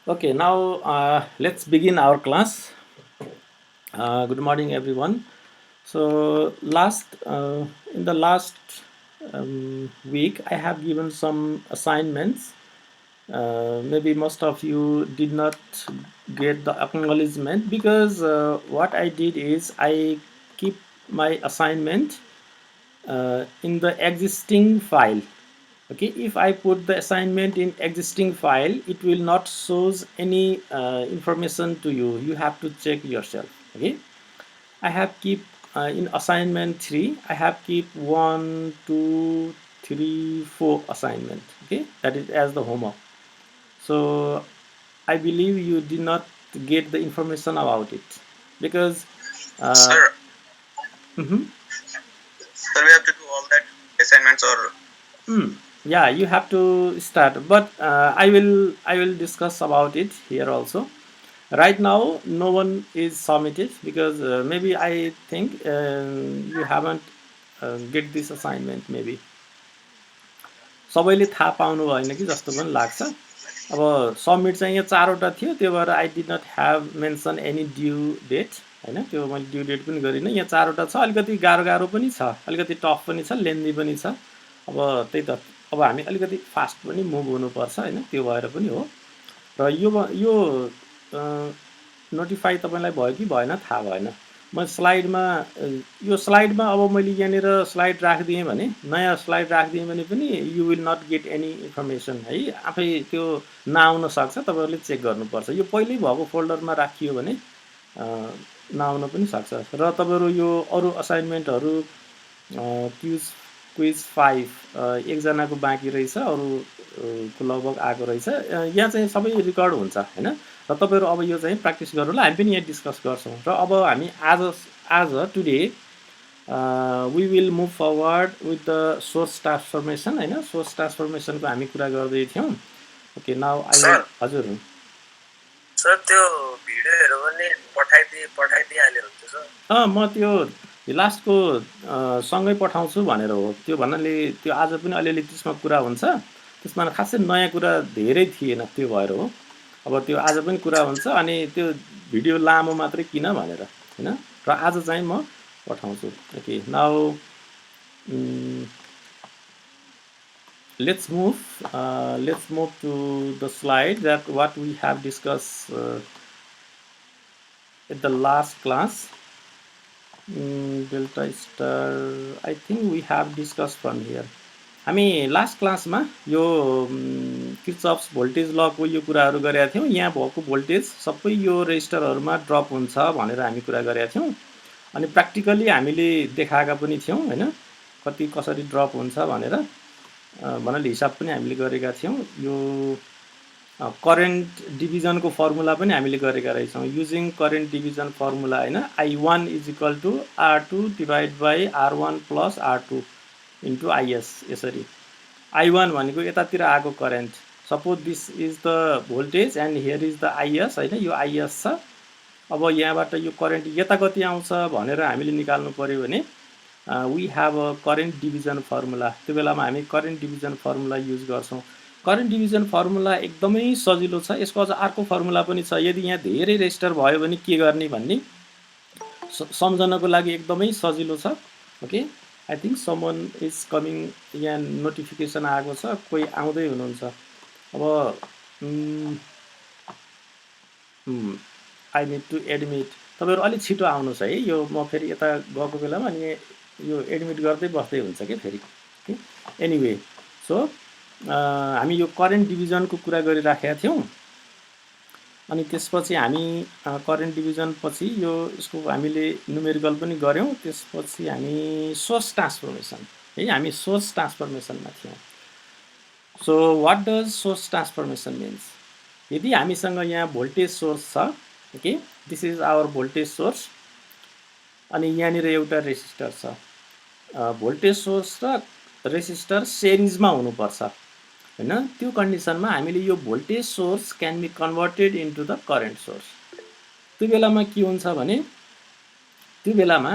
Okay, now let's begin our class. Good morning, everyone. So, in the last week, I have given some assignments. Maybe most of you did not get the acknowledgement because what I did is I keep my assignment in the existing file. Okay, if I put the assignment in existing file, it will not shows any information to you. You have to check yourself. Okay, I have keep in assignment 3, I have keep 1 2 3 4 assignment. Okay, that is as the homework. So I believe you did not get the information about it because uh, Sir, mhm. sir, we have to do all that assignments or Yeah, you have to start, but I will discuss about it here also. Right now no one is submitted because maybe I think you haven't get this assignment maybe सबैले थाहा पाउनु भएन कि जस्तो पनि लाग्छ अब submit चाहिँ यहाँ चारवटा थियो त्यो भएर I did not have mention any due date होइन त्यो मैले ड्यु डेट पनि गरिनँ यहाँ चारवटा छ अलिकति गाह्रो गाह्रो पनि छ अलिकति टफ पनि छ लेन्दी पनि छ अब त्यही त अब हामी अलिकति फास्ट पनि मुभ हुनुपर्छ होइन त्यो भएर पनि हो र यो नोटिफाई तपाईँलाई भयो कि भएन थाहा भएन म स्लाइडमा यो स्लाइडमा अब मैले यहाँनिर स्लाइड राखिदिएँ भने नयाँ स्लाइड राखिदिएँ भने पनि you will not get any information है आफै त्यो नआउन सक्छ तपाईँहरूले चेक गर्नुपर्छ यो पहिल्यै भएको फोल्डरमा राखियो भने नआउन पनि सक्छ र तपाईँहरू यो अरू असाइनमेन्टहरू क्विज क्विज 5 एकजनाको बाँकी रहेछ अरूको लगभग आएको रहेछ यहाँ चाहिँ सबै रेकर्ड हुन्छ होइन र तपाईँहरू अब यो चाहिँ प्र्याक्टिस गर्नुलाई हामी पनि यहाँ डिस्कस गर्छौँ र अब हामी आज today we will move forward with the source transformation होइन सोर्स ट्रान्सफर्मेसनको हामी कुरा गर्दै थियौँ okay now I will sir हजुर सर त्यो भिडियोहरू पनि पठाइदिइहाल्यो हुन्छ सर म त्यो लास्टको सँगै पठाउँछु भनेर हो त्यो भन्नाले त्यो आज पनि अलिअलि त्यसमा कुरा हुन्छ त्यसमा खासै नयाँ कुरा धेरै थिएन त्यो भएर हो अब त्यो आज पनि कुरा हुन्छ अनि त्यो भिडियो लामो मात्रै किन भनेर होइन र आज चाहिँ म पठाउँछु okay now let's move to the slide that what we have discussed at the last class. Delta star I think we have discussed from here हामी लास्ट क्लासमा यो किर्चफ्स भोल्टेज लको यो कुराहरू गरेका थियौँ यहाँ भएको भोल्टेज सबै यो रेजिस्टरहरूमा ड्रप हुन्छ भनेर हामी कुरा गरेका थियौँ अनि प्र्याक्टिकली हामीले देखाएका पनि थियौँ होइन कति कसरी ड्रप हुन्छ भनेर भन्नाले हिसाब पनि हामीले गरेका थियौँ यो करेन्ट डिभिजनको फर्मुला पनि हामीले गरेका रहेछौँ युजिङ करेन्ट डिभिजन फर्मुला होइन I1 is equal to R2 divide by R1 plus R2 into IS यसरी I1 भनेको यतातिर आएको current suppose this is the voltage and here is the IS होइन यो आइएस छ अब यहाँबाट यो करेन्ट यता कति आउँछ भनेर हामीले निकाल्नु पऱ्यो भने we have a current division formula त्यो बेलामा हामी करेन्ट डिभिजन फर्मुला युज गर्छौँ करेन्ट डिभिजन फर्मुला एकदमै सजिलो छ यसको अझ अर्को फर्मुला पनि छ यदि यहाँ धेरै रेजिस्टर भयो भने के गर्ने भन्ने सम्झनको लागि एकदमै सजिलो छ okay I think someone is coming यहाँ नोटिफिकेसन आएको छ कोही आउँदै हुनुहुन्छ अब आई निड टु एडमिट तपाईँहरू अलिक छिटो आउनुहोस् है यो म फेरि यता गएको बेलामा अनि यो एडमिट गर्दै बस्दै हुन्छ कि फेरि एनिवे सो हामी यो करेन्ट डिभिजनको कुरा गरिराखेका थियौँ अनि त्यसपछि हामी करेन्ट डिभिजन पछि यो यसको हामीले न्युमेरिकल पनि गऱ्यौँ त्यसपछि हामी सोर्स ट्रान्सफर्मेसन है हामी सोर्स ट्रान्सफर्मेसनमा थियौँ so what does source transformation means यदि हामीसँग यहाँ भोल्टेज सोर्स छ okay this is our voltage source अनि यहाँनिर एउटा रेसिस्टर छ भोल्टेज सोर्स र रेसिस्टर सेरिजमा हुनुपर्छ होइन त्यो कन्डिसनमा हामीले यो voltage source can be converted into the current source त्यो बेलामा के हुन्छ भने त्यो बेलामा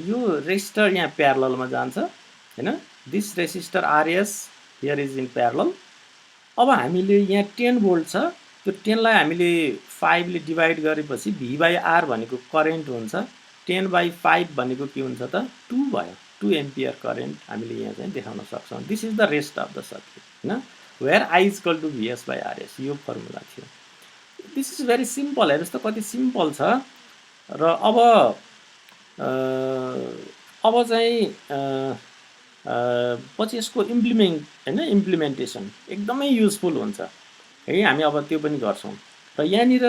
यो रेसिस्टर यहाँ प्यारललमा जान्छ होइन this resistor RS here is in parallel अब हामीले यहाँ 10 भोल्ट छ त्यो 10 लाई हामीले 5 ले डिभाइड गरेपछि V/R भनेको करेन्ट हुन्छ, 10/5 भनेको के हुन्छ त 2 भयो, 2 एम्पियर करेन्ट हामीले यहाँ चाहिँ देखाउन सक्छौँ। This is the rest of the circuit हैन, वेयर I = VS/RS यो फर्मुला थियो। दिस इज भेरी सिम्पल, हेर्नुहोस् त कति सिम्पल छ। र अब चाहिँ पछि यसको इम्प्लिमेन्टेसन एकदमै युजफुल हुन्छ है, हामी अब त्यो पनि गर्छौँ। र यहाँनिर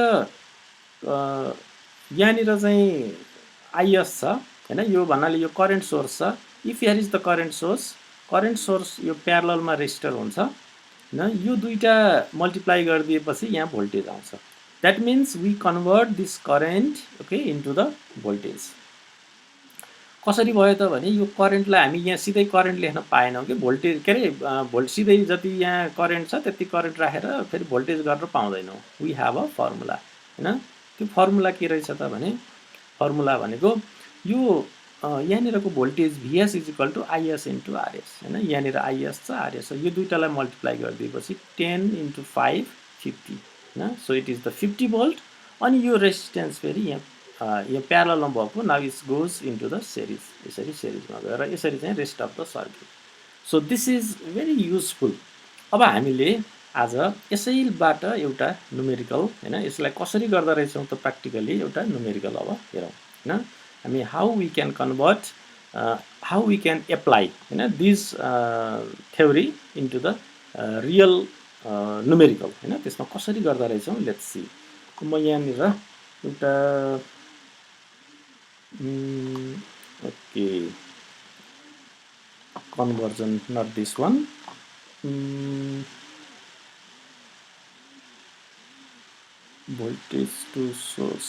चाहिँ IS छ हैन, यो भन्नाले यो करेन्ट सोर्स छ। If here is the current source यो प्यारललमा रेजिस्टर हुन्छ हैन, यो दुईटा मल्टिप्लाई गरिदिएपछि यहाँ भोल्टेज आउँछ। That means we convert this current okay into the voltage. कसरी भयो त भने यो करेन्टलाई हामी यहाँ सिधै करेन्ट लेख्न पाएनौँ कि भोल्टेज के अरे सिधै जति यहाँ करेन्ट छ त्यति करेन्ट राखेर फेरि भोल्टेज गर्न पाउँदैनौँ। वी हेभ अ फर्मुला हैन, त्यो फर्मुला के रहेछ त भने फर्मुला भनेको यो यहाँनिरको भोल्टेज VS = IS × RS हैन, यहाँनिर IS छ RS छ, यो दुईटालाई मल्टिप्लाई गरिदिएपछि 10 × 5 50 हैन, so it is the 50 volt. अनि यो रेजिस्टेन्स फेरि यहाँ प्यारललमा भएको now it goes into the series, यसरी सिरिजमा गएर यसरी चाहिँ rest of the circuit. So this is very useful. अब हामीले आज यसैबाट एउटा न्युमेरिकल हैन, यसलाई कसरी गर्दा रहेछौँ त प्र्याक्टिकली एउटा न्युमेरिकल अब हेरौँ हैन, हामी how we can convert, how we can apply हैन this theory into the real numerical हैन, त्यसमा कसरी गर्दा रहेछौँ लेट्स सी। म यहाँनिर एउटा okay conversion not this one, voltage to source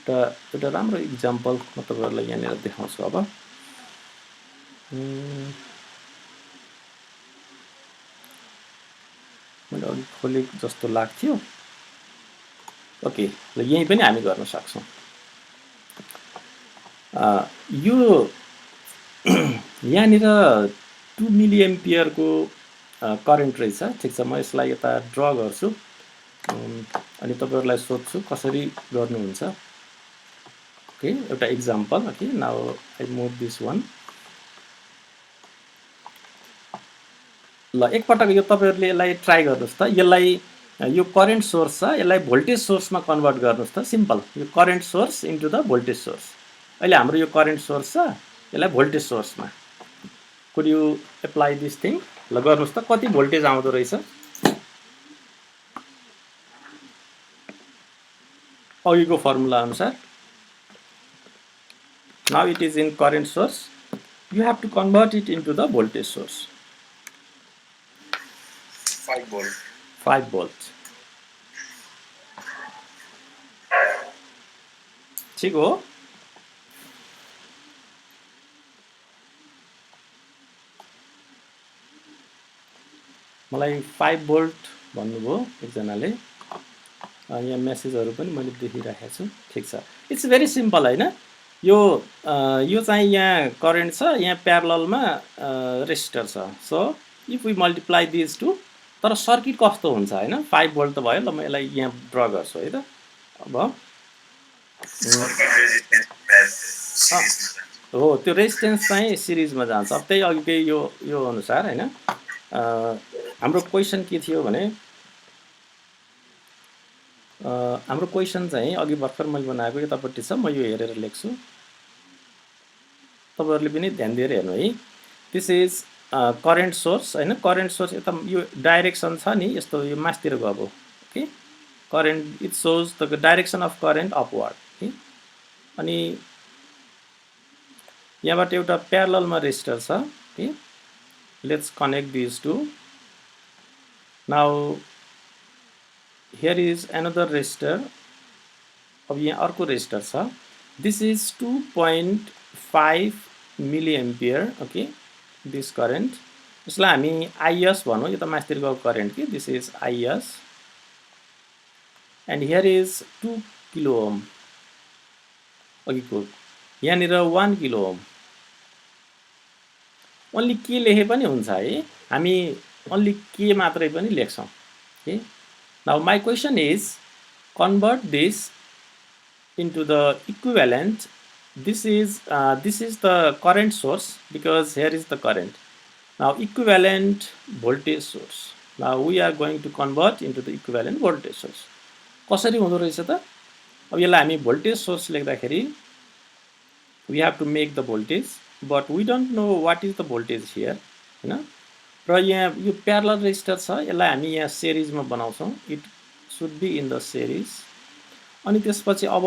एउटा राम्रो इक्जाम्पल म तपाईँहरूलाई यहाँनिर देखाउँछु। अब मैले अघि खोलेको जस्तो लाग्थ्यो। ओके, ल यहीँ पनि हामी गर्न सक्छौँ। यो यहाँनिर 2 मिलिएम्पियरको करेन्ट रहेछ, ठिक छ। म यसलाई यता ड्र गर्छु अनि तपाईँहरूलाई सोध्छु कसरी गर्नुहुन्छ। ओके, एउटा example. Okay, now I move this one. ल एकपटक यो तपाईँहरूले यसलाई ट्राई गर्नुहोस् त। यसलाई यो करेन्ट सोर्स छ, यसलाई भोल्टेज सोर्समा कन्भर्ट गर्नुहोस् त। सिम्पल, यो current source into the voltage source. अहिले हाम्रो यो करेन्ट सोर्स छ, यसलाई भोल्टेज सोर्समा could you apply this thing. ल गर्नुहोस् त कति भोल्टेज आउँदो रहेछ। अघिको फर्मुला अनुसार now it is in current source, you have to convert it into the voltage source. 5 volt. 5 volt। ठिक हो। मलाई 5 भोल्ट भन्नुभयो एकजनाले। यहाँ मेसेजहरू पनि मैले देखिरहेको छु। ठिक छ, इट्स भेरी सिम्पल हैन। यो चाहिँ यहाँ करेन्ट छ, यहाँ प्यारललमा रेजिस्टर छ। So if we multiply this two, तर सर्किट कस्तो हुन्छ हैन। 5 भोल्ट त भयो। ल म यसलाई यहाँ ड्र गर्छु है त। अब हो, त्यो रेजिस्टेन्स चाहिँ सिरिजमा जान्छ। अब त्यही अघिकै यो अनुसार हैन। हाम्रो क्वेसन के थियो भने हाम्रो क्वेसन चाहिँ अघि भर्खर मैले बनाएको यतापट्टि छ। म यो हेरेर लेख्छु, तपाईँहरूले पनि ध्यान दिएर हेर्नु है। दिस इज करेन्ट सोर्स हैन। करेन्ट सोर्स यता यो डाइरेक्सन छ नि, यस्तो यो मास्तिर गएको। Okay, current it shows the direction of current upward. Okay, अनि यहाँबाट एउटा प्यारललमा रेजिस्टर छ। Okay, let's connect this to. Now here is another resistor। अब यहाँ अर्को रेजिस्टर छ। This is 2.5 milliampere. Okay, this current, यसलाई हामी IS भनौँ। यो त मास्तिर गएको करेन्ट कि। This is IS and here is 2 kilo ohm. अघिको यहाँनिर 1 किलो ओम। ओन्ली के लेखे पनि हुन्छ है, हामी ओन्ली के मात्रै पनि लेख्छौँ। Okay, Now my question is, convert this into the equivalent. This is the current source, because here is the current. Now equivalent voltage source. Now we are going to convert into the equivalent voltage source. कसरी हुँदो रहेछ त? अब यसलाई हामी voltage source लेख्दाखेरि we have to make the voltage, but we don't know what is the voltage here, हैन? र यहाँ यो प्यारलल रेजिस्टर छ, यसलाई हामी यहाँ सेरिजमा बनाउँछौँ. It should be in the series. अनि त्यसपछि अब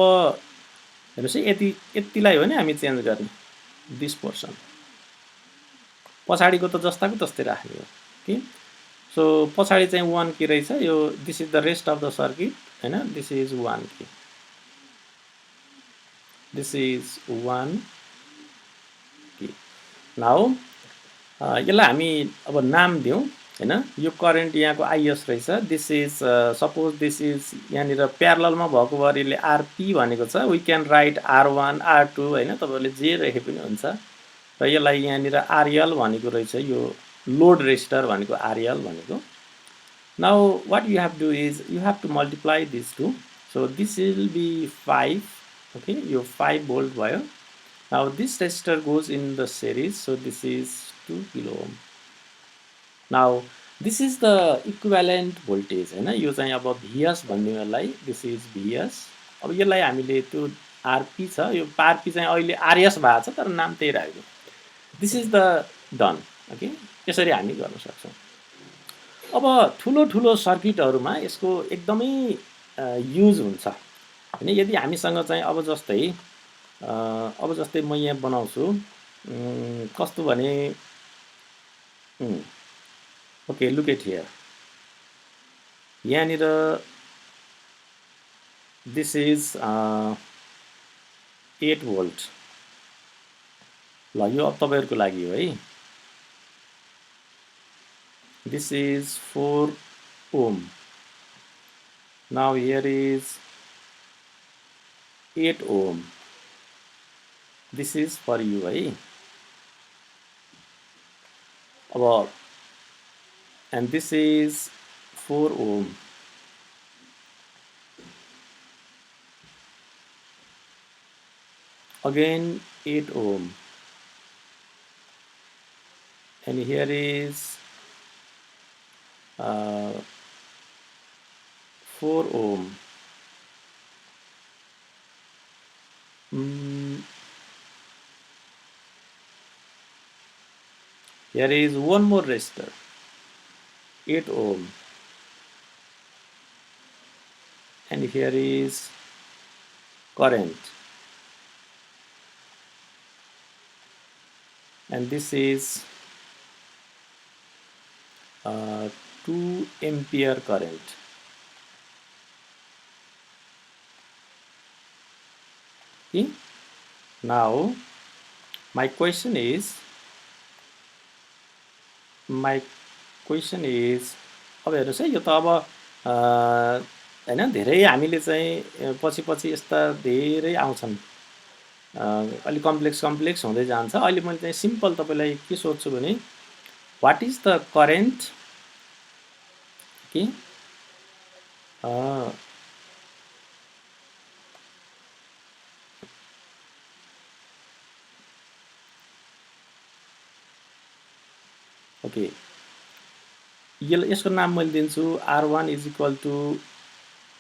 हेर्नुहोस् है, यतिलाई हो नि हामी चेन्ज गर्ने, दिस पोर्सन. पछाडिको त जस्ताको तस्तै राख्ने हो कि. सो पछाडि चाहिँ 1 के रहेछ, यो this is the rest of the circuit, हैन? दिस इज 1 के. दिस इज 1 के. नाउ यसलाई हामी अब नाम दिउँ, हैन? यो करेन्ट यहाँको आइएस रहेछ. This is suppose this is यहाँनिर प्यारललमा भएको भएर यसले आरपी भनेको छ. We can write R1 R2, हैन? तपाईँहरूले जे लेखे पनि हुन्छ. र यसलाई यहाँनिर आरएल भनेको रहेछ, यो लोड रेजिस्टर भनेको आरएल भनेको. Now what you have do is you have to multiply this two. So this will be 5. Okay, यो 5 भोल्ट भयो. Now this resistor goes in the series, so this is 2 kilo ohm. Now this is the equivalent voltage, हैन? यो चाहिँ अब VS भन्ने यसलाई, this is VS. अब यसलाई हामीले त्यो RP छ, यो RP चाहिँ अहिले RS भएको छ तर नाम त्यही राख्यो. This is the done. Okay, यसरी हामी गर्न सक्छौँ. अब ठुलो ठुलो सर्किटहरुमा यसको एकदमै युज हुन्छ, हैन? यदि हामीसँग चाहिँ अब जस्तै म यहाँ बनाउँछु, कस्तो भने, ओके, लुक एट हियर. यहाँनिर दिस इज 8 भोल्ट. ल, यो अब तपाईहरुको लागि हो है. This is 4 ohm. Now here is 8 ohm. This is for you, है? अब and this is 4 ohm. Again 8 ohm. And here is 4 ohm. Here is one more resistor, 8 ohm. And here is current. And this is 2 ampere current. Okay? Now my question is अब हेर्नुहोस् है, यो त अब हैन, धेरै हामीले चाहिँ पछि यस्ता धेरै आउँछन्, अलि कम्प्लेक्स हुँदै जान्छ. अहिले मैले चाहिँ सिम्पल तपाईलाई के सोध्छु भने, व्हाट इज द करेन्ट, के ओके, यसको नाम मैले दिन्छु R1 इज इक्वल टु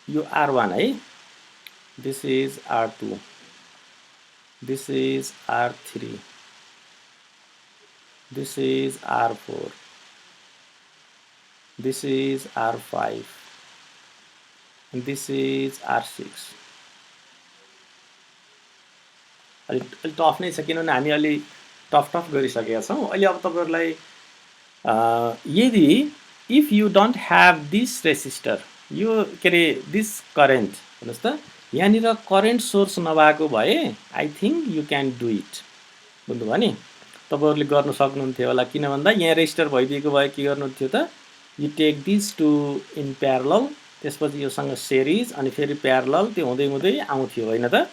यो R1 है. This is R2. This is R3. This is R4. This is R5. and this is R6. अलि टफ नै छ, किनभने हामी अलि टफ गरिसकेका छौँ. अहिले अब तपाईहरुलाई यदि if you don't have this resistor, यो के रे दिस करेन्ट, हेर्नुस् त, यहाँनिर करेन्ट सोर्स नभएको भए I think you can do it. बुझ्नुभयो नि? तपाईहरुले गर्न सक्नुहुन्थ्यो होला. किन भन्दा यहाँ रेजिस्टर भइदिएको भए के गर्नुहुन्थ्यो त, you take this two in parallel, त्यसपछि योसँग सेरिज, अनि फेरि प्यारलल, त्यो हुँदै हुँदै आउँथ्यो, हैन त?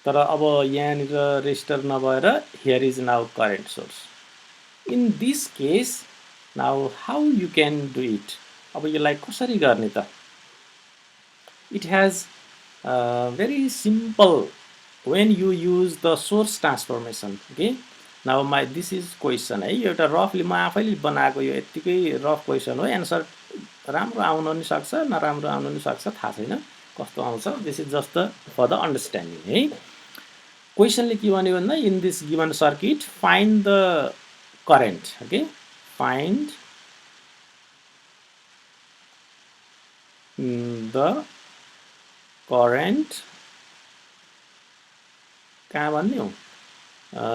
तर अब यहाँनिर रेजिस्टर नभएर here is now current source. In this case, now how you can do it? अब यसलाई कसरी गर्ने त? It has very simple when you use the source transformation. Okay, now this is question है, एउटा रफली म आफैले बनाएको यो यतिकै रफ क्वेसन हो। एन्सर राम्रो आउन नि सक्छ, नराम्रो आउन नि सक्छ, थाहा छैन कस्तो आउँछ। This is just for the understanding है। क्वेसनले के भन्यो भन्दा in this given circuit find the current. Okay, find the current कहाँ भन्ने हो,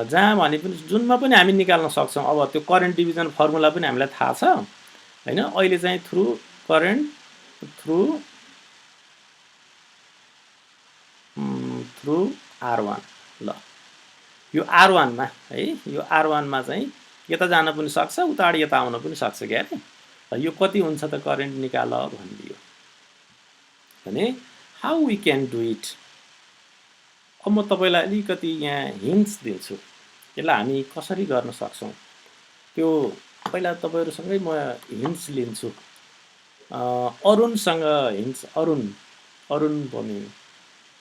जहाँ भने पनि जुनमा पनि हामी निकाल्न सक्छौँ। अब त्यो करेन्ट डिभिजन फर्मुला पनि हामीलाई थाहा छ हैन। अहिले चाहिँ थ्रु करेन्ट थ्रु R1। ल यो R1 मा है, यो R1 मा चाहिँ यता जान पनि सक्छ, उताबाट यता आउन पनि सक्छ क्या रे। यो कति हुन्छ त करेन्ट निकाल भनिदियो भने how we can do it. अब म तपाईलाई अलिकति यहाँ हिन्ट्स दिन्छु, यसलाई हामी कसरी गर्न सक्छौं। त्यो पहिला तपाईहरुसँगै म हिन्ट्स लिन्छु। अरुणसँग hints. Arun Bomi,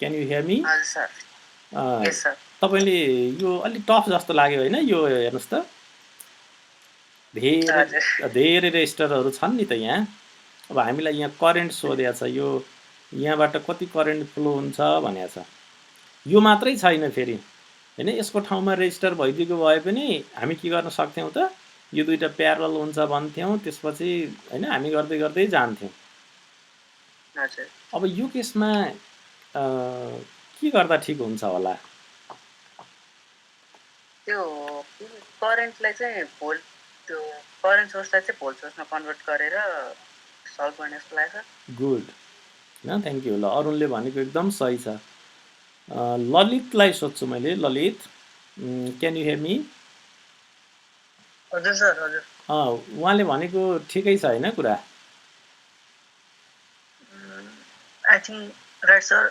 can you hear me? हजुर सर। Yes sir. तपाईले यो अलि टफ जस्तो लाग्यो हैन? यो हेर्नुस् त, धेरै रेजिस्टरहरु छन् नि त यहाँ। अब हामीलाई यहाँ करेन्ट सोधेको छ, यो यहाँबाट कति करेन्ट फ्लो हुन्छ भनेको छ। यो मात्रै छैन फेरि हैन, यसको ठाउँमा रेजिस्टर भइदिएको भए पनि हामी के गर्न सक्थ्यौं त, यो दुईटा प्यारलल हुन्छ भन्थ्यौं, त्यसपछि हैन हामी गर्दै गर्दै जान्थ्यौं। हजुर। अब यो केसमा के गर्दा ठीक हुन्छ होला? त्यो करेन्टलाई चाहिँ भोल्ट, त्यो करेन्ट सोर्सलाई चाहिँ भोल्ट सोर्समा कन्भर्ट गरेर सल्भ गर्ने जस्तो लाग्छ। गुड, न थ्यांक यू। ल अरुणले भनेको एकदम सही छ। ललितलाई सोध्छु मैले। ललित, क्यान यु हियर मी? हजुर सर। हजुर। उहाँले भनेको ठिकै छ हैन कुरा? I think right sir.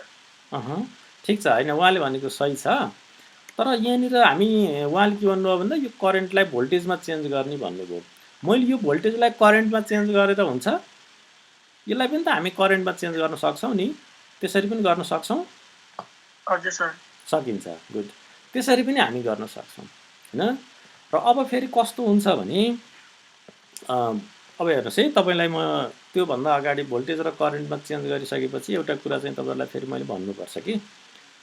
ठीक छ हैन, उहाँले भनेको सही छ। तर यहाँनिर हामी उहाँले के भन्नुभयो भन्दा यो करेन्टलाई भोल्टेजमा चेन्ज गर्ने भन्नुभयो। मैले यो भोल्टेजलाई करेन्टमा चेन्ज गरेर हुन्छ? यसलाई पनि त हामी करेन्टमा चेन्ज गर्न सक्छौं नि, त्यसरी पनि गर्न सक्छौं। हजुर सर। सकिन्छ। गुड, त्यसरी पनि हामी गर्न सक्छौं हैन। र अब फेरि कस्तो हुन्छ भने अब हेर्नुस् है, तपाईलाई म त्यो भन्दा अगाडि भोल्टेज र करेन्टमा चेन्ज गरिसकेपछि एउटा कुरा चाहिँ तपाईलाई फेरि मैले भन्नुपर्छ कि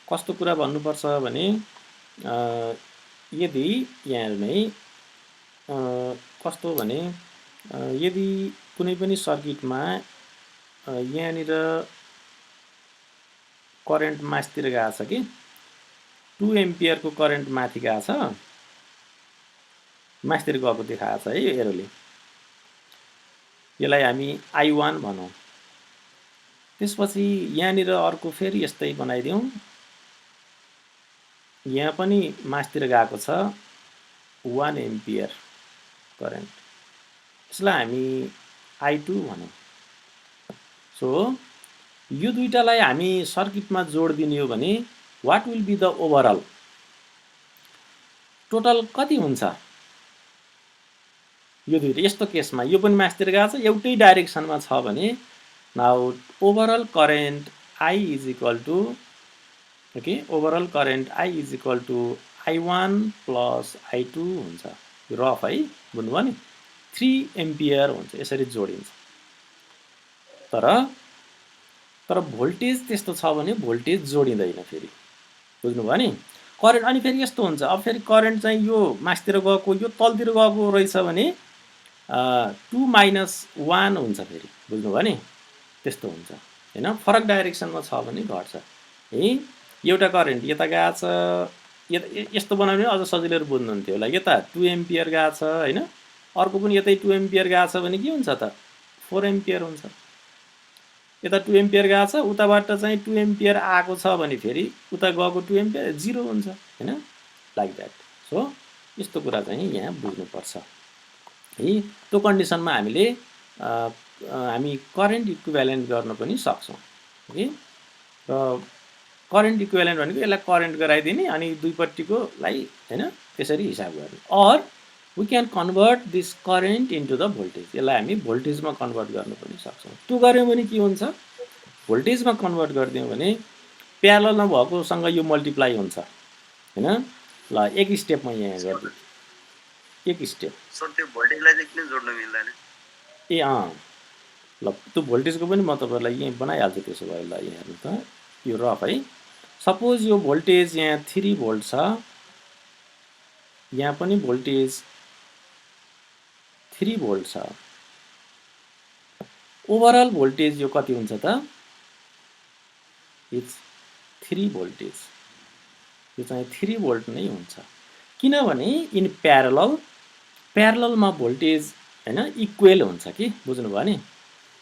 कस्तो कुरा भन्नुपर्छ भने यदि यहाँ हेर्नु है, कस्तो भने यदि कुनै पनि सर्किटमा यहाँनिर करेन्ट माथितिर गएको छ कि 2 एम्पियर को करेन्ट माथि गएको छ, माथितिर गएको देखाएको छ है यो एरोले। यसलाई हामी I1 भनौं। त्यसपछि यहाँनिर अर्को फेरि यस्तै बनाइदिउँ, यहाँ पनि माथितिर गएको छ 1 एम्पियर करेन्ट, यसलाई हामी I2 भनौं। सो यो दुईटालाई हामी सर्किटमा जोड दिने हो भने what will be the overall total कति हुन्छ? यो दुईटा यस्तो केसमा यो पनि माथितिर गएको छ, एउटै डाइरेक्सनमा छ भने now overall current I is equal to, okay, overall current I is equal to I1 plus I2 हुन्छ। यो रफ है, बुझ्नुभयो नि, 3 एम्पियर हुन्छ। यसरी जोडिन्छ। तर भोल्टेज त्यस्तो छ भने भोल्टेज जोडिँदैन फेरि, बुझ्नुभयो नि। करेन्ट अनि फेरि यस्तो हुन्छ, अब फेरि करेन्ट चाहिँ यो माथितिर गएको यो तलतिर गएको रहेछ भने 2 माइनस 1 हुन्छ फेरि, बुझ्नुभयो नि। त्यस्तो हुन्छ हैन, फरक डाइरेक्सनमा छ भने घट्छ है। एउटा करेन्ट यता गएको छ, यस्तो बनाउने अझ सजिलो बुझ्नुहुन्थ्यो होला। यता 2 एम्पियर गएको छ हैन, अर्को पनि यतै 2 एम्पियर गएको छ भने के हुन्छ त, 4 एम्पियर हुन्छ। यता 2 एम्पियर गएको छ, उताबाट चाहिँ 2 एम्पियर आएको छ भने फेरि उता गएको 2 एम्पियर 0 हुन्छ हैन, लाइक दैट। सो यस्तो कुरा चाहिँ यहाँ बुझ्नुपर्छ है। त्यो कन्डिसनमा हामी करेन्ट इक्विभ्यालेन्ट गर्न पनि सक्छौं। ओके, र करेन्ट इक्विभ्यालेन्ट भनेको यसलाई करेन्ट गराइदिने अनि दुईपट्टिकोलाई हैन त्यसरी हिसाब गर्ने। और we can convert this current into the voltage. यसलाई हामी भोल्टेजमा कन्भर्ट गर्न पनि सक्छौँ। त्यो गऱ्यौँ भने के हुन्छ, भोल्टेजमा कन्भर्ट गरिदियौँ भने प्यारललमा भएकोसँग यो मल्टिप्लाई हुन्छ हैन। ल एक स्टेप म यहाँ गरिदिउँ, एक स्टेप। सर त्यो भोल्टेजलाई चाहिँ किन जोड्न मिल्दैन? ए ल त्यो भोल्टेजको पनि म तपाईँलाई यहीँ बनाइहाल्छु। त्यसो भए ल यहाँ हेर्नु त, यो रफ है। सपोज यो भोल्टेज यहाँ 3 भोल्ट छ, यहाँ पनि भोल्टेज 3 भोल्ट छ। ओभरअल भोल्टेज यो कति हुन्छ त? It's 3 voltage. यो चाहिँ 3 भोल्ट नै हुन्छ, किनभने इन प्यारललमा भोल्टेज हैन इक्वल हुन्छ कि, बुझ्नुभयो नि।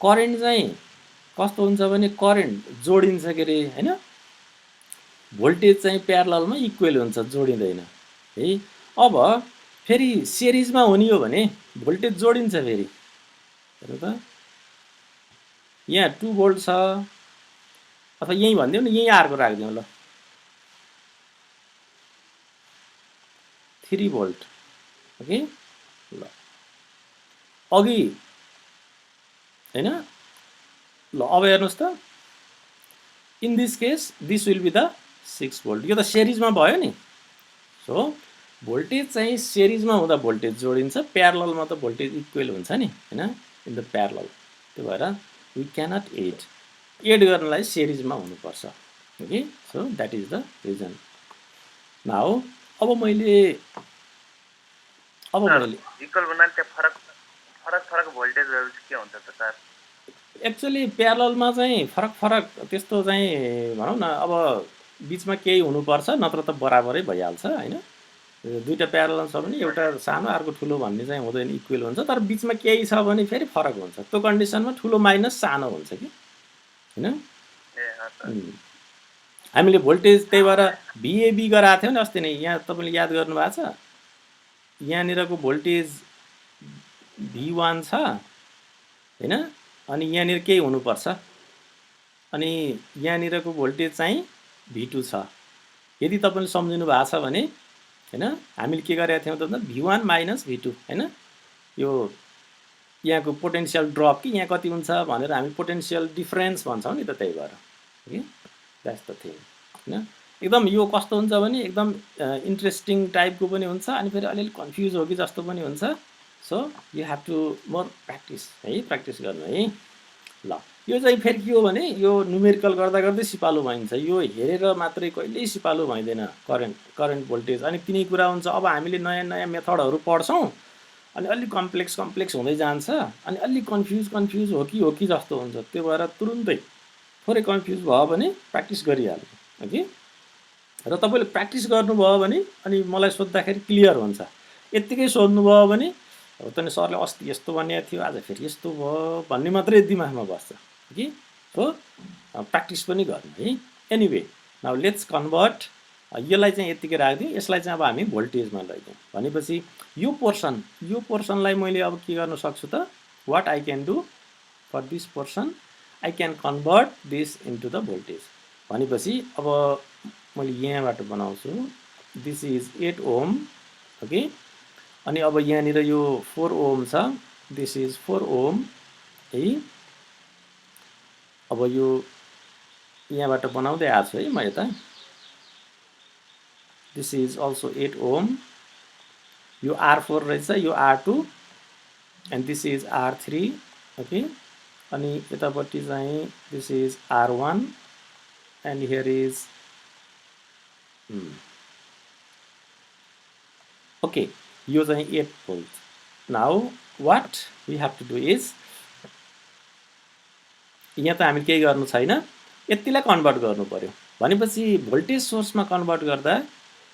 करेन्ट चाहिँ कस्तो हुन्छ भने करेन्ट जोडिन्छ के रे हैन, भोल्टेज चाहिँ प्यारललमा इक्वल हुन्छ, जोडिँदैन है। अब फेरि सिरिजमा हुने हो भने भोल्टेज जोडिन्छ फेरि। हेर्नु त, यहाँ 2 भोल्ट छ, अथवा यही भनिदिउँ न, यही आरको राखिदिउँ ल, 3 भोल्ट ओके। ल अघि हैन, ल अब हेर्नुहोस् त, in this case this will be the 6 volt. यो त सिरिजमा भयो नि। सो भोल्टेज चाहिँ सिरिजमा हुँदा भोल्टेज जोडिन्छ, प्यारललमा त भोल्टेज इक्वल हुन्छ नि हैन, इन द प्यारलल। त्यो भएर वी क्यानट एड गर्नलाई सिरिजमा हुनुपर्छ okay. So that is the reason. Now अब मैले इक्वल बनाएर त्यहाँ फरक भोल्टेजहरु के हुन्छ त सर? एक्चुअली प्यारललमा चाहिँ फरक त्यस्तो चाहिँ भनौँ न, अब बिचमा केही हुनुपर्छ, नत्र त बराबरै भइहाल्छ हैन। दुईटा प्यारलल छ भने एउटा सानो अर्को ठुलो भन्ने चाहिँ हुँदैन, इक्वल हुन्छ। तर बिचमा केही छ भने फेरि फरक हुन्छ। त्यो कन्डिसनमा ठुलो माइनस सानो हुन्छ कि हैन। हामीले भोल्टेज त्यही भएर भिएबी गराएको थियौँ नि अस्ति नै, यहाँ तपाईँले याद गर्नु भएको छ। यहाँनिरको भोल्टेज V1 छ हैन, अनि यहाँनिर केही हुनुपर्छ, अनि यहाँनिरको भोल्टेज चाहिँ V2 छ। यदि तपाईँले सम्झिनु भएको छ भने हैन, हामीले के गरेका थियौँ त, V1 माइनस V2 हैन। यो यहाँको पोटेन्सियल ड्रप कि यहाँ कति हुन्छ भनेर हामी पोटेन्सियल डिफरेन्स भन्छौँ नि त, त्यही भएर ओके। द्याट्स द थिङ हैन। एकदम यो कस्तो हुन्छ भने एकदम इन्ट्रेस्टिङ टाइपको पनि हुन्छ, अनि फेरि अलिअलि कन्फ्युज हो कि जस्तो पनि हुन्छ। So you have to more practice है, प्र्याक्टिस गर्नु है। ल यो चाहिँ फेरि के हो भने यो न्युमेरिकल गर्दा गर्दै सिपालु भइन्छ। यो हेरेर मात्रै कहिल्यै सिपालु भइँदैन करेन्ट भोल्टेज। अनि तिनी कुरा हुन्छ, अब हामीले नयाँ नयाँ मेथडहरू पढ्छौँ, अनि अलिक कम्प्लेक्स हुँदै जान्छ, अनि अलिक कन्फ्युज हो कि जस्तो हुन्छ। त्यो भएर तुरुन्तै थोरै कन्फ्युज भयो भने प्र्याक्टिस गरिहाल्नु ओके। र तपाईँले प्र्याक्टिस गर्नुभयो भने अनि मलाई सोद्धाखेरि क्लियर हुन्छ। यत्तिकै सोध्नुभयो भने अब तनी सरले अस्ति यस्तो भनेको थियो, आज फेरि यस्तो भयो भन्ने मात्रै दिमागमा बस्छ कि। सो प्र्याक्टिस पनि गर्नु है। Anyway now let's convert. यसलाई चाहिँ यत्तिकै राखिदिउँ, यसलाई चाहिँ अब हामी भोल्टेजमा लैदिउँ भनेपछि यो पोर्सनलाई मैले अब के गर्न सक्छु त, what I can do for this portion, I can convert this into the voltage भनेपछि अब मैले यहाँबाट बनाउँछु। This is 8 ohm okay. अनि अब यहाँनिर यो 4 ओम छ, दिस इज 4 ओम है। अब यो यहाँबाट बनाउँदै आएको छु है म यता। This is also 8 ohm. यो R4 रहेछ, यो R2 and this is R3 okay. अनि यतापट्टि चाहिँ this is R1 and here is okay. यो चाहिँ 8 volt. Now what we have to do is, यहाँ त हामी केही गर्नु छैन, यतिलाई कन्भर्ट गर्नु पर्यो भनेपछि भोल्टेज सोर्समा कन्भर्ट गर्दा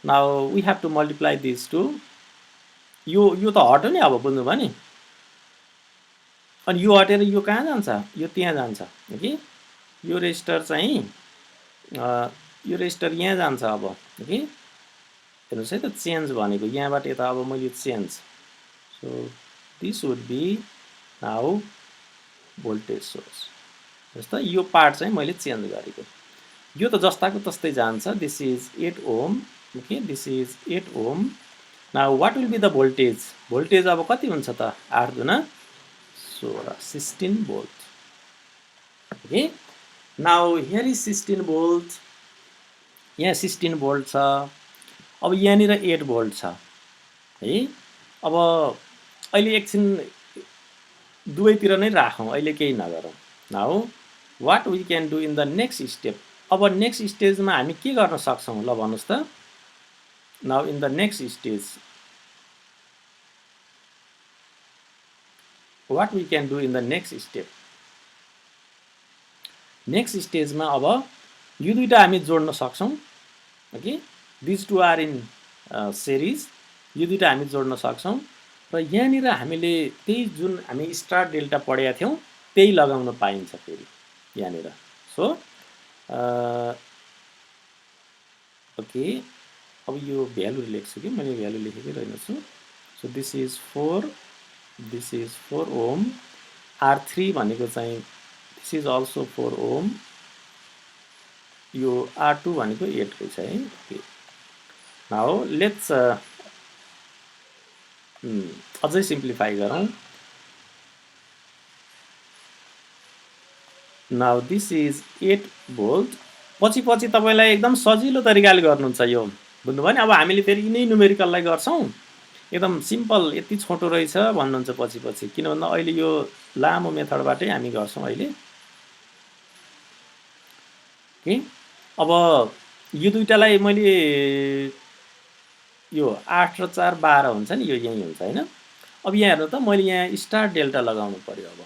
now we have to multiply this two यो त हट्यो नि, अब बुझ्नुभयो नि। अनि यो हटेर यो कहाँ जान्छ, यो त्यहाँ जान्छ ओके। यो रेजिस्टर चाहिँ यो रेजिस्टर यहाँ जान्छ अब ओके। हेर्नुहोस् है त, चेन्ज भनेको यहाँबाट यता अब मैले change. So this would be now voltage source. जस्तो यो पार्ट चाहिँ मैले चेन्ज गरेको, यो त जस्ताको तस्तै जान्छ। This is 8 ohm okay, this is 8 ohm now what will be the voltage? Voltage अब कति हुन्छ त? 8 दुना 16, 16 volt. Okay. Now here is 16 volt. यहाँ 16 volt छ. अब यहाँनिर 8 volt छ है. अब अहिले एकछिन दुवैतिर नै राखौँ, अहिले केही नगरौँ. Now what we can do in the next step? अब नेक्स्ट स्टेजमा हामी के गर्न सक्छौँ ल भन्नुस् त. Now in the next stage, what we can do in the next step? Next स्टेजमा अब यो दुईटा हामी जोड्न सक्छौँ. Okay, this two are in series. यो दुईटा हामी जोड्न सक्छौँ र यहाँनिर हामीले त्यही जुन हामी स्टार डेल्टा पढेका थियौँ त्यही लगाउन पाइन्छ फेरि यहाँनिर. सो ओके, अब यो भ्यालु लेख्छु कि मैले भ्यालु लेखेकै रहेनछु. So this is 4 ohm. R3 भनेको चाहिँ दिस इज अल्सो 4 ओम. यो R2 भनेको 8 रहेछ है. ओके, नाउ लेट्स अझै सिम्प्लिफाई गरौँ. Now this is 8 volt. पछि तपाईँलाई एकदम सजिलो तरिकाले गर्नुहुन्छ यो, बुझ्नुभयो नि. अब हामीले फेरि यिनै न्युमेरिकललाई गर्छौँ, एकदम सिम्पल, यति छोटो रहेछ भन्नुहुन्छ पछि. किन भन्दा अहिले यो लामो मेथडबाटै हामी गर्छौँ अहिले. ओके, अब यो दुईटालाई मैले यो 8 र 4 12 हुन्छ नि, यो यही हुन्छ हैन. अब यहाँ हेर्नु त, मैले यहाँ स्टार डेल्टा लगाउनु पर्यो अब,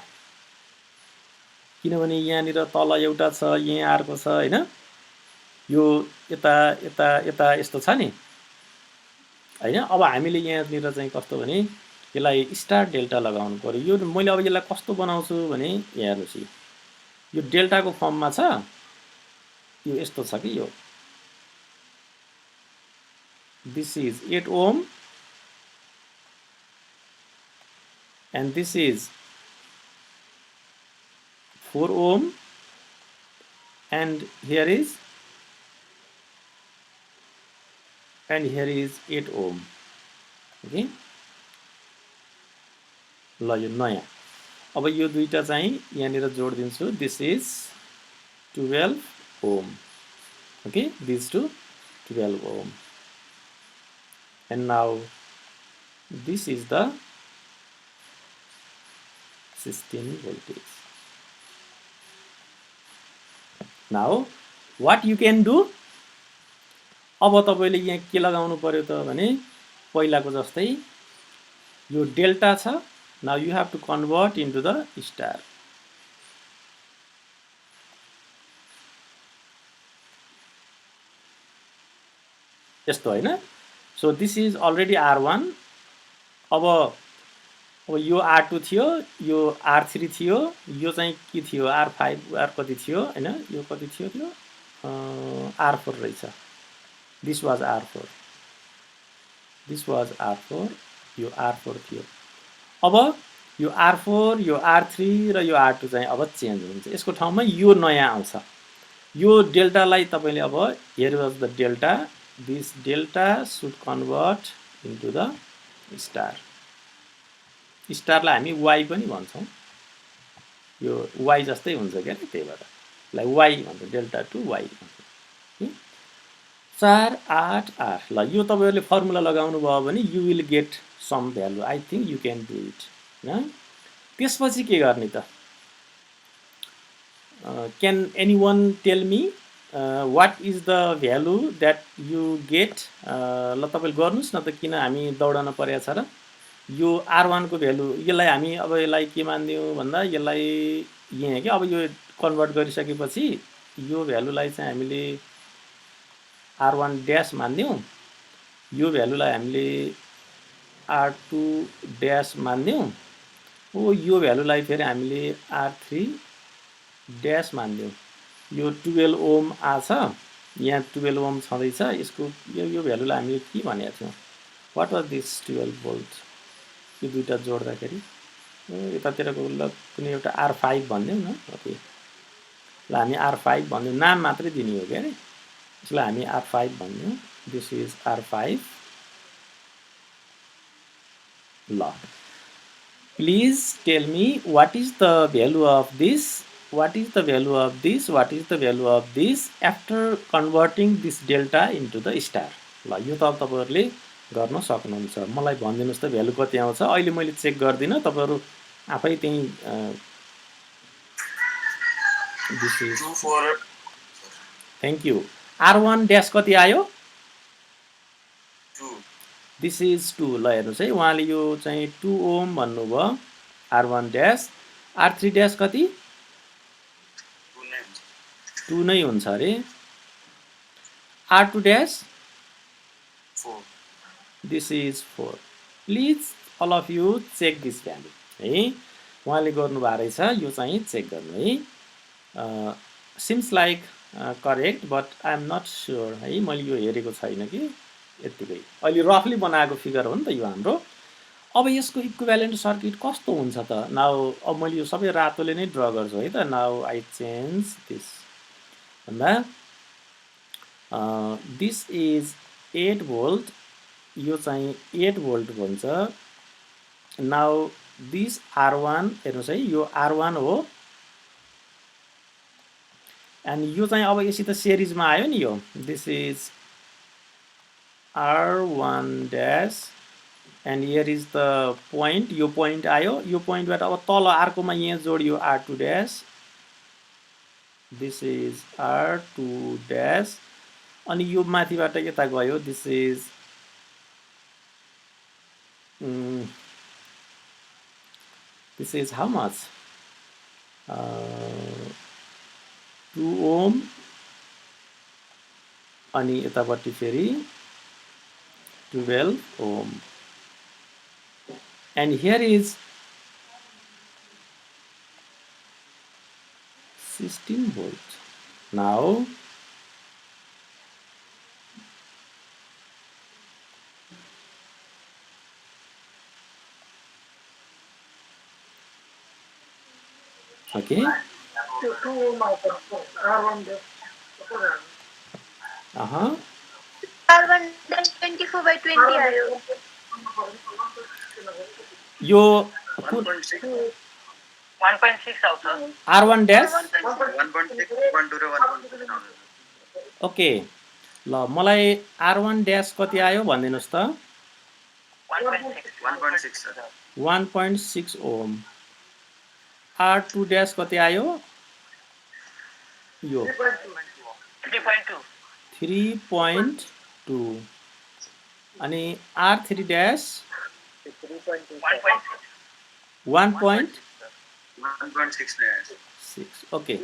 किनभने यहाँनिर तल एउटा छ, यहाँ अर्को छ हैन. यो यता यता यता यस्तो छ नि हैन. अब हामीले यहाँनिर चाहिँ कस्तो भने यसलाई स्टार डेल्टा लगाउनु पर्यो. यो मैले अब यसलाई कस्तो बनाउँछु भने हेर्नुस्, यो डेल्टाको फर्ममा छ. यो यस्तो छ कि यो this is 8 ohm and this is 4 ohm and here is 8 ohm. Okay, ल यो नयाँ. अब यो दुईटा चाहिँ यहाँनिर जोडिदिन्छु. This is 12 ohm. Okay, these two 12 ohm. And now this is the 16 voltage. Now what you can do? अब तपाईले यहाँ के लगाउनु पर्यो त भने पहिलाको जस्तै यो डेल्टा छ. Now you have to convert into the star. यस्तो हैन. So this is already R1. अब यो R2 थियो, यो R3 थियो, यो चाहिँ के थियो R5 R कति थियो हैन. यो कति थियो त्यो R4 रहेछ. This was R4. यो R4 थियो. अब यो R4, यो R3 र यो R2 चाहिँ अब चेन्ज हुन्छ. यसको ठाउँमा यो नयाँ आउँछ. यो डेल्टालाई तपाईले अब here was the delta. This delta should convert into the star. स्टारलाई हामी y पनि भन्छौँ. यो y जस्तै हुन्छ क्या, त्यही भएर यसलाई y भन्छ. डेल्टा टु y भन्छ. 4 8 8. ल यो तपाईहरुले फर्मुला लगाउनु भयो भने you will get some value. I think you can do it. हैन. त्यसपछि के गर्ने त? Can anyone tell me what is the value that you get? ल तपाईले गर्नुस् न त, किन हामी दौडन पर्या छ र. यो R1 को भ्यालु यसलाई हामी अब यसलाई के मान्दियौ भन्दा यसलाई यहाँ के अब यो कन्भर्ट गरिसकेपछि यो भ्यालुलाई चाहिँ हामीले R1 ड्याश मान्दियौ. यो भ्यालुलाई हामीले R2 ड्याश मान्दियौ. ओ यो भ्यालुलाई फेरि हामीले R3 ड्याश मान्दियौ. यो 12 ओम आछ, यहाँ 12 ओम छँदैछ. यसको यो भ्यालुलाई हामीले के भनेका थियौँ? What was this 12 volt? यो दुईटा जोड्दाखेरि यतातिरको ल कुनै एउटा R5 भन्दियौ न. ओके, ल हामी R5 भन्दियौ. नाम मात्रै दिने हो के अरे. यसलाई हामी R5 भन्दियौ. दिस इज R5 ल please tell me what is the value of this, what is the value of this, what is the value of this after converting this delta into the star. ल यो त अब तपाईहरुले गर्न सक्नुहुन्छ। मलाई भनिदिनुस् त भ्यालु कति आउँछ। अहिले मैले चेक गर्दिन, तपाईहरु आफै त्यही this is 2 4 thank you. R1 dash कति आयो? 2 दिस इज 2। ल हेर्नुस् है, उहाँले यो चाहिँ 2 ओम भन्नुभयो R1 डैश। R3 डैश कति? 2 नै हुन्छ अरे। R2 dash 4 this is 4। Please all of you check this value है। उहाँले गर्नुभएको रहेछ, यो चाहिँ चेक गर्नु है। Seems like correct but I am not sure है, मैले यो हेरेको छैन कि यतिकै अहिले रफली बनाएको फिगर हो नि त यो हाम्रो। अब यसको इक्विभ्यालेन्ट सर्किट कस्तो हुन्छ त? नाउ अब मैले यो सबै रातोले नै ड्र गर्छु है त। नाउ आई चेन्ज दिस भन्दा दिस इज 8 भोल्ट, यो चाहिँ 8 भोल्ट भन्छ। नाउ दिस R1 हेर्नुस् है, यो R1 हो एन्ड यो चाहिँ अब यससित सिरिजमा आयो नि यो। This is R1 dash and here is the point, यो point आयो, यो point बाट अब तल अर्कोमा यहाँ जोडियो R2 dash, this is R2 dash अनि यो माथिबाट यता गयो, this is how much? 2 ohm अनि यतापट्टि फेरि 12 ohm and here is 16 volt. Now okay, R1 dash 24/20 आयो। यो 1.6 1.6 आउँछ। R1 dash 1.6 1.2 र 1.6 ओके। ल मलाई R1 dash कति आयो भनिदिनुस् त? 1.6 सर 1.6 ohm। R2 dash कति आयो? यो 3.2 3.2 अनि R3 dash 1.6 ओके।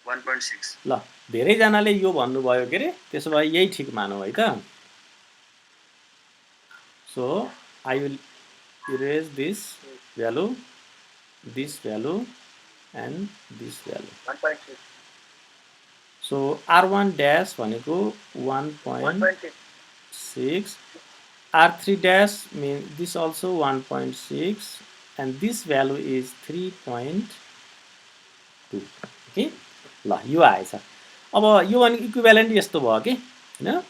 1.6 ल धेरैजनाले यो भन्नुभयो के रे, त्यसो भए यही ठिक मानौ है त। So I will erase this value, this value and this value. 1.6 so R1 dash भनेको 1.6, R3 dash means this also 1.6 and this value is 3.2 okay। ल यो आएछ। अब यो भने इक्विभ्यालेन्ट यस्तो भयो कि हैन।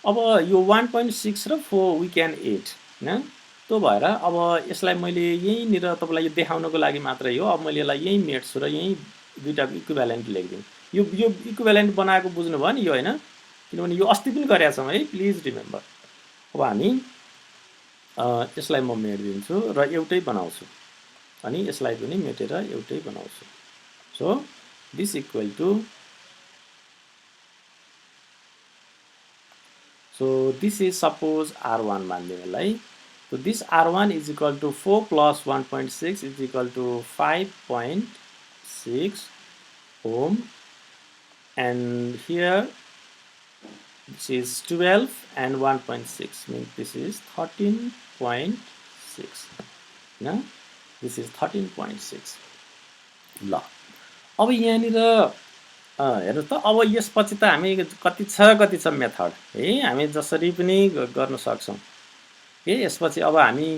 अब यो 1.6 र 4 we can 8 हैन। त्यो भएर अब यसलाई मैले यहीँनिर तपाईलाई यो देखाउनको लागि मात्रै हो। अब मैले यसलाई यही मेट्छु र यही दुईटाको इक्विभ्यालेन्ट लेख्दिनु। यो इक्विभ्यालेन्ट बनाएको बुझ्नुभयो नि यो हैन, किनभने यो अस्ति पनि गरेका छौँ है, प्लिज रिमेम्बर। अब हामी यसलाई म मेट्दिन्छु र एउटै बनाउँछु अनि यसलाई पनि मेटेर एउटै बनाउँछु। So this equal to, so this is suppose R1 मान्दिनुलाई। So this R1 is equal to 4 plus 1.6 is equal to 5.6 ohm and here this is 12 and 1.6 means this is 13.6 no? This is 13.6 ल अब यहाँनिर हेर्नु त। अब यसपछि त हामी कति छ मेथड है, हामी जसरी पनि गर्न सक्छौं के। यसपछि अब हामी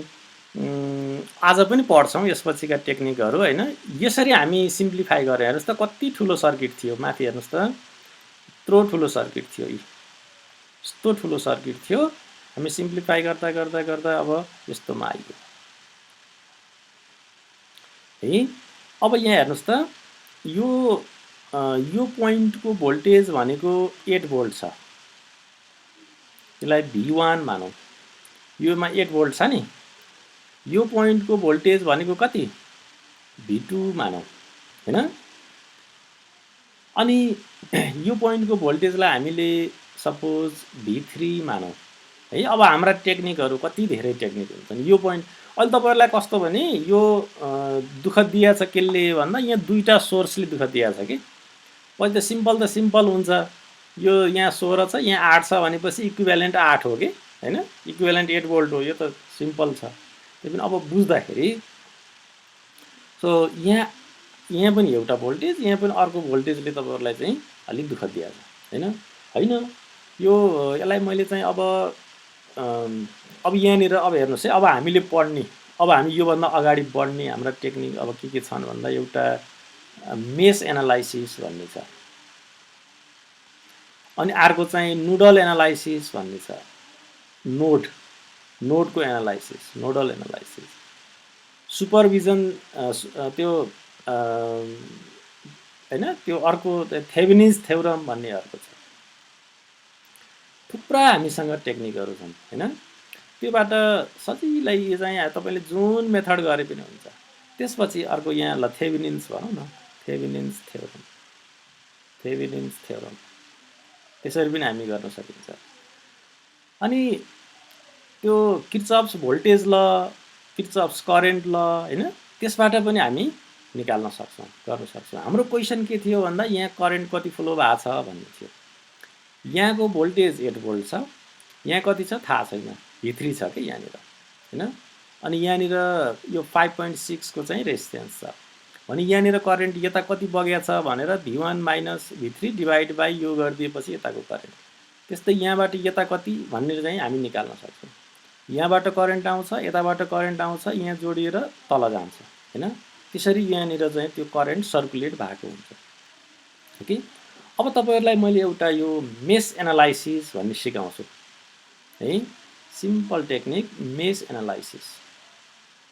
आज पनि पढ्छौं यसपछिका टेक्निकहरु हैन। यसरी हामी सिम्प्लिफाई गरे। हेर्नुस् त कति ठुलो सर्किट थियो, माथि हेर्नुस् त यत्रो ठुलो सर्किट थियो, यस्तो ठुलो सर्किट थियो हामी सिम्प्लिफाई गर्दा गर्दा गर्दा अब यस्तोमा आइयो है। अब यहाँ हेर्नुस् त यो पोइन्टको भोल्टेज भनेको 8 भोल्ट छ, यसलाई V1 मानौँ, योमा 8 भोल्ट छ नि, यो पोइन्टको भोल्टेज भनेको कति V2 मानौँ हैन। अनि यो पोइन्टको भोल्टेजलाई हामीले सपोज V3 मानौँ है। अब हाम्रा टेक्निकहरू कति धेरै टेक्निक हुन्छन्। यो पोइन्ट अहिले तपाईहरुलाई कस्तो भने यो दुःख दिएछ केले भन्दा यहाँ दुईटा सोर्सले दुःख दिएछ कि। पहिले त सिम्पल हुन्छ, यो यहाँ 16 छ यहाँ 8 छ भनेपछि इक्विभ्यालेन्ट 8 हो कि हैन, इक्विभ्यालेन्ट 8 भोल्ट हो, यो त सिम्पल छ। त्यही पनि अब बुझ्दाखेरि सो यहाँ पनि एउटा भोल्टेज, यहाँ पनि अर्को भोल्टेजले तपाईहरुलाई चाहिँ अलिक दुःख दिएछ हैन। यो यसलाई मैले चाहिँ अब यहाँनिर अब हेर्नुस् है, अब हामीले पढ्ने, अब हामी योभन्दा अगाडि बढ्ने हाम्रा टेक्निक अब के छन् भन्दा एउटा मेश एनालाइसिस भन्ने छ, अनि अर्को चाहिँ नोडल एनालाइसिस भन्ने छ, नोडको एनालाइसिस, नोडल एनालाइसिस, सुपरभिजन त्यो हैन, त्यो अर्को थेभेनिन्स थ्योरम भन्ने अर्को छ। थुप्रा हामीसँग टेक्निकहरू छन् हैन। त्योबाट सजिलै चाहिँ तपाईले जुन मेथड गरे पनि हुन्छ। त्यसपछि अर्को यहाँ ल थेभेनिन्स भनौँ न, थेभेनिन्स थ्योरम त्यसरी पनि हामी गर्न सकिन्छ। अनि त्यो किर्चफ्स भोल्टेज ल, किर्चफ्स करेन्ट ल हैन, त्यसबाट पनि हामी निकाल्न सक्छौं, गर्न सक्छौं। हाम्रो क्वेशन के थियो भन्दा यहाँ करेन्ट कति फ्लो भएको छ भन्ने थियो। यहाँको भोल्टेज 8 भोल्ट छ, यहाँ कति छ थाहा छैन, V3 छ के यहाँनिर हैन। अनि यहाँनिर यो 5.6 को चाहिँ रेजिस्टेन्स छ भने यहाँनिर करेन्ट यता कति बगेछ भनेर V1 minus V3 divide by यो गरिदिएपछि यताको करेन्ट, त्यस्तै यहाँबाट यता कति भन्ने चाहिँ हामी निकाल्न सक्छौं। यहाँबाट करेन्ट आउँछ, यताबाट करेन्ट आउँछ, यहाँ जोडिएर तल जान्छ हैन। त्यसरी यहाँनिर चाहिँ त्यो करेन्ट सर्कुलेट भएको हुन्छ कि। अब तपाईहरुलाई मैले एउटा यो मेश एनालाइसिस भन्ने सिकाउँछु है, सिम्पल टेक्निक मेश एनालाइसिस।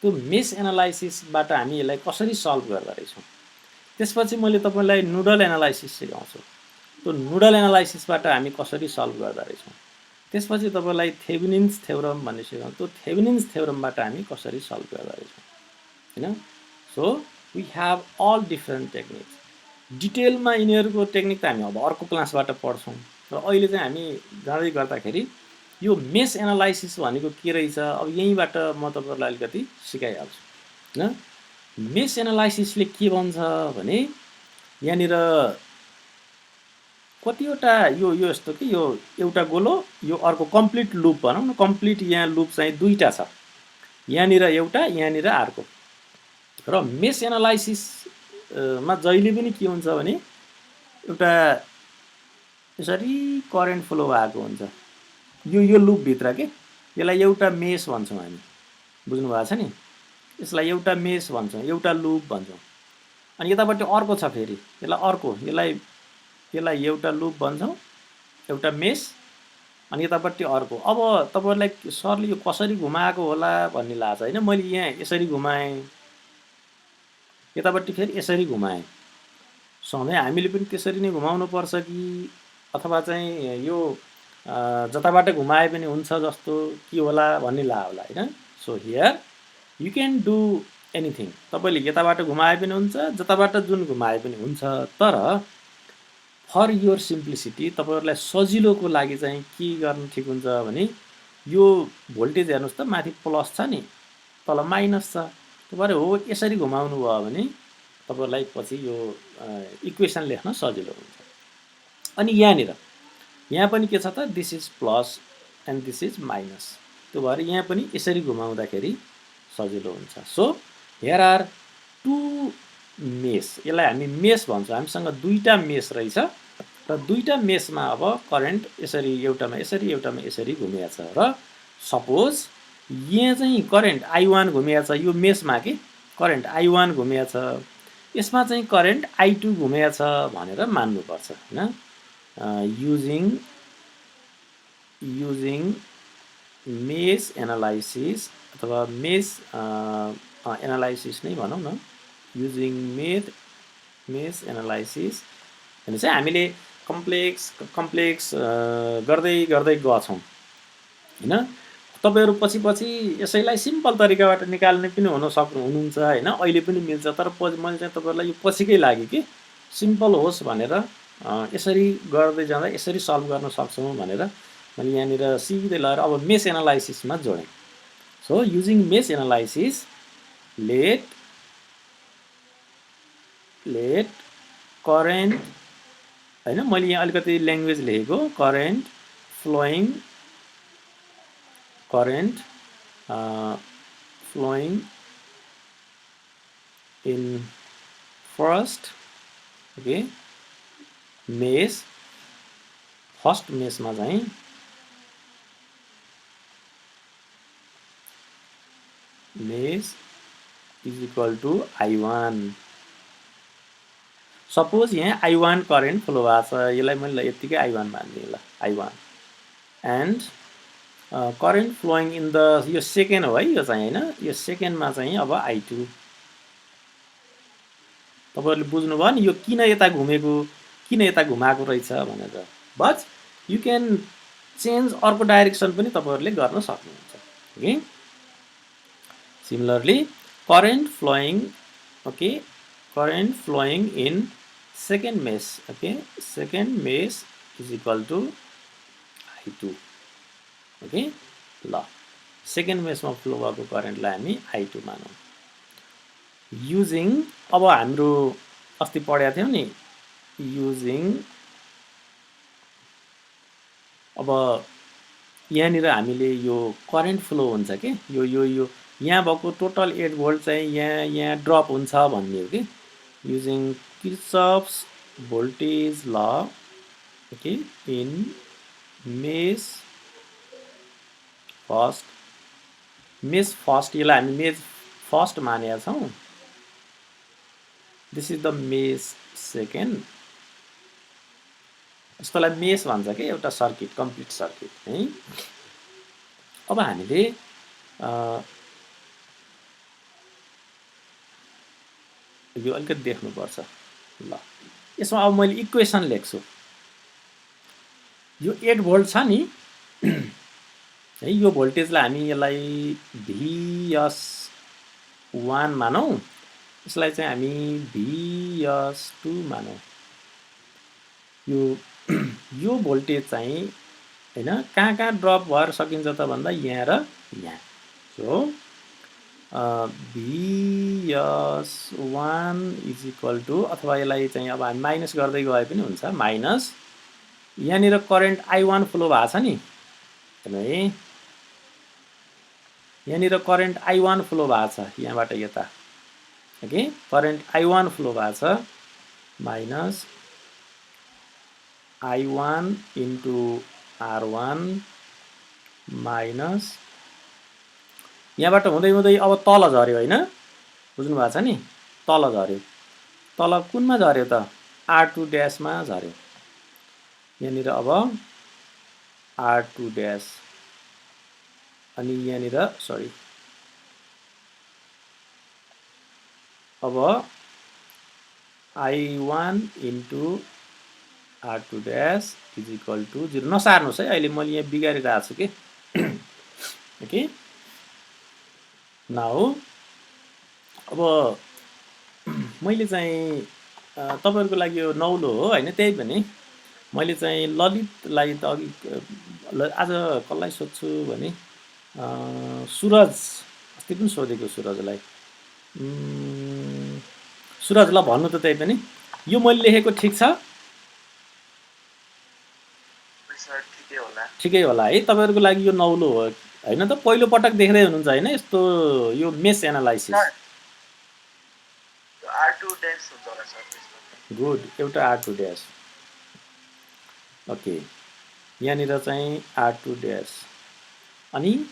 त्यो मेश एनालाइसिसबाट हामी यसलाई कसरी सल्भ गर्दा रहेछौं। त्यसपछि मैले तपाईलाई नोडल एनालाइसिस सिकाउँछु, त्यो नोडल एनालाइसिसबाट हामी कसरी सल्भ गर्दा रहेछौं। त्यसपछि तपाईलाई थेभेनिन्स थ्योरम भन्ने सिकाउँछु, त्यो थेभेनिन्स थ्योरमबाट हामी कसरी सल्भ गर्दा रहेछौं हैन। So we have all different techniques. डिटेलमा यिनीहरूको टेक्निक त हामी अब अर्को क्लासबाट पढ्छौं, र अहिले चाहिँ हामी जाँदै गर्दाखेरि यो मेश एनालाइसिस भनेको के रहेछ अब यहीँबाट म तपाईहरुलाई अलिकति सिकाइहाल्छु हैन। मेश एनालाइसिसले के भन्छ भने यहाँनिर कतिवटा यो यस्तो कि यो एउटा गोलो, यो अर्को कम्प्लिट लुप भनौँ न, कम्प्लिट यहाँ लुप चाहिँ दुईटा छ, यहाँनिर एउटा यहाँनिर अर्को। र मेश एनालाइसिस मा जहिले पनि के हुन्छ भने एउटा यसरी करेन्ट फ्लो भएको हुन्छ यो लुप भित्र के, यसलाई एउटा मेश भन्छौं हामी, बुझ्नु भएको छ नि। यसलाई एउटा मेश भन्छौं, एउटा लुप भन्छौं। अनि यताबाट अर्को छ फेरि, यसलाई अर्को, यसलाई एउटा लुप भन्छौं, एउटा मेश, अनि यतापट्टि अर्को। अब तपाईहरुलाई सरले यो कसरी घुमाएको होला भन्ने लाग्छ हैन। मैले यहाँ यसरी घुमाएँ, यतापट्टि फेरि यसरी घुमाएँ। सधैँ हामीले पनि त्यसरी नै घुमाउनु पर्छ कि अथवा चाहिँ यो जताबाट घुमाए पनि हुन्छ जस्तो के होला भन्ने लाग्यो होला हैन। So here you can do anything, तपाईले यताबाट घुमाए पनि हुन्छ, जताबाट जुन घुमाए पनि हुन्छ। तर फर योर सिम्प्लिसिटी तपाईहरुलाई सजिलोको लागि चाहिँ के गर्नु ठिक हुन्छ भने यो भोल्टेज हेर्नुस् त, माथि प्लस छ नि, तल माइनस छ। तपाईहरु हो यसरी घुमाउनु भयो भने तपाईहरुलाई पछि यो इक्वेसन लेख्न सजिलो हुन्छ। अनि यहाँ पनि के छ त, this is plus and this is minus. त्यो भएर यहाँ पनि यसरी घुमाउँदाखेरि सजिलो हुन्छ। So here are two mesh, यसलाई हामी मेश भन्छौँ। हामीसँग दुईटा मेश रहेछ र दुईटा मेशमा अब करेन्ट यसरी एउटामा यसरी एउटामा यसरी घुमिएको छ। र सपोज यहाँ चाहिँ करेन्ट I1 घुमिएको छ, यो मेशमा के करेन्ट I1 घुमिएको छ, यसमा चाहिँ करेन्ट I2 घुमिएको छ भनेर मान्नुपर्छ हैन। युजिङ मेस एनालाइसिस अथवा मेस एनालाइसिस नै भनौँ न, युजिङ मेस एनालाइसिस भने चाहिँ हामीले कम्प्लेक्स गर्दै गर्दै गछौँ हैन। तपाईहरु पछि पछि यसैलाई सिम्पल तरिकाबाट निकाल्ने पनि हुनुहुन्छ हैन, अहिले पनि मिल्छ। तर मैले चाहिँ तपाईहरुलाई यो पछिकै लागि कि सिम्पल होस् भनेर यसरी गर्दै जाँदा यसरी सल्भ गर्न सक्छौँ भनेर मैले यहाँनिर सिधै लगेर अब मेस एनालाइसिसमा जोडेँ। So using mesh analysis let current हैन, मैले यहाँ अलिकति ल्याङ्ग्वेज लेखेको, current flowing in first mesh, first मेसमा चाहिँ mesh is equal to I1। Suppose यहाँ I1 करेन्ट फ्लो भएको छ, यसलाई मैले यतिकै I1 मानिदिएँ ल, I1 and current flowing in the, यो सेकेन्ड हो है यो चाहिँ हैन, यो सेकेन्डमा चाहिँ अब I2। तपाईहरुले बुझ्नुभयो नि यो किन यता घुमेको, किन यता घुमाएको रहेछ भनेर। बट यु क्यान चेन्ज अर्को डाइरेक्सन पनि तपाईहरुले गर्न सक्नुहुन्छ। Okay, similarly current flowing in second mesh, second mesh is equal to I2। Okay ल, सेकेन्ड मेसमा फ्लो भएको करेन्टलाई हामी I2 मानौँ। युजिङ, अब हाम्रो अस्ति पढेका थियौँ नि, युजिङ, अब यहाँनिर हामीले यो करेन्ट फ्लो हुन्छ के, यो यहाँ भएको टोटल 8 भोल्ट चाहिँ यहाँ ड्रप हुन्छ भन्ने हो कि। युजिङ किर्चफ्स भोल्टेज ल इन मेस फर्स्ट, यसलाई हामी मेस फर्स्ट मानेका छौँ। This is the mess second, यसलाई मेस भन्छ कि एउटा सर्किट, कम्प्लिट सर्किट है। अब हामीले यो अलिकति देख्नुपर्छ ल। यसमा अब मैले इक्वेसन लेख्छु, यो 8 भोल्ट छ नि है, यो भोल्टेजलाई हामी यसलाई Vs1 मानौँ, यसलाई चाहिँ हामी Vs2 मानौँ। यो भोल्टेज चाहिँ हैन कहाँ ड्रप भएर सकिन्छ त भन्दा यहाँ र यहाँ। So Vs1 is equal to, अथवा यसलाई चाहिँ अब हामी माइनस गर्दै गए पनि हुन्छ, माइनस यहाँनिर करेन्ट I1 फ्लो भएको छ नि है, यहाँनिर करेन्ट I1 फ्लो भएको छ यहाँबाट यता। ओके, करेन्ट I1 फ्लो भएको छ, minus I1 into R1 minus यहाँबाट हुँदै हुँदै अब तल झर्यो हैन, बुझ्नु भएको छ नि, तल झर्यो। तल कुनमा झर्यो त, R2 ड्याशमा झर्यो। यहाँनिर अब R2 ड्याश, अनि यहाँनिर सरी, अब I1 into R2 dash is equal to 0। नसार्नुहोस् है, अहिले मैले यहाँ बिगारिरहेको छु कि। ओके, नाउ अब मैले चाहिँ तपाईहरुको लागि यो नौलो हो हैन, त्यही पनि मैले चाहिँ ललितलाई त अघि आज कसलाई सोध्छु भने सुरज, अस्ति पनि सोधेको सुरजलाई, सुरजलाई भन्नु त त्यही पनि। यो मैले लेखेको ठिक छ? ठिकै होला है, तपाईहरुको लागि यो नौलो हो हैन त, पहिलो पटक देख्दै हुनुहुन्छ हैन यस्तो यो मेस एनालाइसिस। गुड, एउटा R2 ड्याश। ओके, यहाँनिर चाहिँ R2 ड्याश, अनि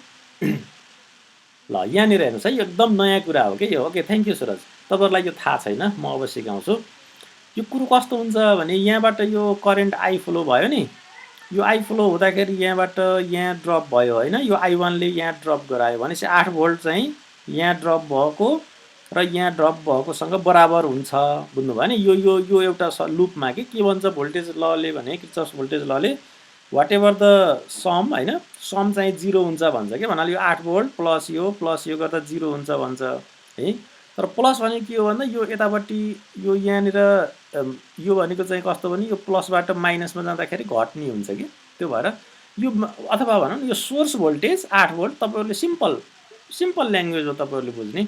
ल यहाँनिर हेर्नुहोस् है, एकदम नयाँ कुरा हो कि यो। ओके, थ्याङ्क यू सुरज, तपाईहरुलाई यो थाहा छैन, म अब सिकाउँछु। यो कुरो कस्तो हुन्छ भने यहाँबाट यो करेन्ट I फ्लो भयो नि, यो आई फ्लो हुँदाखेरि यहाँबाट यहाँ ड्रप भयो होइन, यो I1 ले यहाँ ड्रप गरायो भनेपछि 8 भोल्ट चाहिँ यहाँ ड्रप भएको र यहाँ ड्रप भएकोसँग बराबर हुन्छ, बुझ्नुभयो नि। यो एउटा लुपमा के भन्छ भोल्टेज लले भने, किर्चफ भोल्टेज लले वाट एभर द सम होइन, सम चाहिँ 0 हुन्छ भन्छ के, भन्नाले यो 8 भोल्ट प्लस यो गर्दा 0 हुन्छ भन्छ है। तर प्लस भने के हो भन्दा यो यतापट्टि यो यहाँनिर यो भनेको चाहिँ कस्तो भने यो प्लसबाट माइनसमा जाँदाखेरि घट्ने हुन्छ कि, त्यो भएर यो अथवा भनौँ न यो सोर्स भोल्टेज 8 भोल्ट तपाईँहरूले सिम्पल ल्याङ्ग्वेज हो तपाईँहरूले बुझ्ने,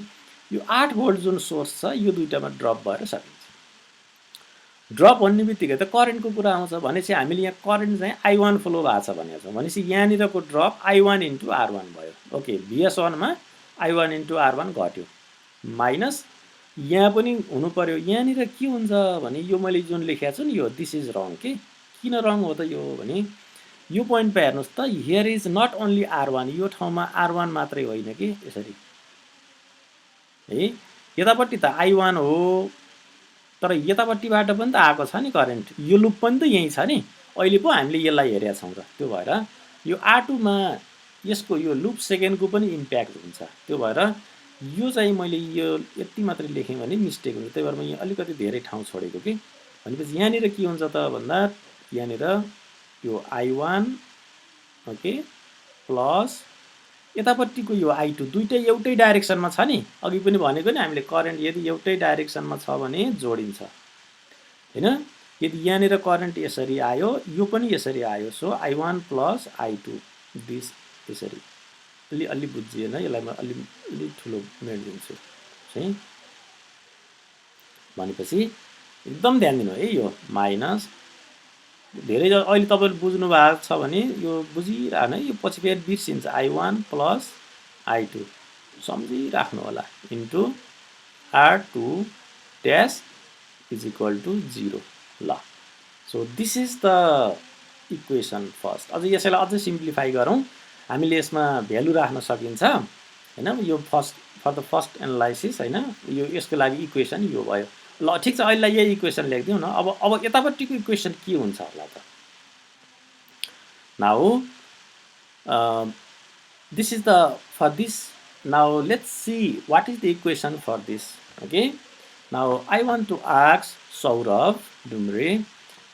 यो 8 भोल्ट जुन सोर्स छ यो दुईटामा ड्रप भएर सकिन्छ। ड्रप भन्ने बित्तिकै त करेन्टको कुरा आउँछ भनेपछि हामीले यहाँ करेन्ट चाहिँ I1 फ्लो भएको छ भनेको छौँ भनेपछि यहाँनिरको ड्रप I1 × R1 भयो। ओके, VS1 मा I1 × R1 घट्यो माइनस यहाँ पनि हुनु पर्यो। यहाँनिर के हुन्छ भने यो मैले जुन लेखेको छु नि यो दिस इज रङ के, किन रङ हो त यो भने यो पोइन्टमा हेर्नुहोस् त, here is not only R1, यो ठाउँमा R1 मात्रै होइन कि, यसरी है, यतापट्टि त I1 हो तर यतापट्टिबाट पनि त आएको छ नि करेन्ट, यो लुप पनि त यही छ नि, अहिले पो हामीले यसलाई हेरेका छौँ र त्यो भएर यो R2 मा यसको यो लुप सेकेन्डको पनि इम्प्याक्ट हुन्छ। त्यो भएर यो चाहिँ मैले यो यति मात्रै लेखेँ भने मिस्टेक हुन्छ, त्यही भएर म यहाँ अलिकति धेरै ठाउँ छोडेको कि। भनेपछि यहाँनिर के हुन्छ त भन्दा यहाँनिर यो I1 ओके प्लस यतापट्टिको यो I2 दुईटै एउटै डाइरेक्सनमा छ नि, अघि पनि भनेको नि हामीले करेन्ट यदि एउटै डाइरेक्सनमा छ भने जोडिन्छ हैन। यदि यहाँनिर करेन्ट यसरी आयो यो पनि यसरी आयो, so I1 plus I2 this यसरी अलि बुझिएन, यसलाई म अलि ठुलो मेलिदिन्छु है। भनेपछि एकदम ध्यान दिनु है, यो माइनस धेरै अहिले तपाईँले बुझ्नु भएको छ भने यो बुझिरहनु है, यो पछि फेरि बिर्सिन्छ। I1 प्लस I2 सम्झिराख्नु होला into R2 dash is equal to 0 ल। So this is the equation first. अझ यसैलाई अझै सिम्प्लिफाई गरौँ, हामीले यसमा भ्यालु राख्न सकिन्छ हैन। यो फर द फर्स्ट एनालाइसिस हैन, यो यसको लागि इक्वेसन यो भयो ल। ठिक छ, अहिले यही इक्वेसन लेख्दिउँ न। अब यतापट्टिको इक्वेसन के हुन्छ होला त। Now this is the for this, now let's see what is the equation for this. Okay, now I want to ask Saurabh Dumre,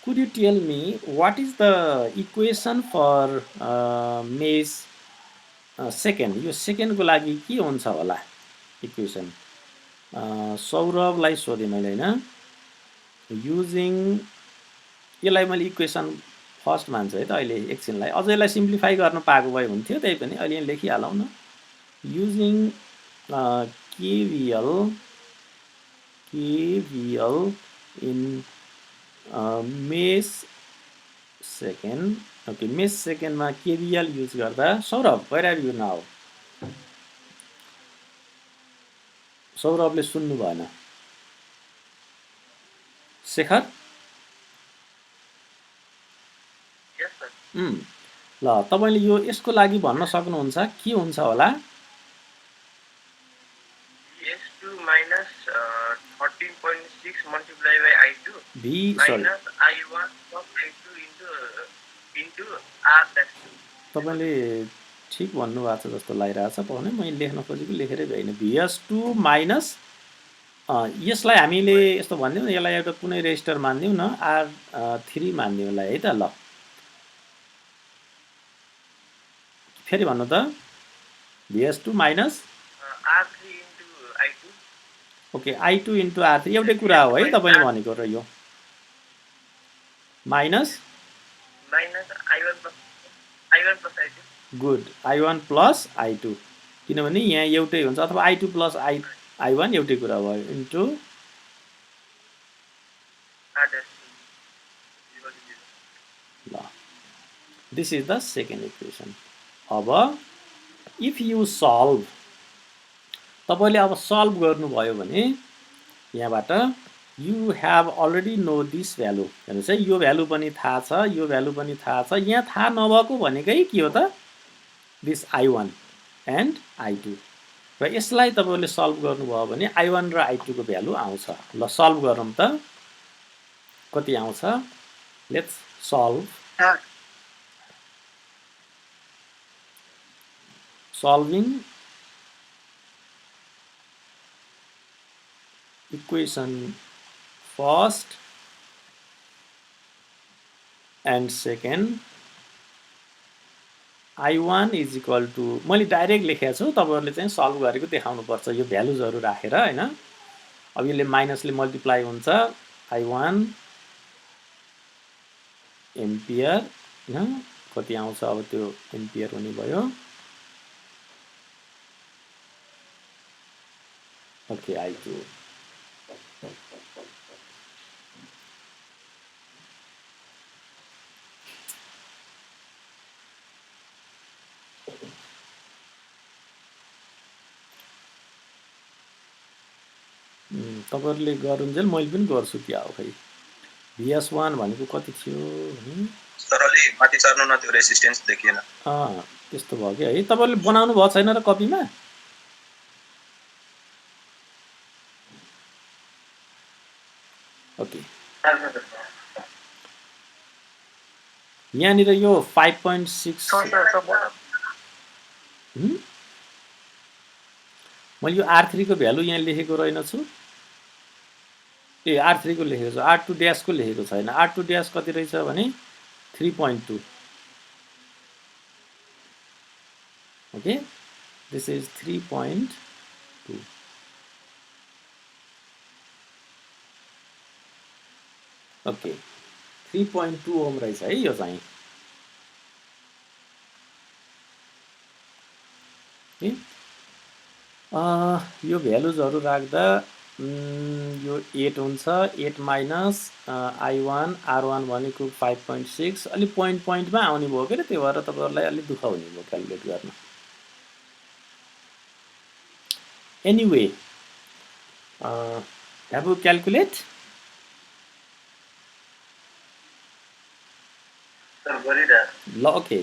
could you tell me what is the equation for मेष second, यो सेकेन्डको लागि के हुन्छ होला equation. सौरभलाई सोधेँ मैले होइन, using यसलाई मैले इक्वेसन फर्स्ट मान्छु है त अहिले एकछिनलाई, अझ यसलाई सिम्प्लिफाई गर्न पाएको भए हुन्थ्यो, त्यही पनि अहिले यहाँ लेखिहालौँ न। Using KVL in mesh second. Okay, mesh सेकेन्डमा KVL युज गर्दा Saurabh where are you now? सौरभले सुन्नु भएन। शेखर ल, तपाईँले यो यसको लागि भन्न सक्नुहुन्छ के हुन्छ होला? VS2 minus 13.6 multiplied by I2 minus I1 plus I2 into R dash 2। तपाईँले ठिक भन्नुभएको छ जस्तो लागिरहेछ, पाउने मैले लेख्न खोजेको लेखेरै भएन। VS2 माइनस यसलाई हामीले यस्तो भनिदिउँ न, यसलाई एउटा कुनै रेजिस्टर मानिदिउँ न, R3 मानिदिउँ यसलाई है त ल। फेरि भन्नु त, VS2 minus R3 into I2। Okay, I2 into R3 एउटै कुरा हो है तपाईँले भनेको र यो minus I1 plus I2। Good, I1 plus I2, किनभने यहाँ एउटै हुन्छ, अथवा I2 प्लस I1 एउटै कुरा भयो इन्टु R dash 2। ल, this is the second equation. अब इफ यु सल्भ, तपाईँले अब सल्भ गर्नुभयो भने यहाँबाट you have already no this value. हेर्नुहोस् है, यो भ्यालु पनि थाहा छ, यो भ्यालु पनि थाहा छ। यहाँ थाहा नभएको भनेकै के हो त, दिस I1 एन्ड I2, र यसलाई तपाईँले सल्भ गर्नुभयो भने I1 र I2 को भ्यालु आउँछ। ल सल्भ गरौँ त, कति आउँछ, let's solve. solving equation first and second I1 is equal to मैले डाइरेक्ट लेखेको छु तपाईहरुले चाहिँ सल्भ गरेको देखाउनु पर्छ यो भ्यालुजहरु राखेर हैन अब यसले माइनसले मल्टिप्लाई हुन्छ I1 एम्पियर हैन कति आउँछ अब त्यो एम्पियर हुने भयो ओके I2 तपाईहरुले गरुन्जेल मैले पनि गर्छु क्या हो खै VS1 भनेको कति थियो भने सर अलि माथि चढ्नु न त्यो रेजिस्टेन्स देखिएन त्यस्तो भयो के है तपाईहरुले बनाउनु भएको छैन र कपीमा ओके यहाँनिर यो 5.6 मैले यो R3 को भ्यालु यहाँ लेखेको रहेनछु ए R3 को लेखेको छु R2 ड्याश को लेखेको छैन R2 ड्याश कति रहेछ भने 3.2 okay this is 3.2 okay 3.2 ohm रहेछ है यो चाहिँ यो भ्यालुजहरु राख्दा यो 8 हुन्छ 8 माइनस I1 R1 भनेको 5.6 अलि पोइन्टमा आउने भयो के त्यो भएर तपाईहरुलाई अलि दुःख हुने भयो क्याल्कुलेट गर्न anyway have you calculate sir गरिरहेको ल ओके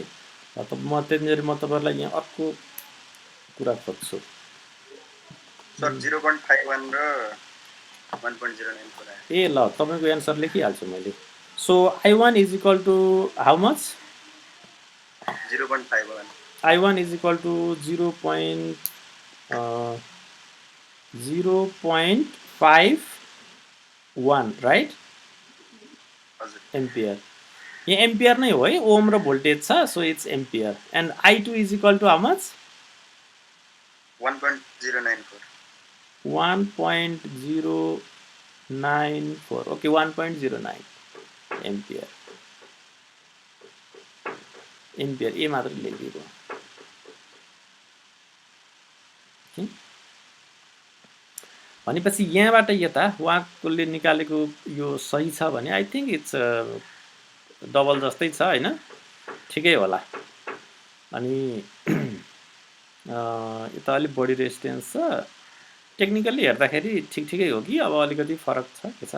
म त्यसरी म तपाईहरुलाई यहाँ अर्को कुरा खोज्छु सर 0.51 र 1.09 कुरा ए ल तपाईको एन्सर लेखिहाल्छु मैले so I1 is equal to how much 0.51 I1 is equal to 0.51 right हजुर एम्पियर यहाँ एम्पियर नै हो है ओम र भोल्टेज छ so it's ampere and I2 is equal to how much 1.094 1.094 okay 1.09 ampere ए मात्र लेखिदिएको भनेपछि यहाँबाट यता उहाँले निकालेको यो सही छ भने आई थिंक इट्स डबल जस्तै छ हैन ठिकै होला अनि यता अलि बढी रेजिस्टेन्स छ टेक्निकली हेर्दाखेरि ठिकै हो कि अब अलिकति फरक छ के छ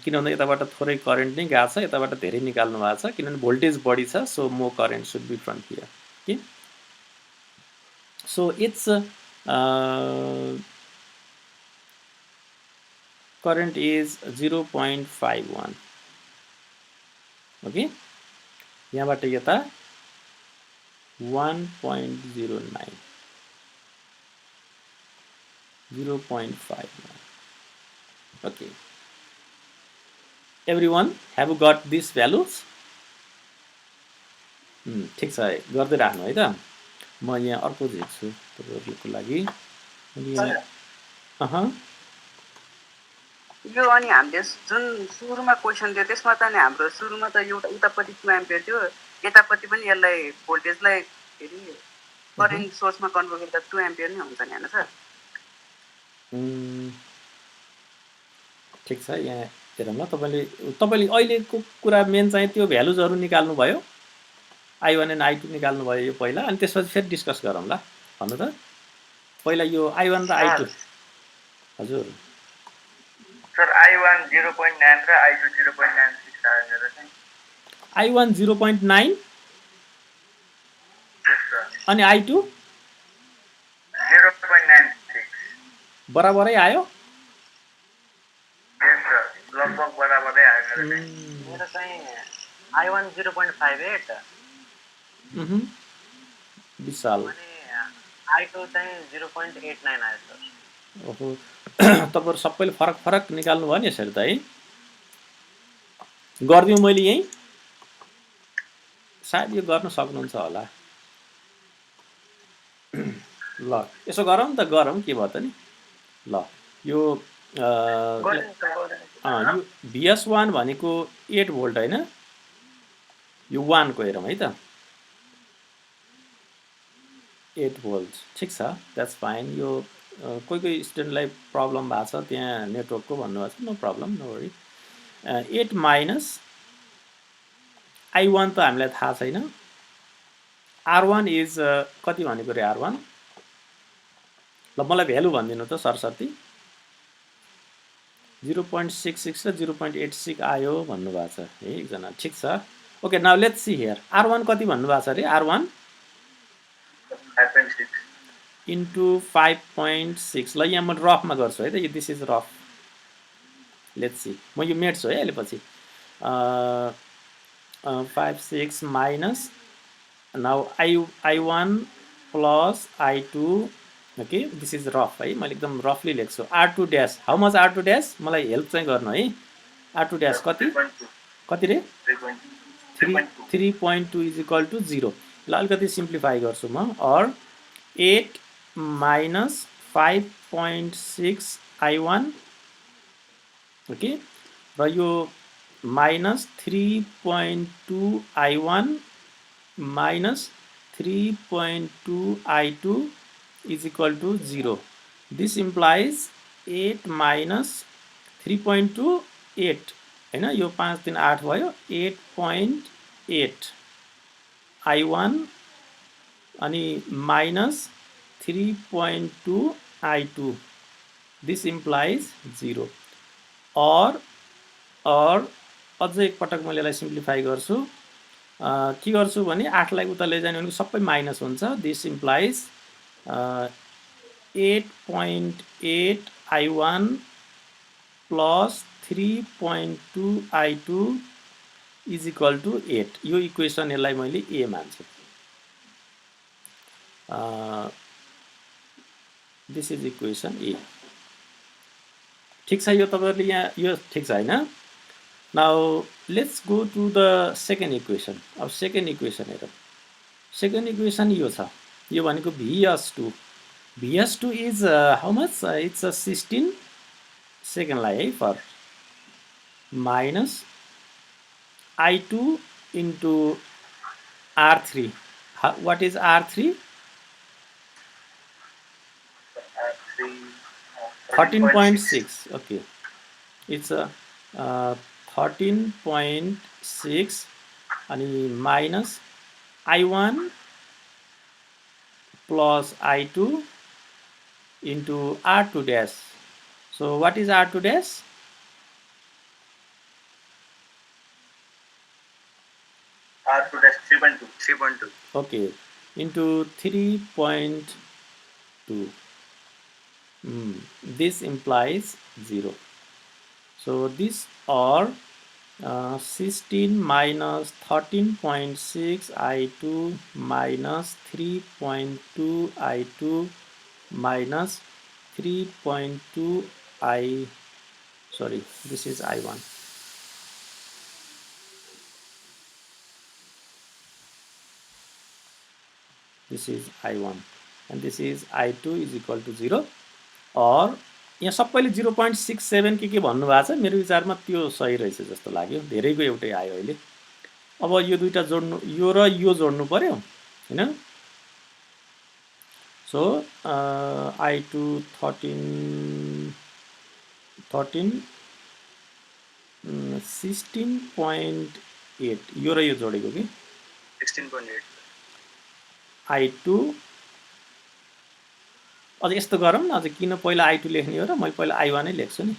किनभने यताबाट थोरै करेन्ट नै गएको छ यताबाट धेरै निकाल्नु भएको छ किनभने भोल्टेज बढी छ so more current should be from here okay so it's current is 0.51 okay यहाँबाट यता 1.09 0.59 okay everyone have you got these values ठीक छ गर्दै राख्नु है त म यहाँ अर्को झिक्छु तपाईहरुको लागि यो अनि हामीले जुन सुरुमा क्वेशन दियो त्यसमा त नि हाम्रो सुरुमा त एउटा उतापट्टि 2 एम्पियर थियो यतापट्टि पनि यसलाई भोल्टेजलाई फेरि करेन्ट सोर्समा कन्भर्ट गर्दा 2 एम्पियर नै हुन्छ नि हैन सर ठीक छ यहाँ हेरौँ ल तपाईले अहिलेको कुरा मेन चाहिँ त्यो भ्यालुजहरु निकाल्नु भयो I1 and I2 निकाल्नु भयो यो पहिला अनि त्यसपछि फेरि डिस्कस गरौँ ल भन्नु त पहिला यो I1 र I2 हजुर सर I1 0.9 र I2 0.96 हालेर चाहिँ I1 0.9 अनि I2 0.96 बराबरै आयो यस सर लगभग बराबरै आयो मेरो चाहिँ I1 0.58 विशाल अनि I2 चाहिँ 0.89 आयो सर ओहो तपाईहरु सबैले फरक फरक निकाल्नु भयो नि यसरी त है गर्दियौ मैले यही सायद यो गर्न सक्नुहुन्छ होला ल यसो गरौँ त गरौँ के भयो त नि ल यो यो VS1 भनेको 8 भोल्ट हैन यो 1 को हेरौँ है त 8 भोल्ट ठीक छ द्याट्स फाइन यो कोही कोही स्टुडेन्टलाई प्रब्लम भएको छ त्यहाँ नेटवर्कको भन्नुभएको छ no problem no worry 8 minus I1 त हामीलाई थाहा छैन R1 इज कति भनेको रे R1 ल मलाई भ्यालु भनिदिनु त सरसर्ती 0.66 र 0.86 आयो भन्नुभएको छ है एकजना ठीक छ okay now let's see here R1 कति भन्नुभएको छ रे R1 5.6 into 5.6 ल यहाँ म रफमा गर्छु है त this is rough let's see म यो मेट्छु है अहिले पछि 5.6 minus now I1 plus I2 okay this is rough है मैले एकदम रफली लेख्छु R2 dash how much R2 dash मलाई हेल्प चाहिँ गर्नु है R2 ड्यास कति कति रे 3.2 इज इक्वल टु 0 ल अलिकति सिम्प्लिफाई गर्छु म और 8 minus 5.6 I1 ओके र यो minus 3.2 I1 minus 3.2 I2 is equal to 0. This implies 8 minus 3.2 8 हैन यो 5 3 8 भयो 8.8 I1 अनि minus 3.2 I2 this implies 0 or अझै एक पटक मैले यसलाई सिम्प्लिफाई गर्छु के गर्छु भने 8 लाई उता ले जाने भनेको सबै माइनस हुन्छ this implies 8.8 I1 plus 3.2 I2 is equal to 8 यो इक्वेसन यसलाई मैले A मान्छु this is equation A ठीक छ यो तपाईहरुले यहाँ यो ठीक छ हैन now let's go to the second equation अब second equation हेरौं second equation यो छ यो भनेको VS2 is how much it's a 16 second लाई है for minus I2 into R3 what is R3 13.6 okay it's a 13.6 and minus I1 plus I2 into R2 dash so what is R2 dash R2 dash 3.2 okay into 3.2 this implies 0 so this or 16 minus 13.6 I2 minus 3.2 I2 minus 3.2 this is I1 this is I1 and this is I2 is equal to 0 or यहाँ सबैले 0.67 के भन्नु भएको छ मेरो विचारमा त्यो सही रहेछ जस्तो लाग्यो धेरैको एउटै आयो अहिले अब यो दुईटा जोड्नु यो र यो जोड्नु पर्यो हैन सो I2 16.8 यो र यो जोडेको कि 16.8 I2 अझ यस्तो गरौँ न अझ किन पहिला I2 लेख्ने हो र मैले पहिला I1 नै लेख्छु नि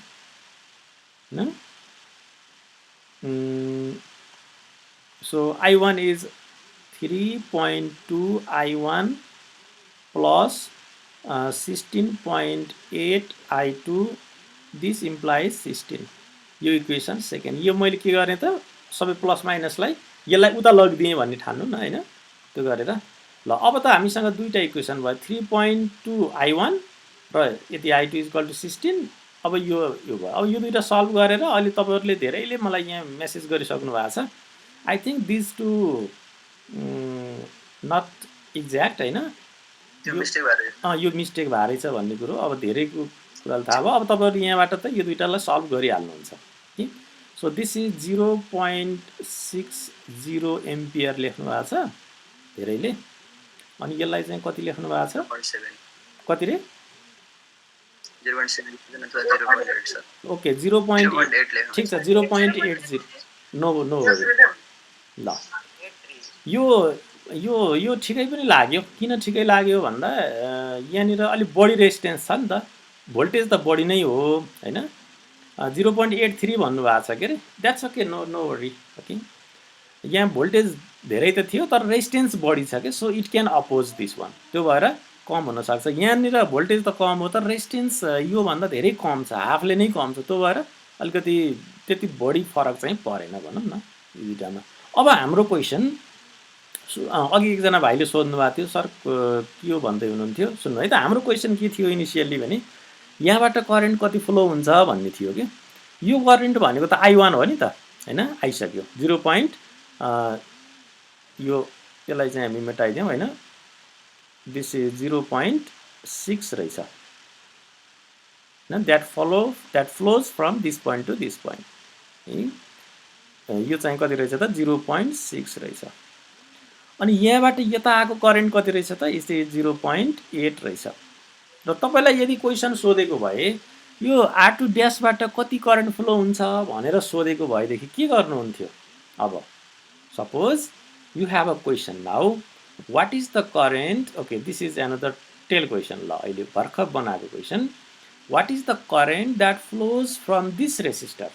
हैन so I1 is 3.2 I1 plus 16.8 I2 this implies 16 यो इक्वेसन सेकेन्ड यो मैले के गर्ने त सबै प्लस माइनसलाई यसलाई उता लगिदिए भन्ने ठान्नु न हैन त्यो गरेर ल अब त हामीसँग दुईटा इक्वेसन भयो 3.2 I1 र यति I2 इक्वल टु 16 अब यो भयो अब यो दुईटा सल्भ गरेर अहिले तपाईहरुले धेरैले मलाई यहाँ मेसेज गरिसक्नु भएको छ I think this too not exact हैन त्यो मिस्टेक भएर यो मिस्टेक भएर रहेछ भन्ने कुरो अब धेरैको कुराले थाहा भयो अब तपाईहरु यहाँबाट त यो दुईटालाई सल्भ गरिहाल्नुहुन्छ कि सो दिस इज 0.60 एम्पियर लेख्नु भएको छ धेरैले अनि यसलाई चाहिँ कति लेख्नु भएको छ 0.7 कति रे 0.7 अथवा 0.8 सर ओके 0.8 लेख्नु ठीक छ 0.80 नो ल यो यो यो ठिकै पनि लाग्यो किन ठिकै लाग्यो भन्दा यहाँनिर अलि बढी रेजिस्टेन्स छ नि त भोल्टेज त बढी नै हो हैन 0.83 भन्नु भएको छ के रे that's okay no worry okay यहाँ भोल्टेज धेरै त थियो तर रेजिस्टेन्स बढी छ के so it can oppose this one त्यो भएर कम हुन सक्छ यहाँनिर भोल्टेज त कम हो तर रेजिस्टेन्स यो भन्दा धेरै कम छ हाफले नै कम छ त्यो भएर अलिकति त्यति बढी फरक चाहिँ परेन भनौं न यो दुईटामा अब हाम्रो क्वेशन अघि एकजना भाइले सोध्नु भएको थियो सर के हो भन्दै हुनुहुन्थ्यो सुन्नु है त हाम्रो क्वेशन के थियो इनिशियली भने यहाँबाट करेन्ट कति फ्लो हुन्छ भन्ने थियो के यो करेन्ट भनेको त I1 हो नि त हैन आइसक्यो 0. यो यसलाई चाहिँ हामी मेटाइदियौं हैन दिस इज 0.6 रहेछ हैन that flows from this point to this point यो चाहिँ कति रहेछ त 0.6 रहेछ अनि यहाँबाट यता आको करेन्ट कति रहेछ त इज 0.8 रहेछ र तपाईलाई यदि क्वेशन सोधेको भए यो R2 ड्याशबाट कति करेन्ट फ्लो हुन्छ भनेर सोधेको भएदेखि के गर्नुहुन्थ्यो अब suppose you have a question now what is the current okay this is another tail question ल अहिले भर्खर बनाएको question what is the current that flows from this resistor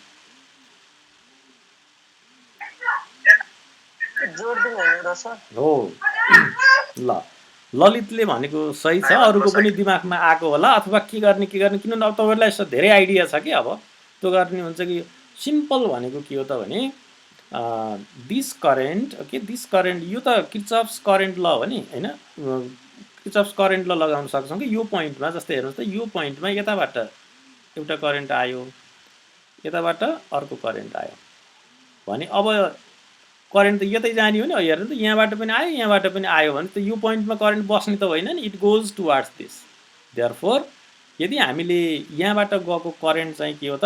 हो ल ललितले भनेको सही छ अरूको पनि दिमागमा आएको होला अथवा के गर्ने किनभने अब तपाईहरुलाई यसो धेरै आइडिया छ कि अब त्यो गर्ने हुन्छ कि सिम्पल भनेको के हो त भने this current okay this current यो त किर्चफ्स करेन्ट ल हो नि हैन किर्चफ्स करेन्ट ल लगाउन सक्छौं कि यो पोइन्टमा जस्तै हेर्नुस् त यो पोइन्टमा यताबाट एउटा करेन्ट आयो यताबाट अर्को करेन्ट आयो भने अब करेन्ट त यतै जाने हो नि हेर्नु त यहाँबाट पनि आयो भने त यो पोइन्टमा करेन्ट बस्ने त होइन नि it goes towards this therefore यदि हामीले यहाँबाट गएको करेन्ट चाहिँ के हो त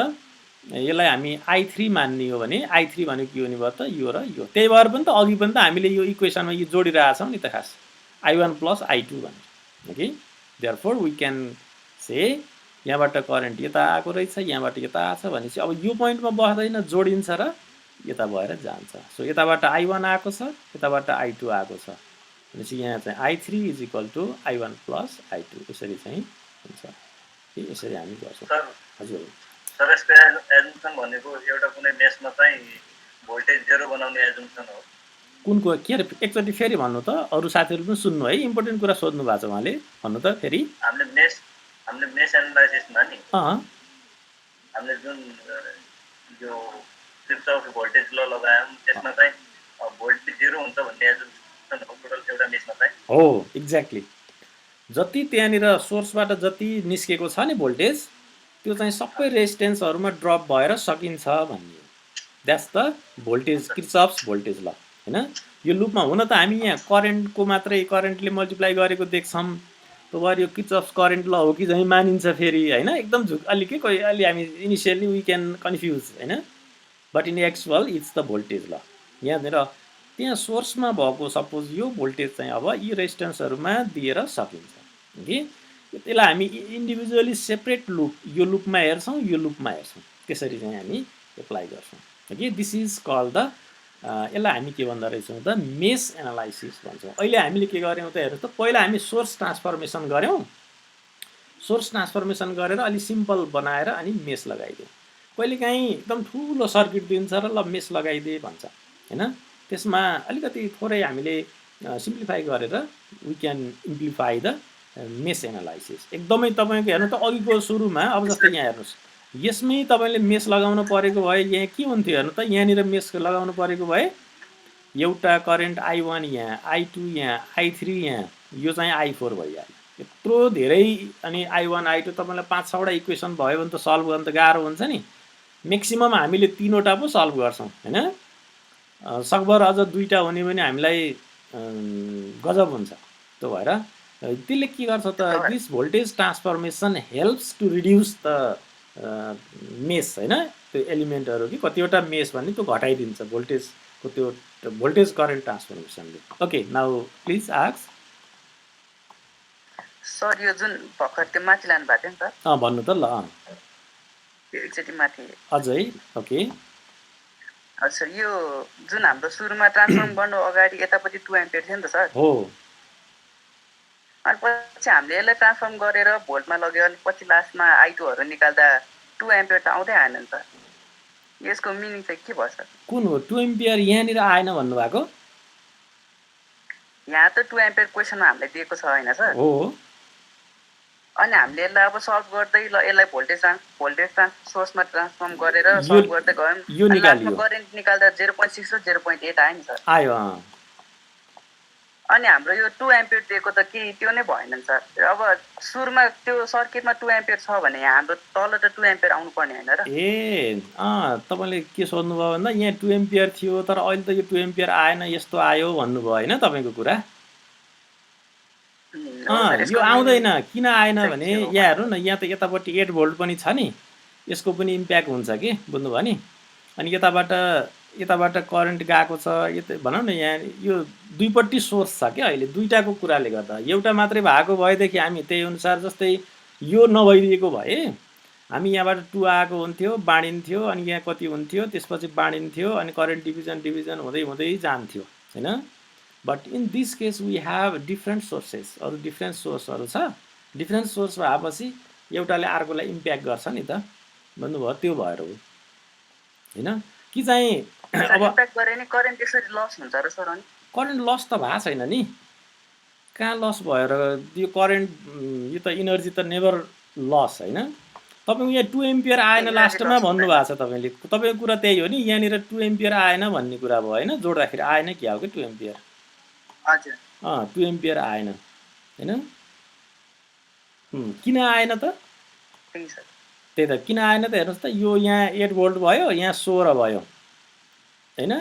यसलाई हामी I3 मान्ने हो भने I3 भनेको के हो नि भयो त यो र यो त्यही भएर पनि त अघि पनि त हामीले यो इक्वेसनमा यो जोडिरहेछौं नि त खास I1 + I2 भनेर ओके देयरफोर वी क्यान से यहाँबाट करेन्ट यता आएको रहेछ यहाँबाट यता आछ भनेपछि अब यो पोइन्टमा बस्दैन जोडिन्छ र यता भएर जान्छ सो यताबाट I1 आएको छ यताबाट I2 आएको छ भनेपछि यहाँ चाहिँ I3 = I1 + I2 यसरी चाहिँ हुन्छ के यसरी हामी गर्छौं हजुर सर यसको एजम्पसन भनेको एउटा कुनै मेसमा चाहिँ भोल्टेज 0 बनाउने एजम्पसन हो कुनको के रे एकचोटी फेरि भन्नु त अरु साथीहरु पनि सुन्नु है इम्पोर्टेन्ट कुरा सोध्नु भएको छ उहाँले भन्नु त फेरि हामीले मेस एनालाइसिसमा नि हामीले जुन यो किर्चफ भोल्टेज ल लगायौं त्यसमा चाहिँ भोल्टेज 0 हुन्छ भन्ने एजम्पसन हो टोटल एउटा मेसमा चाहिँ हो एक्ज्याक्टली जति त्यहाँनिर सोर्सबाट जति निस्केको छ नि भोल्टेज त्यो चाहिँ सबै रेजिस्टेन्सहरुमा ड्रप भएर सकिन्छ भन्ने द्याट्स द भोल्टेज किर्चफ्स भोल्टेज ल हैन यो लुपमा हुन त हामी यहाँ करेन्टको मात्रै करेन्टले मल्टिप्लाई गरेको देख्छौं त्यो भएर यो किर्चफ्स करेन्ट ल हो कि चाहिँ मानिन्छ फेरि हैन एकदम अलि के कोही अलि हामी इनिशियली वी क्यान कन्फ्युज हैन but in actual it's the voltage ल यहाँनिर त्यहाँ सोर्समा भएको सपोज यो भोल्टेज चाहिँ अब यी रेजिस्टेन्सहरुमा दिएर सकिन्छ ओके त्यसलाई हामी इन्डिभिजुअली सेपरेट लुप यो लुपमा हेर्छौं यो लुपमा हेर्छौं त्यसरी चाहिँ हामी एप्लाई गर्छौं okay this is called the यसलाई हामी के भन्दो रहेछौं त मेस एनालाइसिस भन्छौं अहिले हामीले के गर्यौं त हेर्नुस् त पहिला हामी सोर्स ट्रान्सफर्मेसन गर्यौं सोर्स ट्रान्सफर्मेसन गरेर अलि सिम्पल बनाएर अनि मेस लगाइदियौं कहिलेकाहीँ एकदम ठूलो सर्किट दिन्छ र ल मेस लगाइदिए भन्छ हैन त्यसमा अलिकति थोरै हामीले सिम्प्लिफाई गरेर we can simplify the mesh analysis एकदमै तपाईको हेर्नु त अघिको सुरुमा अब जस्तै यहाँ हेर्नुस् यसमै तपाईले मेस लगाउन परेको भए यहाँ के हुन्थ्यो हेर्नु त यहाँनिर मेस लगाउन परेको भए एउटा करेन्ट I1 यहाँ, I2 यहाँ, I3 यहाँ, यो चाहिँ I4 भइहाल्यो। यत्रो धेरै अनि I1 I2 तपाईँलाई 5-6 वटा इक्वेसन भयो भने त सल्भ गर्न त गाह्रो हुन्छ नि। म्याक्सिमम हामीले 3 वटा पो सल्भ गर्छौँ हैन। सकभर अझ 2टा हुने भने हामीलाई गजब हुन्छ। त्यो भएर त्यसले के गर्छ त, this voltage transformation helps to reduce the mesh हैन, त्यो एलिमेन्टहरु कि कतिवटा मेस भन्ने त्यो घटाइदिन्छ भोल्टेजको, त्यो भोल्टेज करेन्ट ट्रान्सफर्मेसनले। Okay, now please ask sir. यो जुन भर्खर त्यो माथि लानु भएको थियो नि त, भन्नु त ल। त्यो एकचोटि माथि अझै। ओके अच्छा, यो जुन हाम्रो सुरुमा ट्रान्सफर्म गर्नु अगाडि यतापट्टि 2 एम्पियर थियो नि त सर। हो। अनि पछि हामीले यसलाई ट्रान्सफर्म गरेर भोल्टमा लग्यो, अनि पछि लास्टमा I2 हरु निकाल्दा 2 एम्पियर त आउँदै आएन नि त। यसको मिनिङ चाहिँ के भयो सर? कुन हो 2 एम्पियर यहाँनिर आएन भन्नु भएको? यहाँ त 2 एम्पियर क्वेसनमा हामीलाई दिएको छ हैन सर? हो। अनि हामीले यसलाई अब सल्भ गर्दै ल यसलाई भोल्टेज सोर्समा ट्रान्सफर्म गरेर सल्भ गर्दै गयौं। यो निकालियो, करेन्ट निकाल्दा 0.6 र 0.8 आयो नि सर। आयो। अनि हाम्रो यो 2 एम्पियर दिएको त के त्यो नै भएन नि सर। अब सुरुमा त्यो सर्किटमा 2 एम्पियर छ भने यहाँ हाम्रो तल त 2 एम्पियर आउनु पर्ने हैन र? तपाईले के सोध्नु भयो भन्दा यहाँ 2 एम्पियर थियो तर अहिले त यो 2 एम्पियर आएन, यस्तो आयो भन्नु भयो हैन तपाईको कुरा। यो आउँदैन, किन आएन भने यहाँ हेर्नु न, यहाँ त यतापट्टि 8 भोल्ट पनि छ नि, यसको पनि इम्प्याक्ट हुन्छ कि, बुझ्नु भयो नि। अनि यताबाट करेन्ट गएको छ, भनौँ न यहाँ यो दुईपट्टि सोर्स छ क्या अहिले, दुईटाको कुराले गर्दा। एउटा मात्रै भएको भएदेखि हामी त्यही अनुसार, जस्तै यो नभइदिएको भए हामी यहाँबाट 2 आएको हुन्थ्यो, बाँडिन्थ्यो, अनि यहाँ कति हुन्थ्यो, त्यसपछि बाँडिन्थ्यो, अनि करेन्ट डिभिजन हुँदै हुँदै जान्थ्यो हैन। But in this case we have different sources, अरू डिफ्रेन्ट सोर्सहरू छ। डिफ्रेन्ट सोर्स भएपछि एउटाले अर्कोलाई इम्प्याक्ट गर्छ नि त, भन्नुभयो। त्यो भएर हो हैन कि चाहिँ अब इम्प्याक्ट गरे नि करेन्ट त्यसरी लस हुन्छ र सर? अनि करेन्ट लस त भएको छैन नि, कहाँ लस भएर यो करेन्ट, यो त इनर्जी त नेभर लस हैन। तपाईको यहाँ 2 एम्पियर आएन लास्टमा भन्नुभएको छ तपाईले, तपाईको कुरा त्यही हो नि। यहाँनिर 2 एम्पियर आएन भन्ने कुरा भयो हैन, जोड्दाखेरि आएन क्या हो कि 2 एम्पियर। हजुर 2 एम्पियर आएन हैन। किन आएन त? त्यही त, किन आएन त हेर्नुस् त, यो यहाँ 8 भोल्ट भयो, यहाँ 16 भयो हैन।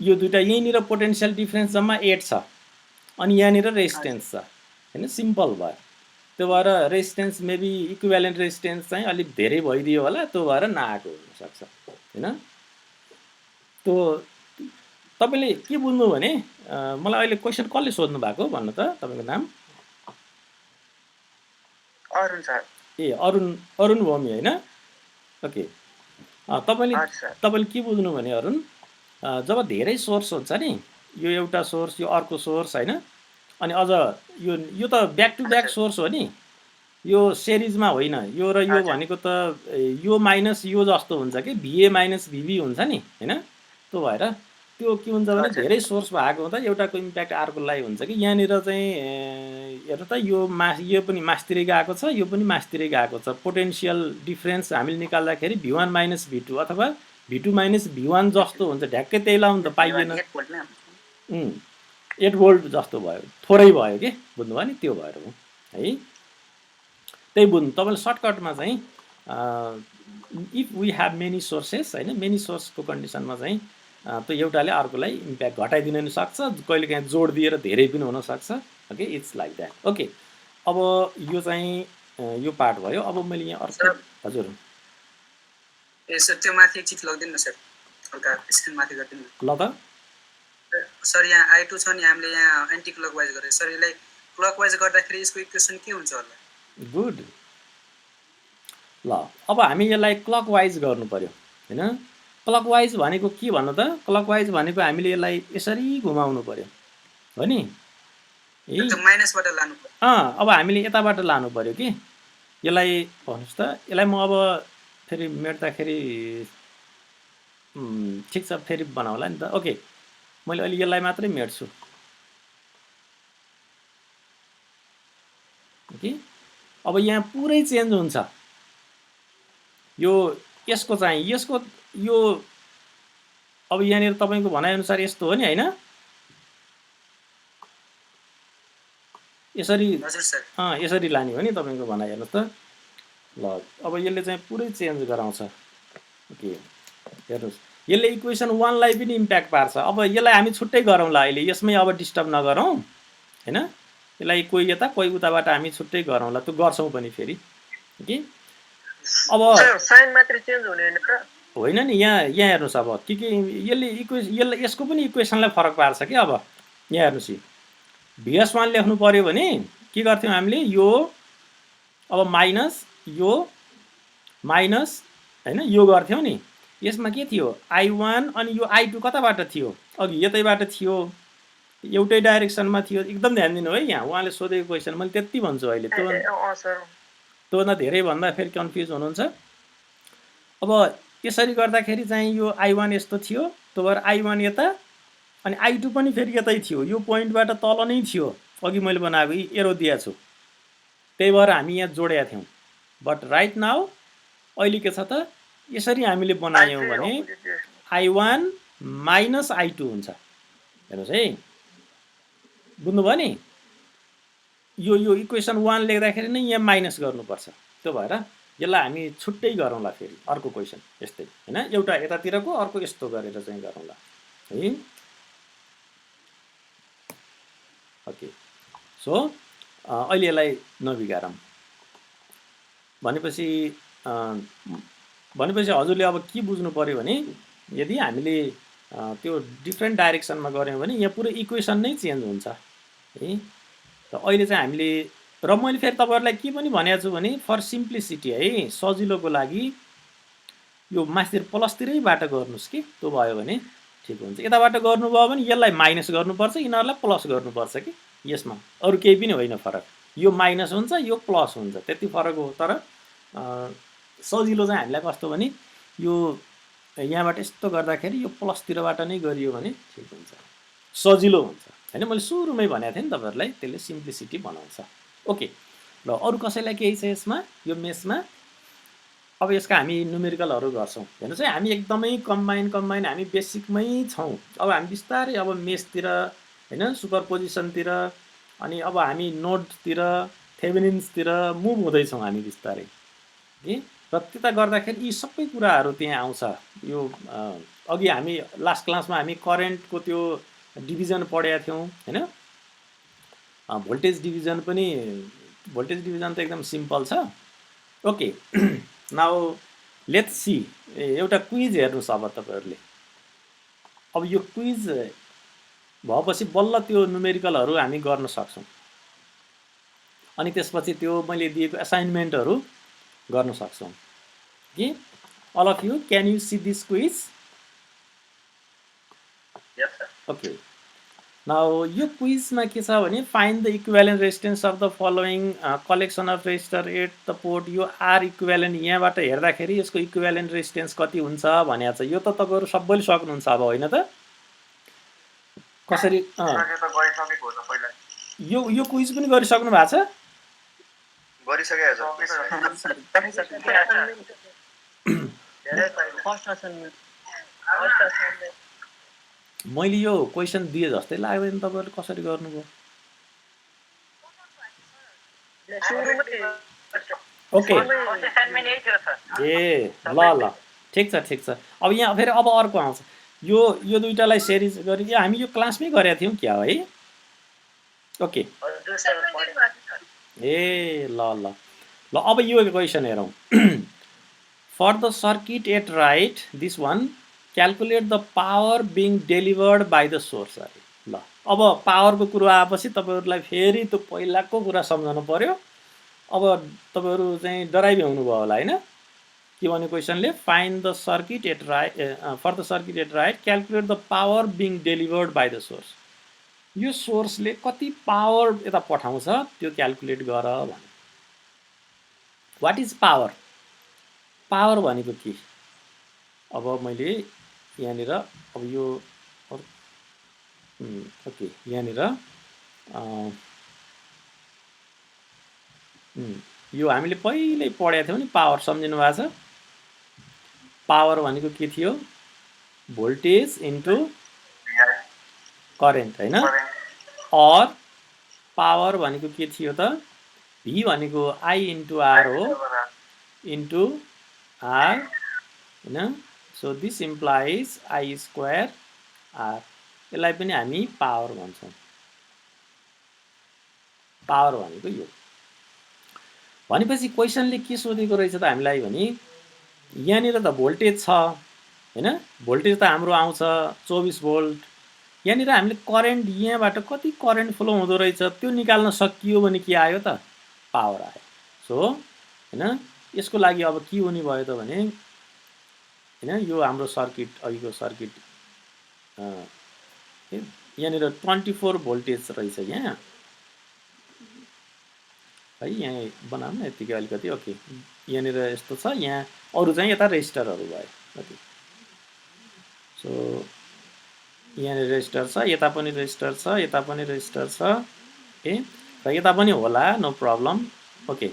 यो दुईटा यहीँनिर पोटेन्शियल डिफरेन्स जम्मा 8 छ, अनि यहाँनिर रेजिस्टेन्स छ हैन, सिम्पल भयो। त्यो भएर रेजिस्टेन्स मेबी इक्विभ्यालेन्ट रेजिस्टेन्स चाहिँ अलिक धेरै भइदियो होला, त्यो भएर नआएको हुनसक्छ हैन। त्यो तपाईले के बुझ्नु भने, मलाई अहिले क्वेसन कसले सोध्नु भएको भन्नु त, तपाईको नाम? अरुण सर। ए अरुण भूमि हैन। ओके, तपाईले के बुझ्नु भने अरुण, जब धेरै सोर्स हुन्छ नि, यो एउटा सोर्स, यो अर्को सोर्स हैन, अनि अझ यो त ब्याक टु ब्याक सोर्स हो नि, यो सिरिजमा होइन। यो र यो भनेको त यो माइनस यो जस्तो हुन्छ कि, VA माइनस VB हुन्छ नि हैन। त्यो भएर त्यो के हुन्छ भने धेरै सोर्स भएको हुँदा एउटाको इम्प्याक्ट अर्कोलाई हुन्छ कि। यहाँनिर चाहिँ हेर्नु त, यो पनि मास्तिरै गएको छ, यो पनि मास्तिरै गएको छ। पोटेन्शियल डिफरेन्स हामीले निकाल्दाखेरि V1 माइनस V2 अथवा V2 माइनस V1 जस्तो हुन्छ, ढ्याक्कै त्यही लाउनु त पाइएन। 8 भोल्ट जस्तो भयो, थोरै भयो कि, बुझ्नुभयो नि। त्यो भएर हो है, त्यही बुझ्नु। तपाईँले सर्टकटमा चाहिँ if we have many sources हैन, मेनी सोर्सको कन्डिसनमा चाहिँ त्यो एउटाले अर्कोलाई इम्प्याक्ट घटाइदिन नि सक्छ, कहिलेकाहीँ जोड दिएर धेरै पनि हुनसक्छ। Okay, it's like that. Okay, अब यो चाहिँ यो पार्ट भयो। अब मैले यहाँ अर्को, हजुर ए सर त्यो माथि एकचोटि लगिदिनु न सर, हल्का स्क्रिन माथि गरिदिनु ल त सर। यहाँ I2 छ नि, हामीले यहाँ एन्टी क्लकवाइज गरे सर, यसलाई क्लकवाइज गर्दाखेरि यसको इक्वेसन के हुन्छ होला? गुड। ल अब हामी यसलाई क्लकवाइज गर्नु पर्यो हैन। क्लकवाइज भनेको के भन्नु त? क्लकवाइज भनेको हामीले यसलाई यसरी घुमाउनु पर्यो हो नि, माइनसबाट लानु पर्यो। अब हामीले यताबाट लानु पर्यो कि यसलाई, भन्नुस् त। यसलाई म अब फेरि मेट्दाखेरि ठिक छ, फेरि बनाउला नि त। ओके, मैले अहिले यसलाई मात्रै मेट्छु। ओके, अब यहाँ पुरै चेन्ज हुन्छ। यो यसको चाहिँ यो अब यहाँनिर तपाईँको भनाइअनुसार यस्तो हो नि हैन। यसरी हजुर सर यसरी लाने हो नि तपाईँको भनाइ हेर्नुहोस् त ल अब यसले चाहिँ पुरै चेन्ज गराउँछ ओके हेर्नुहोस् यसले इक्वेसन 1 लाई पनि इम्प्याक्ट पार्छ अब यसलाई हामी छुट्टै गरौँला अहिले यसमै अब डिस्टर्ब नगरौँ हैन यसलाई कोही यता कोही उताबाट हामी छुट्टै गरौँला त्यो गर्छौँ पनि फेरि कि अब साइन मात्र चेन्ज हुने हैन र होइन नि यहाँ हेर्नुहोस् अब के यसले यसको पनि इक्वेसनलाई फरक पार्छ कि अब यहाँ हेर्नुहोस् VS1 लेख्नु पर्यो भने के गर्थ्यौँ हामीले यो अब माइनस हैन यो गर्थ्यौँ नि यसमा के थियो I1 अनि यो I2 कताबाट थियो अघि यतैबाट थियो एउटै डाइरेक्सनमा थियो एकदम ध्यान दिनु है यहाँ उहाँले सोधेको क्वेसन मैले त्यति भन्छु अहिले त्योभन्दा धेरै भन्दा फेरि कन्फ्युज हुनुहुन्छ अब यसरी गर्दाखेरि चाहिँ यो I1 यस्तो थियो त्यो भएर I1 यता अनि I2 पनि फेरि यतै थियो यो पोइन्टबाट तल नै थियो अघि मैले बनाएको एरो दिएको छु त्यही भएर हामी यहाँ जोडेका थियौँ बट राइट नाउ अहिले के छ त यसरी हामीले बनायौँ भने I1 माइनस I2 हुन्छ हेर्नुहोस् है बुझ्नुभयो नि यो इक्वेसन 1 लेख्दाखेरि नै यहाँ माइनस गर्नुपर्छ त्यो भएर यसलाई हामी छुट्टै गरौँला फेरि अर्को क्वेसन यस्तै हैन एउटा यतातिरको अर्को यस्तो गरेर चाहिँ गरौँला है ओके सो अहिले यसलाई नबिगारौँ भनेपछि हजुरले अब के बुझ्नु पर्यो भने यदि हामीले त्यो डिफ्रेन्ट डाइरेक्सनमा गऱ्यौँ भने यहाँ पुरै इक्वेसन नै चेन्ज हुन्छ है र अहिले चाहिँ हामीले र मैले फेरि तपाईहरुलाई के पनि भनेको छु भने फर सिम्प्लिसिटी है सजिलोको लागि यो माथितिर प्लसतिरैबाट गर्नुस् कि त्यो भयो भने ठिक हुन्छ यताबाट गर्नुभयो भने यसलाई माइनस गर्नुपर्छ यिनीहरुलाई प्लस गर्नुपर्छ कि यसमा अरु केही पनि होइन फरक यो माइनस हुन्छ यो प्लस हुन्छ त्यति फरक हो तर सजिलो चाहिँ हामीलाई कस्तो भने यो यहाँबाट यस्तो गर्दाखेरि यो प्लसतिरबाट नै गरियो भने ठिक हुन्छ सजिलो हुन्छ हैन मैले सुरुमै भनेको थिएँ नि तपाईहरुलाई त्यसले सिम्प्लिसिटी बनाउँछ ओके ल अरु कसैलाई केही छ यसमा यो मेसमा अब यसका हामी न्युमेरिकलहरु गर्छौं हेर्नुस् है हामी एकदमै कम्बाइन हामी बेसिकमै छौं अब हामी बिस्तारै अब मेसतिर हैन सुपरपोजिसनतिर अनि अब हामी नोडतिर थेभेनिन्सतिर मुभ हुँदै छौं हामी बिस्तारै के र त्यता गर्दाखेरि यी सबै कुराहरु त्यहाँ आउँछ यो अघि हामी लास्ट क्लासमा हामी करेन्टको त्यो डिभिजन पढेका थियौं हैन भोल्टेज डिभिजन त एकदम सिम्पल छ ओके नाउ लेट्स सी एउटा क्विज हेर्नुस् अब तपाईहरुले अब यो क्विज भएपछि बल्ल त्यो न्युमेरिकलहरु हामी गर्न सक्छौं अनि त्यसपछि त्यो मैले दिएको असाइनमेन्टहरु गर्न सक्छौं के all of you can you see this quiz yes sir okay now यो क्विज मा के छ भने find the equivalent resistance of the following collection of resistor at the port यो R equivalent यहाँबाट हेर्दाखेरि यसको equivalent resistance कति हुन्छ भनेको छ यो त तपाईहरु सबैले सक्नुहुन्छ अब हैन त कसरी यो क्विज पनि गरिसक्नु भएको छ गरिसके मैले यो क्वेशन दिए जस्तै लाग्दैन तपाईहरुले कसरी गर्नुभयो ओके ए ल ठीक छ अब यहाँ फेरि अब अर्को आउँछ यो दुईटालाई सिरिज गरि हामी यो क्लासमै गरेका थियौं क्या है ओके ए ल अब यो क्वेशन हेरौं for the circuit at right this one calculate the power being delivered by the source अरे ल अब पावर को कुरा आएपछि तपाईहरुलाई फेरि त्यो पहिलाको कुरा सम्झनु पर्यो अब तपाईहरु चाहिँ डराइ भ्याउनु भयो होला हैन के भन्यो क्वेशनले find the circuit at right for the circuit at right calculate the power being delivered by the source यो सोर्सले कति पावर यता पठाउँछ त्यो क्याल्कुलेट गर भने व्हाट इज पावर पावर भनेको के अब मैले यहाँनिर अब यो ओके यहाँनिर यो हामीले पहिल्यै पढेका थियौं नि पावर सम्झिनु भएको छ पावर भनेको के थियो भोल्टेज इन्टु करेन्ट हैन और पावर भनेको के थियो त V भनेको I into R हो into R हैन so this implies I square R यसलाई पनि हामी पावर भन्छौं पावर भनेको यो भनेपछि क्वेशनले के सोधेको रहेछ त हामीलाई भने यहाँनिर त भोल्टेज छ हैन भोल्टेज त हाम्रो आउँछ 24 भोल्ट यहाँनिर हामीले करेन्ट यहाँबाट कति करेन्ट फ्लो हुँदो रहेछ त्यो निकाल्न सकियो भने के आयो त पावर आयो सो हैन यसको लागि अब के हुने भयो त भने हैन यो हाम्रो सर्किट अहिलेको सर्किट यहाँनिर 24 भोल्टेज रहेछ यहाँ है यहाँ बनाउँ न यतिकै अलिकति ओके यहाँनिर यस्तो छ यहाँ अरु चाहिँ यता रेजिस्टरहरु भयो ओके सो यहाँनिर रेजिस्टर छ यता पनि रेजिस्टर छ यता पनि रेजिस्टर छ ओके र यता पनि होला नो प्रब्लम ओके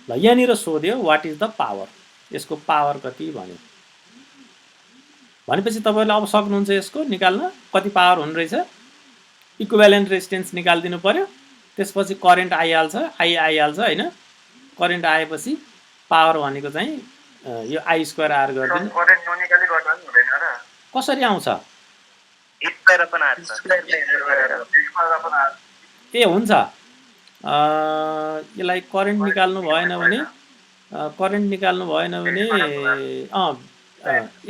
ल यहाँनिर सोध्यो व्हाट इज द पावर यसको पावर कति भन्यो भनेपछि तपाईहरुले अब सक्नुहुन्छ यसको निकाल्न कति पावर हुन रहेछ इक्विभ्यालेन्ट रेजिस्टेन्स निकाल्दिनु पर्यो त्यसपछि करेन्ट आइहाल्छ आइहाल्छ हैन करेन्ट आएपछि पावर भनेको चाहिँ यो I स्क्वायर R गर्दिनु करेन्ट ननिकाली गर्दा पनि हुँदैन र कसरी आउँछ स्क्वायर अपन आर ए हुन्छ यसलाई करेन्ट निकाल्नु भएन भने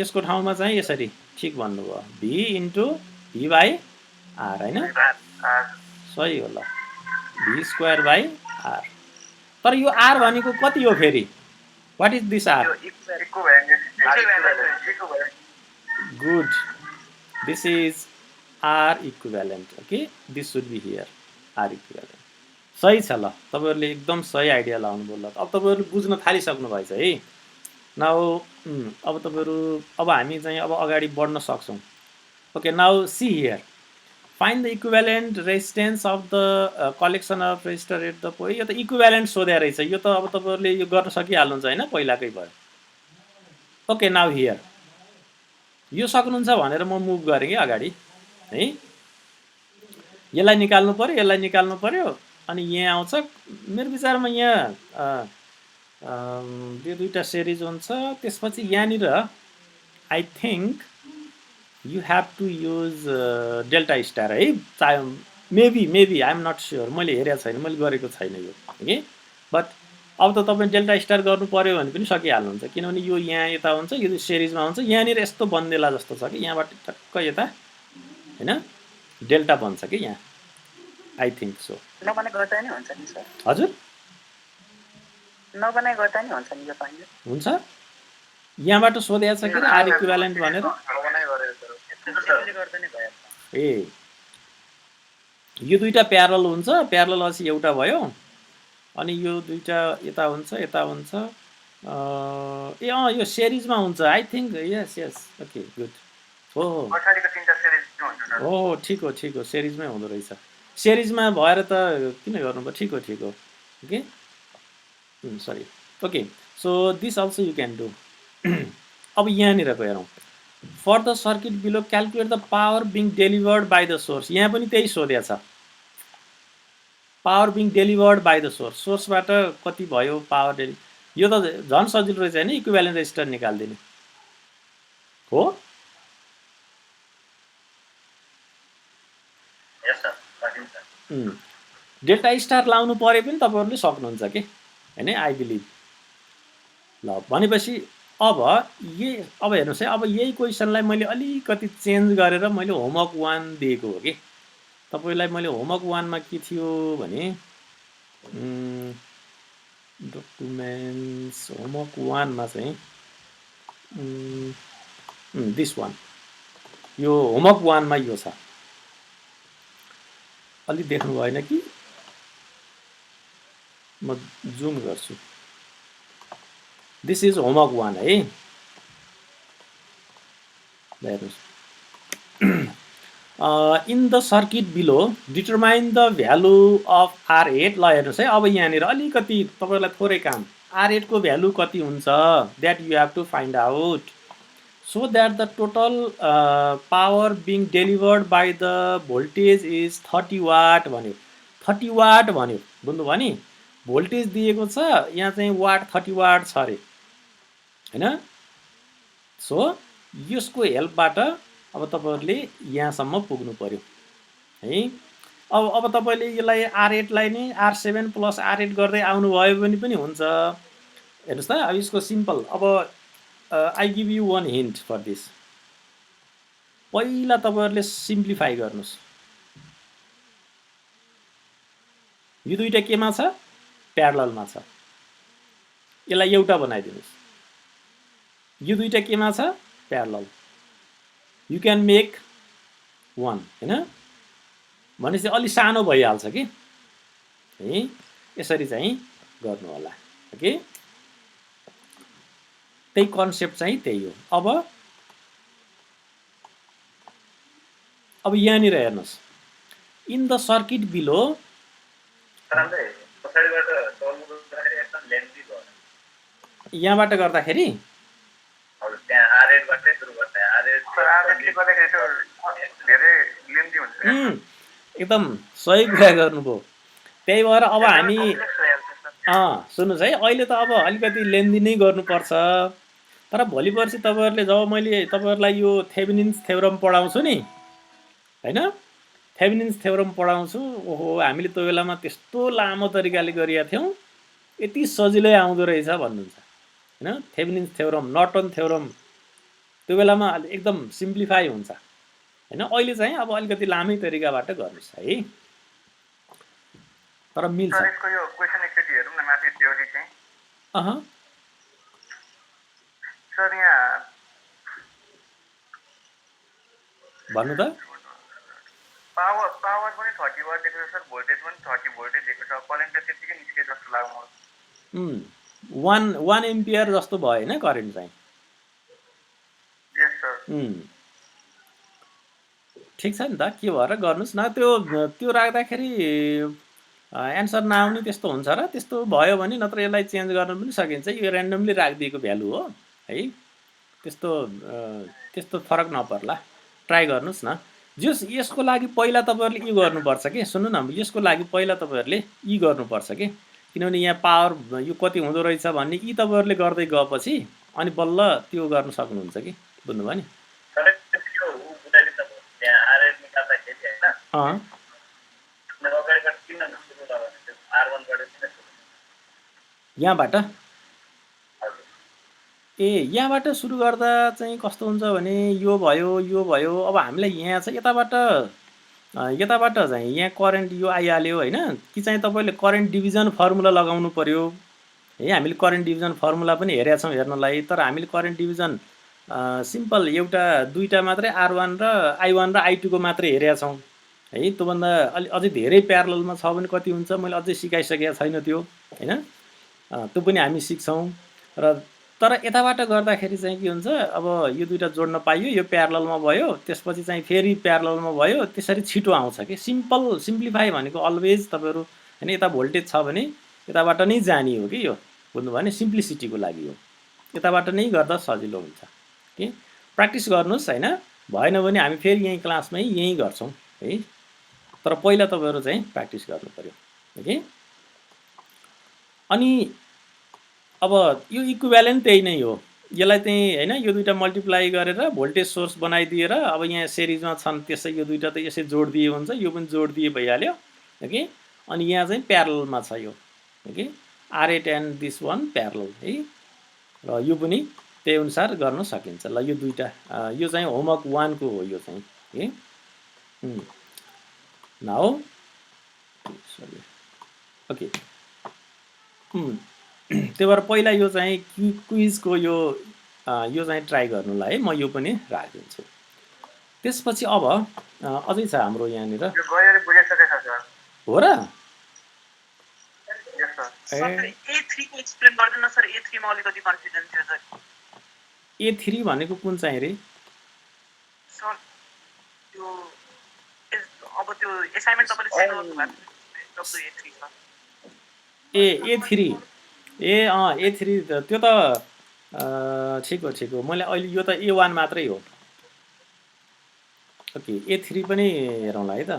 यसको ठाउँमा चाहिँ यसरी ठीक भन्नुभयो V into V by R हैन सही हो ल V स्क्वायर बाइ R तर यो R भनेको कति हो फेरि what is this R good this is R equivalent okay this should be here R equivalent सही छ ल तपाईहरुले एकदम सही आइडिया लाउनु भयो ल अब तपाईहरुले बुझ्न थालिसक्नु भएछ है नाउ अब तपाईहरु अब हामी चाहिँ अब अगाडि बढ्न सक्छौं okay now see here find the equivalent resistance of the collection of resistor at the point यो त इक्विभ्यालेन्ट सोधे रहेछ यो त अब तपाईहरुले यो गर्न सकिहाल्नुहुन्छ हैन पहिलाकै भयो ओके नाउ हियर यो सक्नुहुन्छ भनेर म मुभ गरे के अगाडि है यसलाई निकाल्नु पर्यो अनि यहाँ आउँछ मेरो विचारमा यहाँ यो दुईटा सिरिज हुन्छ त्यसपछि यहाँनिर I think you have to use delta star है maybe I am not sure मैले हेरेको छैन मैले गरेको छैन यो ओके बट अब त तपाईले डेल्टा स्टार गर्नु पर्यो भने पनि सकिहाल्नुहुन्छ किनभने यो यहाँ यता हुन्छ यो सिरिजमा हुन्छ यहाँनिर यस्तो बन्देला जस्तो छ कि यहाँबाट टक्क यता हैन डेल्टा बन्छ के यहाँ आई थिंक सो नबनाइ गर्दा नि हुन्छ नि सर हजुर नबनाइ गर्दा नि हुन्छ नि यो पाइन्छ हुन्छ यहाँबाट सोधेको छ कि आर इक्विभ्यालेन्ट भनेर ए यो दुईटा प्यारल हुन्छ प्यारल असी एउटा भयो अनि यो दुईटा यता हुन्छ ए यो सिरिजमा हुन्छ I think yes okay good हो पछाडीको तीनटा सिरिज हुन्छ हो ठीक हो सिरिजमै हुँदो रहेछ सिरिजमा भएर त किन गर्नुभयो ठीक हो okay sorry okay so this also you can do अब यहाँनिरको हेरौँ for the circuit below calculate the power being delivered by the source यहाँ पनि त्यही सोधेको छ power being delivered by the सोर्सबाट कति भयो पावर यो त झन् सजिलो रहेछ हैन इक्विभ्यालेन्ट रेजिस्टर निकाल्दिने हो डेल्टा स्टार लाउनु परे पनि तपाईहरुले सक्नुहुन्छ के हैन आई बिलिभ ल भनेपछि अब हेर्नुस् है अब यही क्वेशनलाई मैले अलिकति चेन्ज गरेर मैले होमवर्क 1 दिएको हो के तपाईलाई मैले होमवर्क 1 मा के थियो भने डकुमेन्ट्स होमवर्क 1 मा चाहिँ दिस वान यो होमवर्क 1 मा यो छ अलि देख्नु भएन कि म जुम गर्छु दिस इज होमवर्क 1 है हेर्नुस् in the circuit below determine the value of R8 ल हेर्नुस् है अब यहाँनिर अलिकति तपाईलाई थोरै काम R8 को भ्यालु कति हुन्छ that you have to find out so that the total power being delivered by the voltage is 30 watt भन्यो 30 वाट भन्यो, बुझ्नुभयो नि? भोल्टेज दिएको छ, यहाँ चाहिँ वाट 30 वाट छ अरे हैन। सो यसको हेल्पबाट अब तपाईहरुले यहाँसम्म पुग्नु पर्यो है। अब तपाईले यसलाई R8 लाई नै R7 + R8 गर्दै आउनु भयो भने पनि हुन्छ। हेर्नुस् त, अब यसको सिम्पल, अब I give you one hint for this. पहिला तपाईहरुले सिम्प्लिफाई गर्नुस्। यो दुईटा केमा छ? प्यारललमा छ। यसलाई एउटा बनाइदिनुस्। यो दुईटा केमा छ? प्यारलल। यु क्यान मेक वन हैन। भनेपछि अलि सानो भइहाल्छ कि है। यसरी चाहिँ गर्नु होला। ओके, त्यही कन्सेप्ट चाहिँ त्यही हो। अब यहाँनिर हेर्नुस्, इन द सर्किट बिलो यहाँबाट गर्दाखेरि एकदम सही कुरा गर्नुभयो। त्यही भएर अब हामी सुन्नुहोस् है, अहिले त अब अलिकति लेन्दी नै गर्नुपर्छ। तर भोलि पर्सि तपाईहरुले जब मैले तपाईहरुलाई यो थेभेनिन्स थ्योरम पढाउँछु नि हैन, थेभेनिन्स थ्योरम पढाउँछु, ओहो हामीले त्यो बेलामा त्यस्तो लामो तरिकाले गरिया थियौं, यति सजिलै आउँदो रहेछ भन्नुहुन्छ हैन। थेभेनिन्स थ्योरम, नर्टन थ्योरम त्यो बेलामा एकदम सिम्प्लिफाई हुन्छ हैन। अहिले चाहिँ अब अलिकति लामै तरिकाबाट गर्नुस् है, तर मिल्छ। सर यसको यो क्वेशन एकचोटी हेरौँ न, माथि थ्योरी चाहिँ। सर यहाँ भन्नु त, पावर पनि 30 वाट दिएको छ सर, भोल्टेज पनि 30 भोल्टेज दिएको छ, करेन्ट त त्यतिकै निस्के जस्तो लाग्छ। 1 एम्पियर जस्तो भयो हैन करेन्ट चाहिँ। यस सर। ठिक छ नि त, के भएर गर्नुस् न। त्यो राख्दाखेरि एन्सर नआउने त्यस्तो हुन्छ र त्यस्तो भयो भने नत्र यसलाई चेन्ज गर्न पनि सकिन्छ। यो र्यान्डमली राखिदिएको भ्यालु हो है, त्यस्तो फरक नपर्ला। ट्राई गर्नुस् न। यसको लागि पहिला तपाईहरुले यी गर्नुपर्छ के, सुन्नु न, यसको लागि पहिला तपाईहरुले यी गर्नुपर्छ के, किनभने यहाँ पावर यो कति हुँदो रहेछ भन्ने यी तपाईहरुले गर्दै गएपछि अनि बल्ल त्यो गर्न सक्नुहुन्छ कि, बुझ्नुभयो नि? यहाँबाट यहाँबाट सुरु गर्दा चाहिँ कस्तो हुन्छ भने यो भयो। अब हामीलाई यहाँ चाहिँ यताबाट चाहिँ यहाँ करेन्ट यो आइहाल्यो हैन, कि चाहिँ तपाईले करेन्ट डिभिजन फर्मुला लगाउनु पर्यो है। हामीले करेन्ट डिभिजन फर्मुला पनि हेरेका छौं हेर्नलाई, तर हामीले करेन्ट डिभिजन सिम्पल एउटा दुईटा मात्रै R1 र I1 र I2 को मात्रै हेरेका छौं है। त्योभन्दा अझै धेरै प्यारललमा छ भने कति हुन्छ मैले अझै सिकाइसकेको छैन त्यो हैन, त्यो पनि हामी सिक्छौं। तर यताबाट गर्दाखेरि चाहिँ के हुन्छ, अब यो दुईटा जोड्न पाइयो, यो प्यारललमा भयो, त्यसपछि चाहिँ फेरि प्यारललमा भयो, त्यसरी छिटो आउँछ कि। सिम्प्लिफाई भनेको अलवेज तपाईहरु हैन, यता भोल्टेज छ भने यताबाट नै जानी हो कि, यो बुझ्नुभयो नि, सिम्प्लिसिटीको लागि हो। यताबाट नै गर्दा सजिलो हुन्छ कि। प्र्याक्टिस गर्नुस् हैन, भएन भने हामी फेरि यही क्लासमै यही गर्छौं है। तर पहिला तपाईहरु चाहिँ प्र्याक्टिस गर्नु पर्यो ओके। अनि अब यो इक्विभ्यालेन्ट त्यही नै हो। यसलाई चाहिँ हैन, यो दुईटा मल्टिप्लाई गरेर भोल्टेज सोर्स बनाइदिएर अब यहाँ सिरिजमा छन्, त्यसै यो दुईटा त यसै जोड दिए हुन्छ, यो पनि जोड दिए भइहाल्यो ओके। अनि यहाँ चाहिँ प्यारललमा छ यो okay, R8 and this one parallel है। र यो पनि त्यही अनुसार गर्न सकिन्छ। ल यो दुईटा यो चाहिँ होमवर्क 1 को हो यो चाहिँ ओके। Now sorry okay. त्यही भएर पहिला यो चाहिँ क्विजको यो चाहिँ ट्राई गर्नुलाई म यो पनि राखिदिन्छु। त्यसपछि अब अझै छ हाम्रो यहाँनिर हो र। A3 भनेको कुन चाहिँ रे? A3 A3 त्यो त ठिक हो। मैले अहिले यो त A1 मात्रै हो ओके। A3 पनि हेरौँला है त।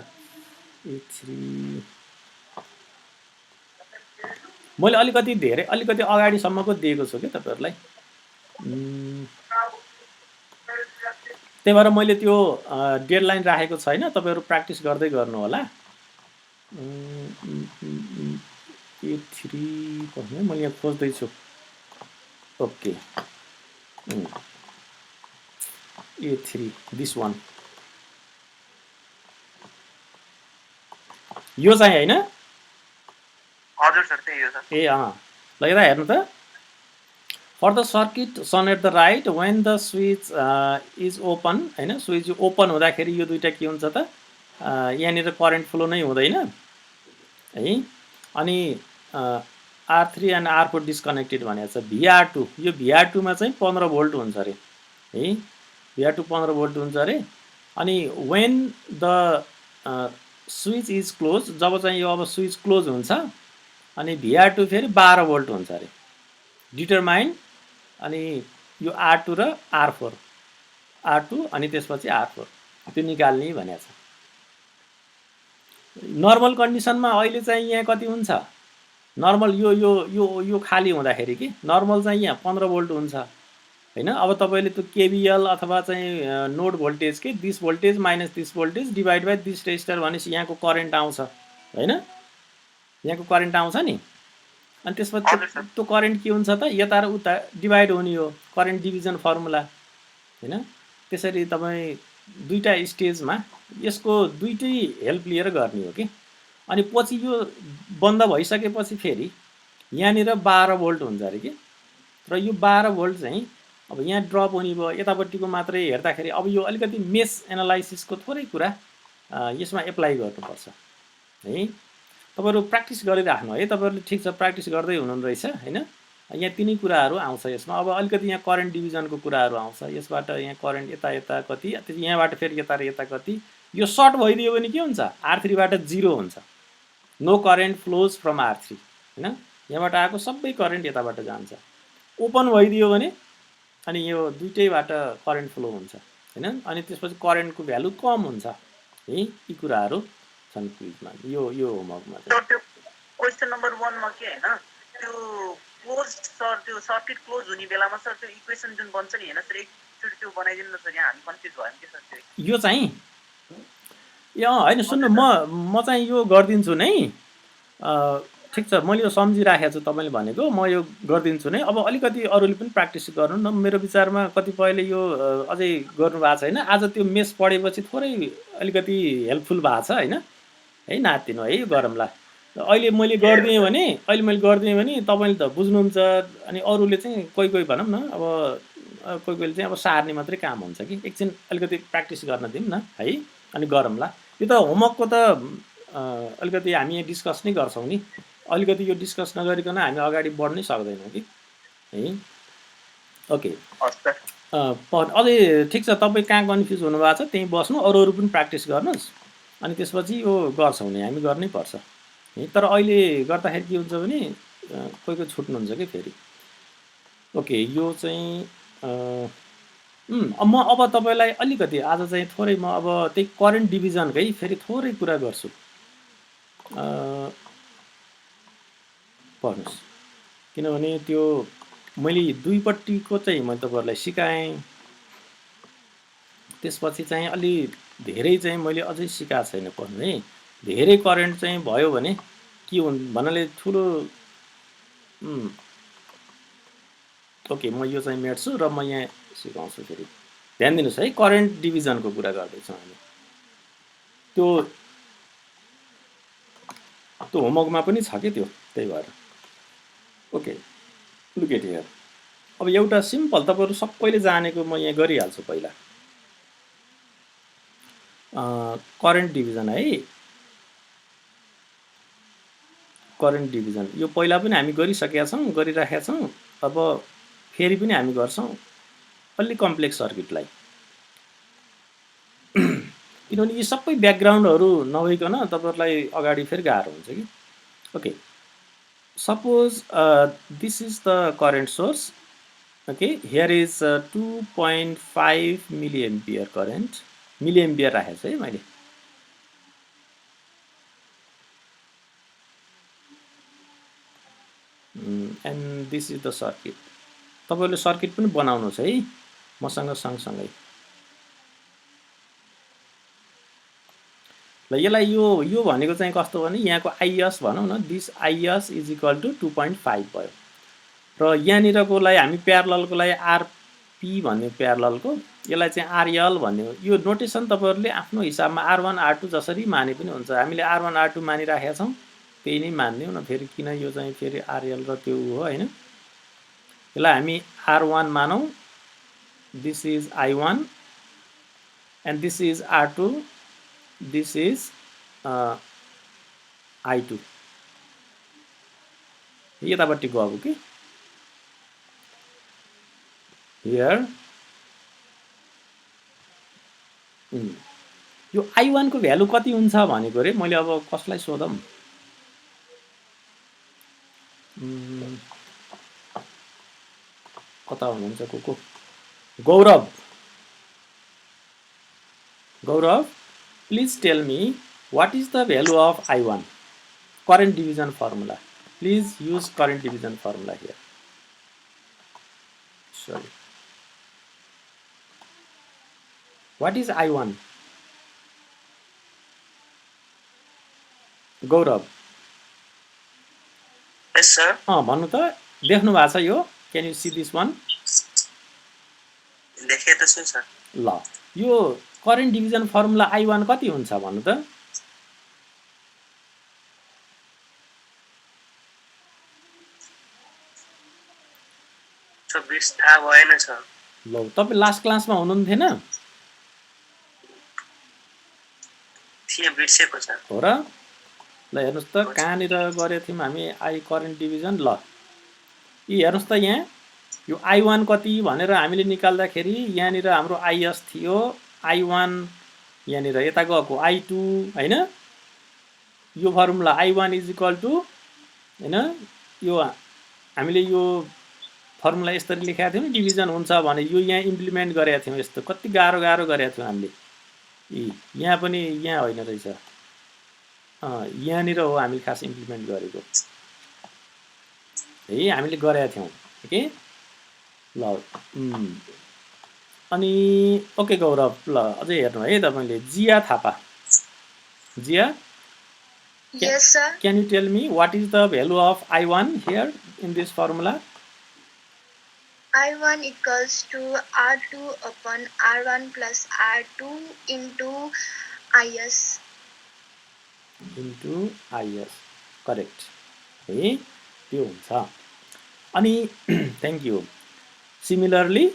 A3 मैले अलिकति धेरै अलिकति अगाडिसम्मको दिएको छु के तपाईहरुलाई। त्यही भएर मैले त्यो डेडलाइन राखेको छैन, तपाईहरु प्र्याक्टिस गर्दै गर्नु होला। A3 भन्ने मैले यहाँ खोज्दै छु। ओके, A3 दिस वान, यो चाहिँ हैन? हजुर सर त्यही हो सर। ए ल यता हेर्नु त। For the circuit shown at the right, when the switch is open, हैन, स्विच ओपन हुँदाखेरि यो दुईटा के हुन्छ त, यहाँनिर करेन्ट फ्लो नै हुँदैन है। अनि R3 एन्ड R4 डिस्कनेक्टेड भनेको छ। VR2, यो VR2 मा चाहिँ 15 भोल्ट हुन्छ अरे है, VR2 15 भोल्ट हुन्छ अरे। अनि when the switch is close, जब चाहिँ यो अब स्विच क्लोज हुन्छ अनि VR2 फेरि 12 भोल्ट हुन्छ अरे। डिटरमाइन, अनि यो R2 र R4, R2 अनि त्यसपछि R4 त्यो निकाल्ने भनेको छ। नर्मल कन्डिसनमा अहिले चाहिँ यहाँ कति हुन्छ? नर्मल यो यो यो यो खाली हुँदाखेरि कि नर्मल चाहिँ यहाँ 15 भोल्ट हुन्छ हैन। अब तपाईले त्यो केवीएल अथवा चाहिँ नोड भोल्टेज के this voltage minus this voltage divide by this resistor भनेपछि यहाँको करेन्ट आउँछ हैन, यहाँको करेन्ट आउँछ नि। अनि त्यसपछि त्यो करेन्ट के हुन्छ त, यता र उता डिभाइड हुने हो, करेन्ट डिभिजन फर्मुला हैन। त्यसरी तपाई दुईटा स्टेजमा यसको दुईटै हेल्प लिएर गर्ने हो कि। अनि पछि यो बन्द भइसकेपछि फेरि यहाँनिर 12 भोल्ट हुन्छ अरे कि। र यो 12 भोल्ट चाहिँ अब यहाँ ड्रप हुने भयो, यतापट्टिको मात्रै हेर्दाखेरि अब यो अलिकति मेस एनालाइसिसको थोरै कुरा यसमा एप्लाई गर्नुपर्छ है। तपाईहरु प्र्याक्टिस गरिराख्नु है, तपाईहरुले ठीक छ प्र्याक्टिस गर्दै हुनुहुन्न रहेछ हैन। यहाँ तिनै कुराहरु आउँछ यसमा। अब अलिकति यहाँ करेन्ट डिभिजनको कुराहरु आउँछ, यसबाट यहाँ करेन्ट यता यता कति, यहाँबाट फेरि यता र यता कति। यो सर्ट भइदियो भने के हुन्छ, R3 बाट 0 हुन्छ, no current flows from R3 हैन। यहाँबाट आएको सबै करेन्ट यताबाट जान्छ। ओपन भइदियो भने अनि यो दुईटैबाट करेन्ट फ्लो हुन्छ हैन। अनि त्यसपछि करेन्टको भ्यालु कम हुन्छ है। यी कुराहरु छन् क्विजमा, यो होमवर्कमा चाहिँ। त्यो क्वेशन नम्बर 1 मा के हैन, त्यो क्लोज सर, त्यो सर्किट क्लोज हुने बेलामा सर त्यो इक्वेसन जुन बन्छ नि हैन सर, एकचोटी त्यो बनाइदिनु न सर, यहाँ हामी कन्फ्युज भयौं के सर त्यो। यो चाहिँ हैन सुन्नु, म चाहिँ यो गर्दिन्छु नै। ठीक छ, मैले यो सम्झिराखेको छु तपाईले भनेको, म यो गर्दिन्छु नै। अब अलिकति अरूले पनि प्र्याक्टिस गर्नु न। मेरो विचारमा कतिपयले यो अझै गर्नु भएको छैन। आज त्यो मेस पढेपछि थोरै अलिकति हेल्पफुल भएको छ हैन है। नातिनु है यो गरमला। अहिले मैले गरिदिएँ भने तपाईले त बुझ्नुहुन्छ। अनि अरूले चाहिँ कोही कोही भनौँ न, अब कोही कोहीले चाहिँ अब सार्ने मात्रै काम हुन्छ कि। एकछिन अलिकति प्र्याक्टिस गर्न दिउँ न है, अनि गरमला। यो त होमवर्कको त अलिकति हामी यहाँ डिस्कस नै गर्छौँ नि। अलिकति यो डिस्कस नगरिकन हामी अगाडि बढ्नै सक्दैनौँ कि है। ओके, अझै ठिक छ। तपाईँ कहाँ कन्फ्युज हुनुभएको छ त्यहीँ बस्नु, अरू पनि प्र्याक्टिस गर्नुहोस्। अनि त्यसपछि यो गर्छौँ नि, हामी गर्नै पर्छ है। तर अहिले गर्दाखेरि के हुन्छ भने कोही कोही छुट्नुहुन्छ कि फेरि। ओके, यो चाहिँ म अब तपाईलाई अलिकति आज चाहिँ थोरै म अब त्यही करेन्ट डिभिजनकै फेरि थोरै कुरा गर्छु। पढ्नुहोस्, किनभने त्यो मैले दुईपट्टिको चाहिँ मैले तपाईहरुलाई सिकाएँ। त्यसपछि चाहिँ अलि धेरै चाहिँ मैले अझै सिकाएको छैन पढ्नु है। धेरै करेन्ट चाहिँ भयो भने के भन्नाले ठुलो ओके, म यो चाहिँ मेट्छु र म यहाँ सिकाउँछु फेरि। ध्यान दिनुस् है, करेन्ट डिभिजनको कुरा गर्दैछौँ हामी। त्यो होमवर्कमा पनि छ कि त्यो, त्यही भएर। Okay, look at here. अब एउटा सिम्पल तपाईहरु सबैले जानेको म यहाँ गरिहाल्छु पहिला। करेन्ट डिभिजन है, करेन्ट डिभिजन यो पहिला पनि हामी गरिसकेका छौँ, गरिराखेका छौँ। अब फेरि पनि हामी गर्छौँ अलि कम्प्लेक्स सर्किटलाई, किनभने यी सबै ब्याकग्राउन्डहरु नभइकन तपाईहरुलाई अगाडि फेरि गाह्रो हुन्छ कि। Okay, suppose this is the current source. Okay, here is 2.5 milliampere current, milliampere राखेको छु है मैले। And this is the circuit. तपाईहरुले सर्किट पनि बनाउनुहोस् है मसँग सँगसँगै। ल यसलाई यो भनेको चाहिँ कस्तो भने यहाँको आइएस भनौं न, this IS is equal to 2.5 भयो र यहाँनिरकोलाई हामी प्यारललकोलाई आरपी भन्ने प्यारललको, यसलाई चाहिँ आरएल भन्ने हो। यो नोटेसन तपाईहरुले आफ्नो हिसाबमा R1 R2 जसरी माने पनि हुन्छ। हामीले R1 R2 मानिराखेका छौं, त्यही नै मान्ने हो न। फेरि किन यो चाहिँ फेरि आरएल र त्यो हो हैन। यसलाई हामी R1 मानौं, this is I1 and this is R2, this is I2। यतापट्टि गएको कि here यो I1 को भ्यालु कति हुन्छ भनेको रे। मैले अब कसलाई सोधौं, कता हुनुहुन्छ को गौरव। गौरव, please tell me what is the value of I1 current division formula. Please use current division formula here. Sorry, what is I1? Gaurav. Yes sir. भन्नु त, देख्नु भएको छ यो? Can you see this one? देखे त छु सर। ल यो करेन्ट डिभिजन फर्मुला I1 कति हुन्छ भन्नु त? थाहा भएन सर। ल तपाई लास्ट क्लासमा हुनुहुन्थेन? थिए, बिर्सेको छ। हो र? ल हेर्नुस् त कहाँनिर गरेको थियौं हामी आई करेन्ट डिभिजन। ल यी हेर्नुस् त, यहाँ यो I1 कति भनेर हामीले निकाल्दाखेरि यहाँनिर हाम्रो आइएस थियो, I1 यहाँनिर यता गएको I2 हैन। यो formula I1 is equal to हैन, यो हामीले यो फर्मुला यसरी लेखेका थियौं, डिभिजन हुन्छ भने यो यहाँ इम्प्लिमेन्ट गरेका थियौं। यस्तो कति गाह्रो गरेका थियौं हामीले। यहाँ पनि यहाँ होइन रहेछ, यहाँनिर हो हामीले खास इम्प्लिमेन्ट गरेको है, हामीले गरेका थियौं ओके। ल अनि ओके गौरव, ल अझै हेर्नु है तपाईले। जिया थापा, जिया, Yes sir. can you tell me what is the value of I1 here in this formula? I1 equals to R2 upon R1 plus R2 into IS. Into IS, correct है, त्यो हुन्छ। अनि थ्यांक यू। सिमिलरली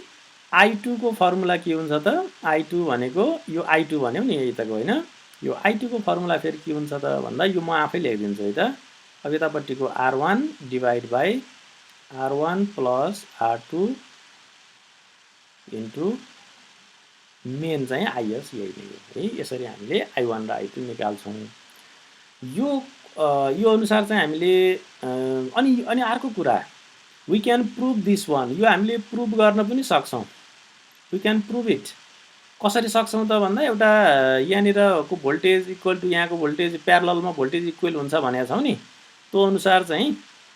I2 को formula के हुन्छ त? I2 भनेको यो I2 भन्यौ नि यताको हैन, यो I2 को फर्मुला फेरि के हुन्छ त भन्दा यो म आफै लेखिदिन्छु है त। अब यतापट्टिको R1 divide by R1 plus R2 into main चाहिँ IS यही नै हो है। यसरी हामीले I1 र I2 निकाल्छौं। यो अनुसार चाहिँ हामीले अनि अर्को कुरा, we can prove this one। यो हामीले प्रुभ गर्न पनि सक्छौं। we can prove it। कसरी सक्छौं त भन्दा, एउटा यहाँनिरको भोल्टेज इक्वल टु यहाँको भोल्टेज प्यारललमा भोल्टेज इक्वल हुन्छ भनेको छौं नि, त्यो अनुसार चाहिँ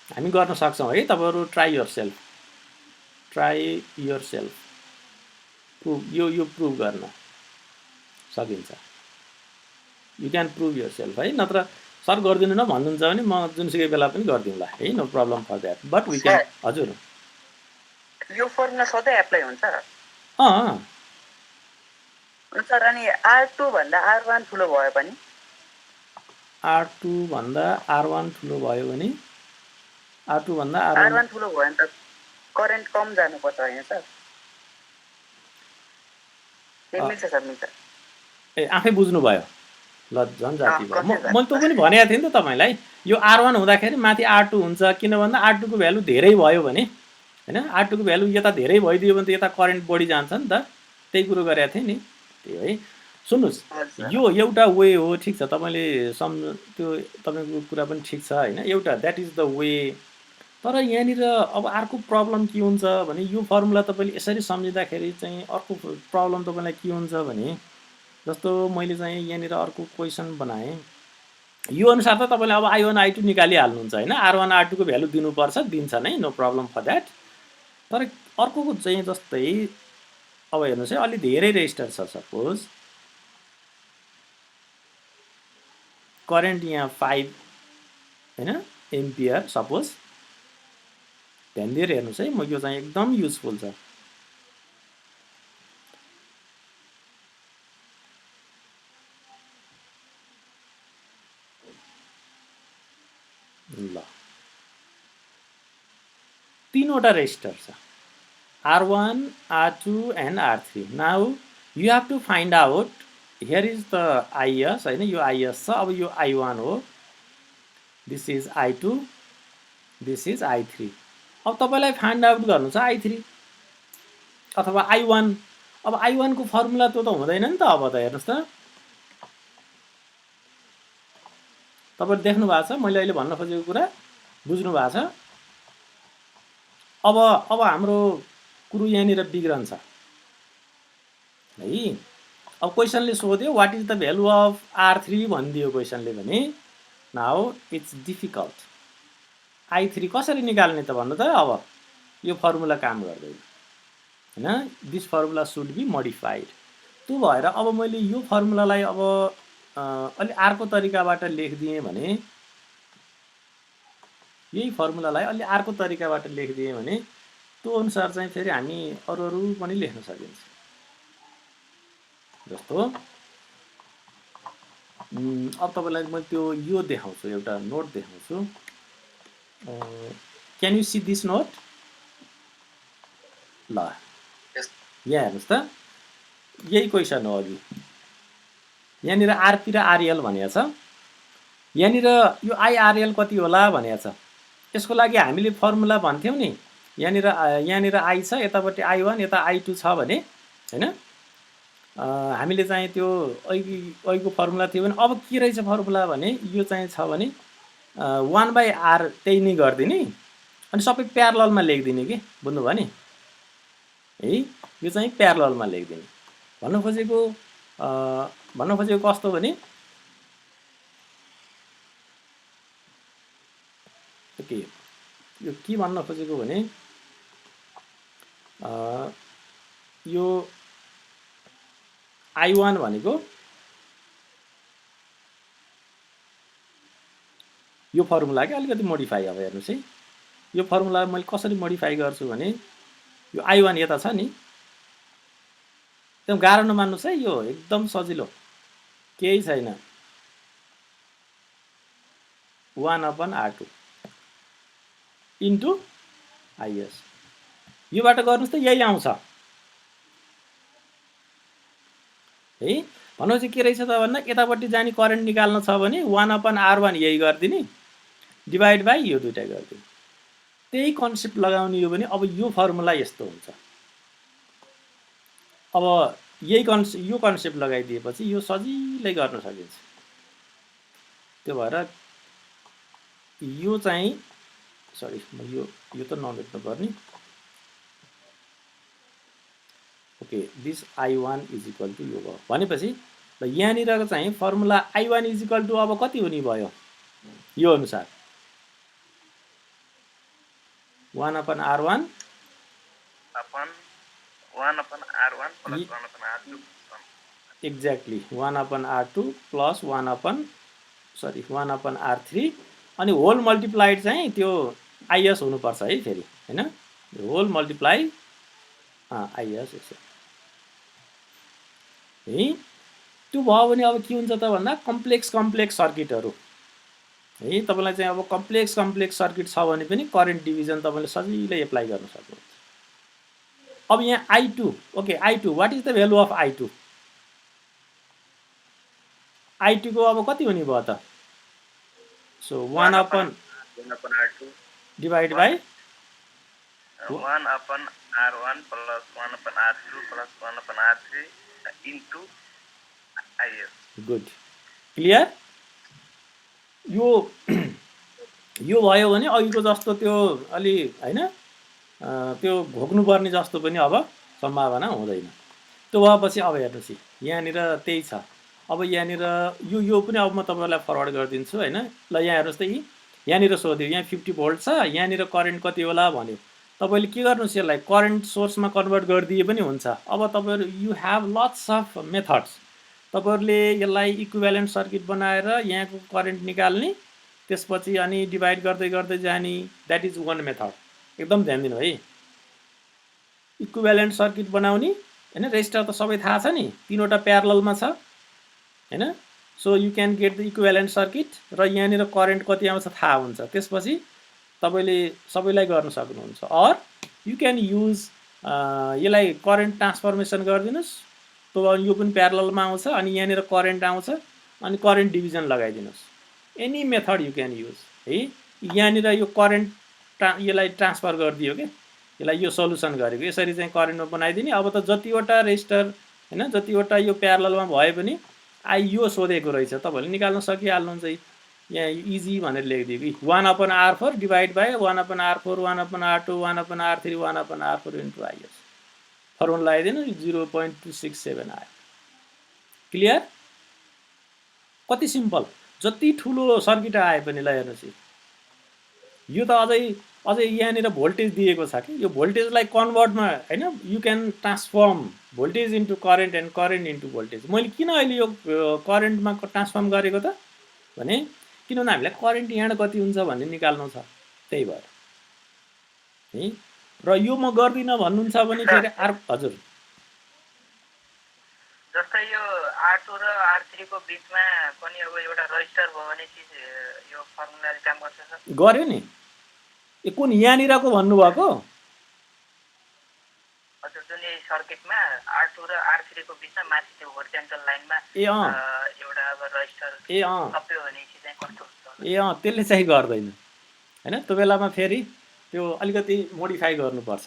हामी गर्न सक्छौं है। तपाईहरु ट्राई योरसेल्फ, प्रुभ यो प्रुभ गर्न सकिन्छ। यु क्यान प्रुभ योरसेल्फ है, नत्र सर गर्दिनु न भन्नुहुन्छ भने म जुनसुकै बेला पनि गर्दिउँला है, no problem for that. But we can. हजुर, यो फर्मुला सधैँ एप्लाई हुन्छ? सर अनि R2 भन्दा R1 ठुलो भयो पनि? R2 भन्दा R1 ठुलो भयो भने, R2 भन्दा R1 ठुलो भयो भने त करेन्ट कम जानुपर्छ हैन सर? मिल्छ सर, मिल्छ। ए आफै बुझ्नु भयो। ल झन् जाति भयो। मैले त्यो पनि भनेको थिएँ नि त तपाईलाई, यो R1 हुँदाखेरि माथि R2 हुन्छ, किन भन्दा R2 को भ्यालु धेरै भयो भने हैन, R2 को भ्यालु यता धेरै भइदियो भने त यता करेन्ट बढी जान्छ नि त, त्यही कुरो गरेको थिएँ नि। त्यही है। सुन्नुस्, यो एउटा वे हो, ठीक छ, तपाईले त्यो तपाईको कुरा पनि ठीक छ हैन, एउटा दैट इज द वे। तर यहाँनिर अब अर्को प्रब्लम के हुन्छ भने, यो फर्मुला तपाईले यसरी सम्झिँदाखेरि चाहिँ अर्को प्रब्लम तपाईलाई के हुन्छ भने, जस्तो मैले चाहिँ यहाँनिर अर्को क्वेशन बनाएँ, यो अनुसार त तपाईले अब I1 I2 निकालिहाल्नुहुन्छ हैन। R1 R2 को भ्यालु दिनुपर्छ, दिन्छ नै, नो प्रब्लम फर दैट। तर अर्कोको चाहिँ जस्तै अब हेर्नुस् है, अलि धेरै रेजिस्टर छ। सपोज करेन्ट यहाँ 5 हैन एम्पियर सपोज, ध्यान दिएर हेर्नुस् है, म यो चाहिँ एकदम युजफुल छ। ल तीनवटा रेजिस्टर छ, R1 R2 and R3। Now you have to find out, here is the IS हैन, यो IS छ। अब यो I1 हो, this is I2, this is I3। अब तपाईलाई फाइन्ड आउट गर्नु छ I3 अथवा I1। अब I1 को फर्मुला त्यो त हुँदैन नि त। अब त हेर्नुस् त, तपाईले देख्नु भएको छ मैले अहिले भन्न खोजेको कुरा, बुझ्नु भएको छ। अब हाम्रो कुरो यहाँनिर बिग्रन्छ है। अब क्वेशनले सोध्यो what is the value of R3 भनिदियो क्वेशनले भने। नाउ इट्स डिफिकल्ट, I3 कसरी निकाल्ने त भन्नु त। अब यो फर्मुला काम गर्दैन हैन, this formula should be modified. त्यो भएर अब मैले यो फर्मुलालाई अब अलि अर्को तरिकाबाट लेखिदिए भने, यही फर्मुलालाई अलि अर्को तरिकाबाट लेखिदिए भने त्यो अनुसार चाहिँ फेरि हामी अरू पनि लेख्न सकिन्छ। जस्तो अब तपाईलाई म त्यो यो देखाउँछु, एउटा नोट देखाउँछु। Can you see this note? ल यहाँ हेर्नुस् त, यही क्वेशन हो। अघि यहाँनिर आरपी र आरएल भनेको छ, यहाँनिर यो आइआरएल कति होला भनेको छ। यसको लागि हामीले फर्मुला भन्थ्यौं नि, यहाँनिर आई छ, यतापट्टि I1 यता I2 छ भने हैन। हामीले चाहिँ त्यो अघिको फर्मुला थियो भने, अब के रहेछ फर्मुला भने यो चाहिँ छ भने 1/R त्यही नै गरिदिने अनि सबै प्यारललमा लेखिदिने के, बुझ्नुभयो नि है। यो चाहिँ प्यारललमा लेखिदिने भन्नु खोजेको कस्तो भने, ओके यो के भन्न खोजेको भने यो I1 भनेको यो फर्मुला के अलिकति मोडिफाई। अब हेर्नुस् है, यो फर्मुला मैले कसरी मोडिफाई गर्छु भने, यो I1 यता छ नि, एकदम गाह्रो नमान्नुस् है, यो एकदम सजिलो, केही छैन। 1/R2 इन्टु IS, योबाट गर्नुस् त यही आउँछ है। भनेपछि के रहेछ त भन्दा, यतापट्टि जाने करेन्ट निकाल्न छ भने 1/R1 यही गरिदिने, डिभाइड बाई यो दुईटा गरिदिने। त्यही कन्सेप्ट लगाउने हो भने अब यो फर्मुला यस्तो हुन्छ। अब यो कन्सेप्ट लगाइदिएपछि यो सजिलै गर्न सकिन्छ। त्यो भएर यो चाहिँ सरी, यो त नलेख्नु पर्ने। Okay, this I1 is equal to यो भयो भनेपछि ल यहाँनिरको चाहिँ formula I1 is equal to अब कति हुने भयो, यो अनुसार 1/R1 exactly 1/R2 plus 1/R3 अनि होल मल्टिप्लाइड चाहिँ त्यो IS हुनुपर्छ है फेरि हैन, होल मल्टिप्लाई IS है। त्यो भयो भने अब के हुन्छ त भन्दा, कम्प्लेक्स सर्किटहरु है, तपाईलाई चाहिँ अब कम्प्लेक्स सर्किट छ भने पनि करेन्ट डिभिजन तपाईले सजिलै एप्लाई गर्न सक्नुहुन्छ। अब यहाँ I2, okay I2, what is the value of I2? I2 को अब कति हुने भयो त, so 1/R2 divide by 1/R1 plus 1/R2 plus 1/R3 into IS। Good, clear. यो भयो भने अघिको जस्तो त्यो अलि हैन त्यो घोक्नु पर्ने जस्तो पनि अब सम्भावना हुँदैन। त्यो भएपछि अब हेर्नुस् यहाँनिर त्यही छ, अब यहाँनिर यो पनि अब म तपाईँहरूलाई फरवर्ड गरिदिन्छु होइन। ल यहाँ हेर्नुहोस् त यहाँनिर सोध्यो, यहाँ 50 भोल्ट छ, यहाँनिर करेन्ट कति होला भन्यो। तपाईँले के गर्नुहोस्, यसलाई करेन्ट सोर्समा कन्भर्ट गरिदिए पनि हुन्छ। अब तपाईँहरू you have lots of methods. तपाईँहरूले यसलाई इक्विभ्यालेन्ट सर्किट बनाएर यहाँको करेन्ट निकाल्ने, त्यसपछि अनि डिभाइड गर्दै गर्दै जाने, द्याट इज वान मेथड। एकदम ध्यान दिनु है। इक्विभ्यालेन्ट सर्किट बनाउने होइन, रेजिस्टर त सबै थाहा छ नि, 3वटा प्यारललमा छ होइन। So you can get the equivalent circuit र यहाँनिर करेन्ट कति आउँछ थाहा हुन्छ। त्यसपछि तपाईँले सबैलाई गर्न सक्नुहुन्छ। अर यु क्यान युज यसलाई करेन्ट ट्रान्सफर्मेसन गरिदिनुहोस्, तो यो पनि प्यारललमा आउँछ अनि यहाँनिर करेन्ट आउँछ अनि करेन्ट डिभिजन लगाइदिनुहोस्। Any method you can use है। यहाँनिर यो करेन्ट यसलाई ट्रान्सफर गरिदियो कि यसलाई यो सल्युसन गरेको, यसरी चाहिँ करेन्टमा बनाइदिने। अब त जतिवटा रेजिस्टर होइन, जतिवटा यो प्यारललमा भए पनि यो सोधेको रहेछ, तपाईँहरूले निकाल्न सकिहाल्नुहुन्छ। यहाँ इजी भनेर लेखिदियो कि 1/R4 divide by 1/R4 1/R2 1/R3 1/R4 into IS. Formula लगाइदिनु, 0.267 आयो। क्लियर? कति सिम्पल। जति ठुलो सर्किट आए पनि ल हेर्नुहोस्, यो त अझै यहाँनिर भोल्टेज दिएको छ कि, यो भोल्टेजलाई कन्भर्टमा होइन, you can transform voltage into current and current into voltage. मैले किन अहिले यो करेन्टमा ट्रान्सफर्म गरेको त भने, किनभने हामीलाई करेन्ट यहाँ कति हुन्छ भन्ने निकाल्नु छ, त्यही भएर है। र यो म गर्दिनँ भन्नुहुन्छ भने फेरि हजुर, जस्तै यो R2 र R3 को बिचमा पनि अब एउटा रेजिस्टर भयो भने यो फर्मुलाले काम गर्छ सर? गर्यो नि। कुन यहाँनिरको भन्नुभएको? हजुर, जुन यो सर्किटमा R2 र R3 को बिचमा माथि त्यो होरिजेन्टल लाइनमा एउटा अब रेजिस्टर थप्यो भने चाहिँ कस्तो हुन्छ? त्यसले चाहिँ गर्दैन हैन। त्यो बेलामा फेरि त्यो अलिकति मोडिफाई गर्नुपर्छ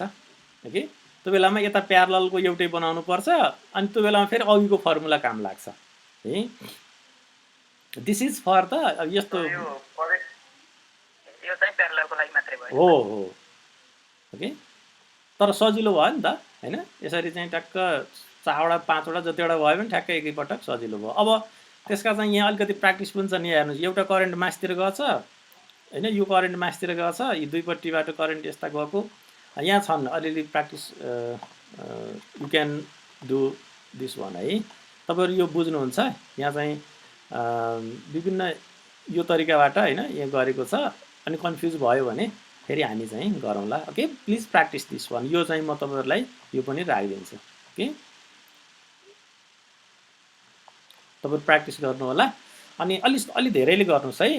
कि, त्यो बेलामा यता प्यारललको एउटै बनाउनु पर्छ अनि त्यो बेलामा फेरि अघिको फर्मुला काम लाग्छ है। दिस इज फर द यस्तो यो चाहिँ प्यारललको लागि मात्रै भयो। हो ओके, तर सजिलो भयो नि त हैन। यसरी चाहिँ टक्क 4वटा 5वटा जतिवटा भयो भने ठ्याक्कै एकैपटक सजिलो भयो। अब त्यसका चाहिँ यहाँ अलिकति प्र्याक्टिस पनि छ नि। हेर्नुहोस्, एउटा करेन्ट मास्तिर गछ हैन, यो करेन्ट मास्तिर गछ, यी दुईपट्टिबाट करेन्ट यस्ता गएको यहाँ छन्। अलिअलि practice you can do this one है। तपाईँहरू यो बुझ्नुहुन्छ। यहाँ चाहिँ विभिन्न यो तरिकाबाट हैन यहाँ गरेको छ। अनि कन्फ्युज भयो भने फेरि हामी चाहिँ गरौँला। Okay, please practice this one. यो चाहिँ म तपाईँहरूलाई यो पनि राखिदिन्छु। ओके, तपाईँ प्र्याक्टिस गर्नु होला अनि अलि धेरैले गर्नुहोस् है।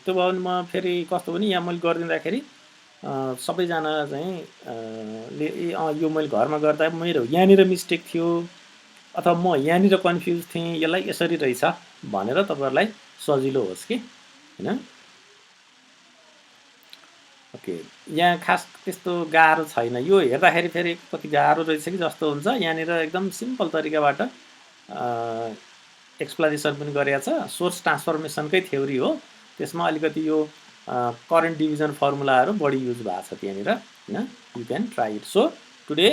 त्यो भयो भने म फेरि कस्तो भने यहाँ मैले गरिदिँदाखेरि सबैजना चाहिँ यो मैले घरमा गर्दा मेरो यहाँनिर मिस्टेक थियो अथवा म यहाँनिर कन्फ्युज थिएँ, यसलाई यसरी रहेछ भनेर तपाईँहरूलाई सजिलो होस् कि हैन। ओके, यहाँ खास त्यस्तो गाह्रो छैन। यो हेर्दाखेरि फेरि कति गाह्रो रहेछ कि जस्तो हुन्छ। यहाँनिर एकदम सिम्पल तरिकाबाट एक्सप्लेनेसन पनि गरेको छ। सोर्स ट्रान्सफर्मेसनकै थ्योरी हो, त्यसमा अलिकति यो करेन्ट डिभिजन फर्मुलाहरू बढी युज भएको छ त्यहाँनिर हैन। You can try it. So today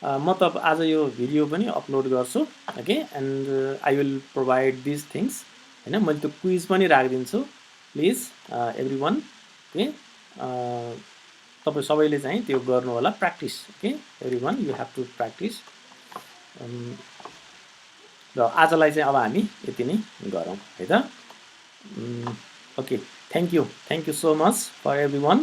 म त आज यो भिडियो पनि अपलोड गर्छु। Okay, and I will provide this things हैन। मैले त्यो क्विज पनि राखिदिन्छु, प्लिज एभ्री वान। ओके, तपाईँ सबैले चाहिँ त्यो गर्नु होला, practice. Okay, everyone you have to practice. र आजलाई चाहिँ अब हामी यति नै गरौँ है त। Okay, thank you so much for every one.